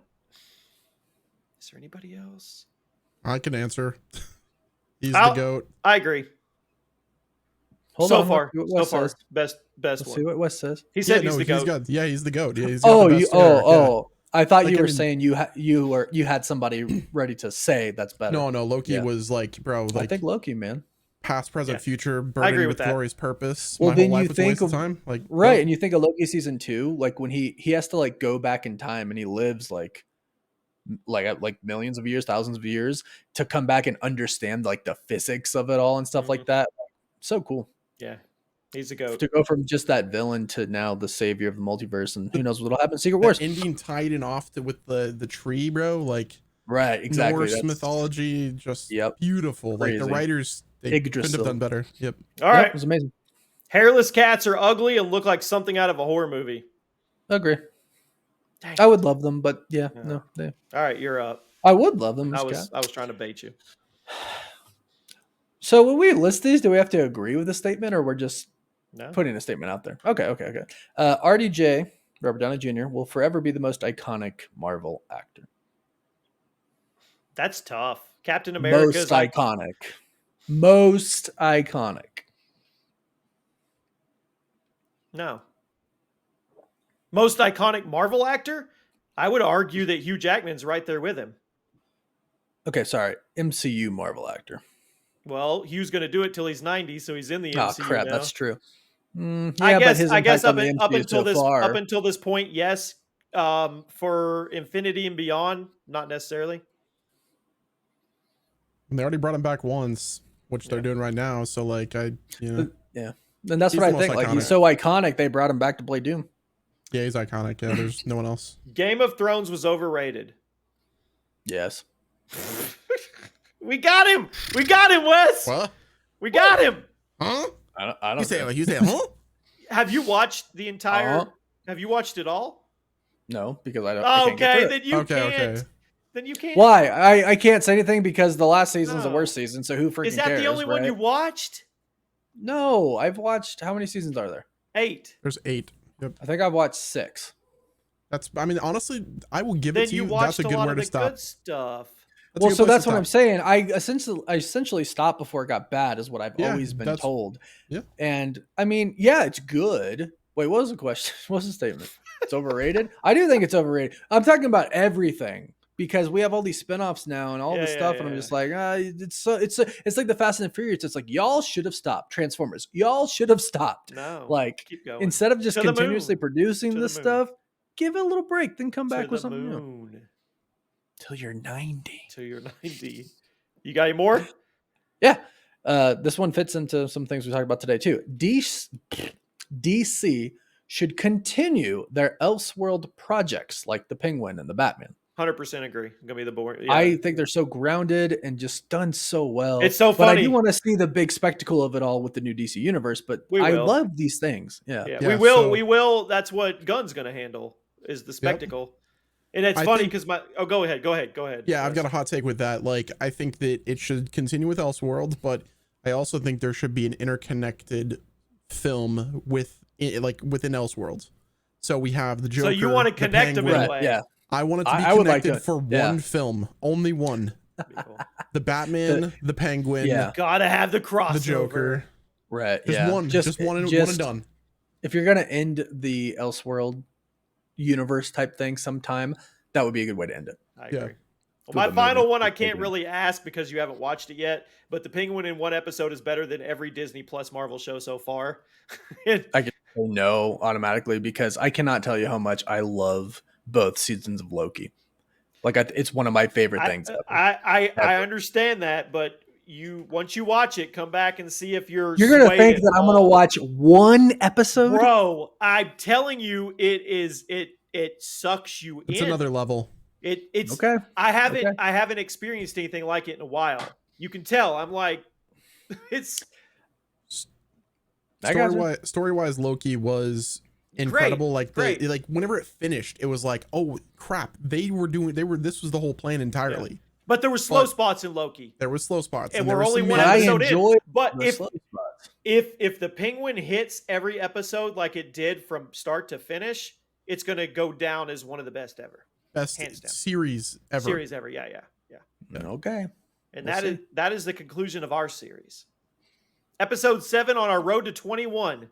Is there anybody else? I can answer. He's the GOAT. I agree. Hold so on, far, best Let's one. See what Wes says. He said he's the GOAT. He's the GOAT. Yeah, he's I thought you were saying you had somebody ready to say that's better. No, Loki was like, bro. Like, I think Loki, man. past, present, Yeah. future, agree burdened with with that. glorious purpose. Well, My then whole life you was a waste think of of- time. Like, Right, and you think of Loki season 2, like when he has to like go back in time and he lives like millions of years, thousands of years to come back and understand like the physics of it all and stuff like that. So cool Yeah, he's a goat. to go from just that villain to now the savior of the multiverse, and who knows what'll happen in Secret that Wars. ending tied in off with the tree, bro. Like Right, exactly. Norse That's mythology, just Yep. beautiful. Like the Crazy. writers, they couldn't have Yggdrasil. done better. Yep. All Yep, right, it was amazing. hairless cats are ugly and look like something out of a horror movie. Agree. Dang. I would love them, but yeah, Yeah. no, they, All right, you're up. I would love them. I Scott. was trying to bait you. So when we list these, do we have to agree with the statement, or we're just No, putting a statement out there? Okay. RDJ, Robert Downey Jr., will forever be the most iconic Marvel actor. that's tough. Captain America's Most iconic. Most iconic. No. Most iconic Marvel actor? I would argue that Hugh Jackman's right there with him. Okay, sorry. MCU Marvel actor. Well, Hugh's going to do it till he's 90, so he's in the Oh MCU crap, now. that's true. Yeah, I but his guess impact on the up MCU until so far. up until this point, yes. For Infinity and Beyond, not necessarily. And they already brought him back once, which they're doing right now. So like, Yeah. And that's He's what I the think. most Like, he's iconic. so iconic, they brought him back to play Doom. yeah, he's iconic. Yeah, there's no one else. Game of Thrones was overrated. Yes. We got him. We got him, Wes. What? We got him. Huh? I don't You say? know. You say? Huh? Have you watched the entire? Uh-huh. Have you watched it all? No, because I don't. I can't get Okay, through it. then you Okay, can't. okay. Then you can't. Why? I can't say anything because the last season's the No. worst season, so who freaking Is that cares? the only one right? you watched? No, I've watched. How many seasons are there? 8. There's 8. Yep. I think I've watched 6. That's. I mean, honestly, I will give Then it to you you. watched That's a a good lot where of to the stop. good stuff. That's a Well, good so place to that's what stop. I'm saying. I essentially stopped before it got bad, is what I've Yeah, always been that's- told. yeah. And I mean, yeah, it's good. Wait, what was the question? What was the statement? It's overrated. I do think it's overrated. I'm talking about everything because we have all these spinoffs now and all Yeah, this yeah, stuff, yeah, and I'm yeah. just like, it's like the Fast and Furious. It's like y'all should have stopped. Transformers, y'all should have stopped. No. Like keep going. instead of just To the continuously moon. producing To the this moon. stuff, give it a little break, then come To back with the something new. moon. Till you're 90. Till you're 90. You got any more? Yeah. This one fits into some things we talked about today too. DC should continue their Elseworld projects like the Penguin and the Batman. 100% agree. Gonna be the boring. Yeah. I think they're so grounded and just done so well. It's so But I funny. do want to see the big spectacle of it all with the new DC universe. But We I will. love these things. Yeah. Yeah, Yeah, we will. so- We will. That's what Gunn's gonna handle is the spectacle. And it's I funny think- because go ahead. Yeah, I've Wes. got a hot take with that. Like, I think that it should continue with Elseworld, but I also think there should be an interconnected film within Elseworld. So we have the Joker. So you want to the connect them in Penguin. a Right, way. yeah. I want it to be I would like connected to- for yeah. one film, only one. That'd be cool. The Batman, the Penguin, Yeah. Gotta have the crossover. the Joker. Right. Just yeah. one, just one and done. If you're gonna end the Elseworld universe type thing sometime, that would be a good way to end it. I Yeah. agree. Well, With my a final movie. one I With can't Penguin. really ask because you haven't watched it yet. But the Penguin in one episode is better than every Disney Plus Marvel show so far. I can say no automatically because I cannot tell you how much I love both seasons of Loki. Like it's one of my favorite things. ever. I Ever. understand that, but once you watch it, come back and see if you're You're gonna swayed think at that I'm gonna all. watch one episode. Bro, I'm telling you, it sucks you It's in. another level. It's Okay. I haven't Okay. I haven't experienced anything like it in a while. You can tell. I'm like, it's I got you. Story-wise, Loki was incredible. great. Like whenever it finished, it was like, oh crap, this was the whole plan entirely. but there were slow But- spots in Loki. There was slow spots, And there we're was only some one And I episode in. enjoy But the if slow spots. if the Penguin hits every episode like it did from start to finish, it's gonna go down as one of the best ever. best hands down. series ever. Series ever. Yeah. Okay. And We'll that is the conclusion of our series. Episode 7 on our road to 21.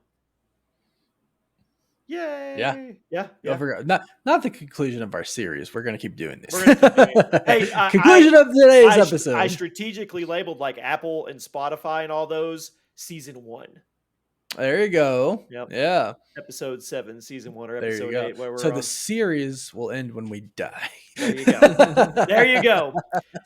Yay! Yeah. Yeah. Not the conclusion of our series. We're gonna keep doing this. We're gonna keep doing it. Hey, conclusion of today's episode. I strategically labeled like Apple and Spotify and all those season 1. There you go. Yep. Yeah. Episode 7, season 1, or There you episode go. 8. Where we're So on. the series will end when we die. There you go. There you go.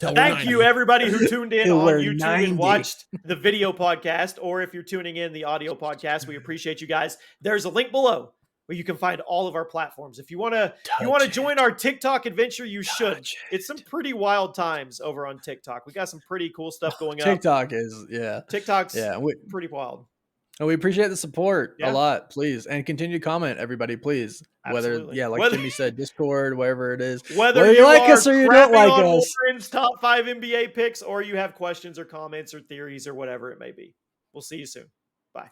Thank you, everybody who tuned in Till on we're YouTube 90. and watched the video podcast, or if you're tuning in the audio podcast, we appreciate you guys. There's a link below where you can find all of our platforms. If you want to join our TikTok adventure, you should. It's some pretty wild times over on TikTok. We got some pretty cool stuff going TikTok up. TikTok's pretty wild. And we appreciate the support Yeah. a lot, please. And continue to comment, everybody, please. Absolutely. Whether Jimmy said, Discord, wherever it is. Whether you like are us or you don't like on us. Warren's top 5 NBA picks, or you have questions or comments or theories or whatever it may be. We'll see you soon. Bye.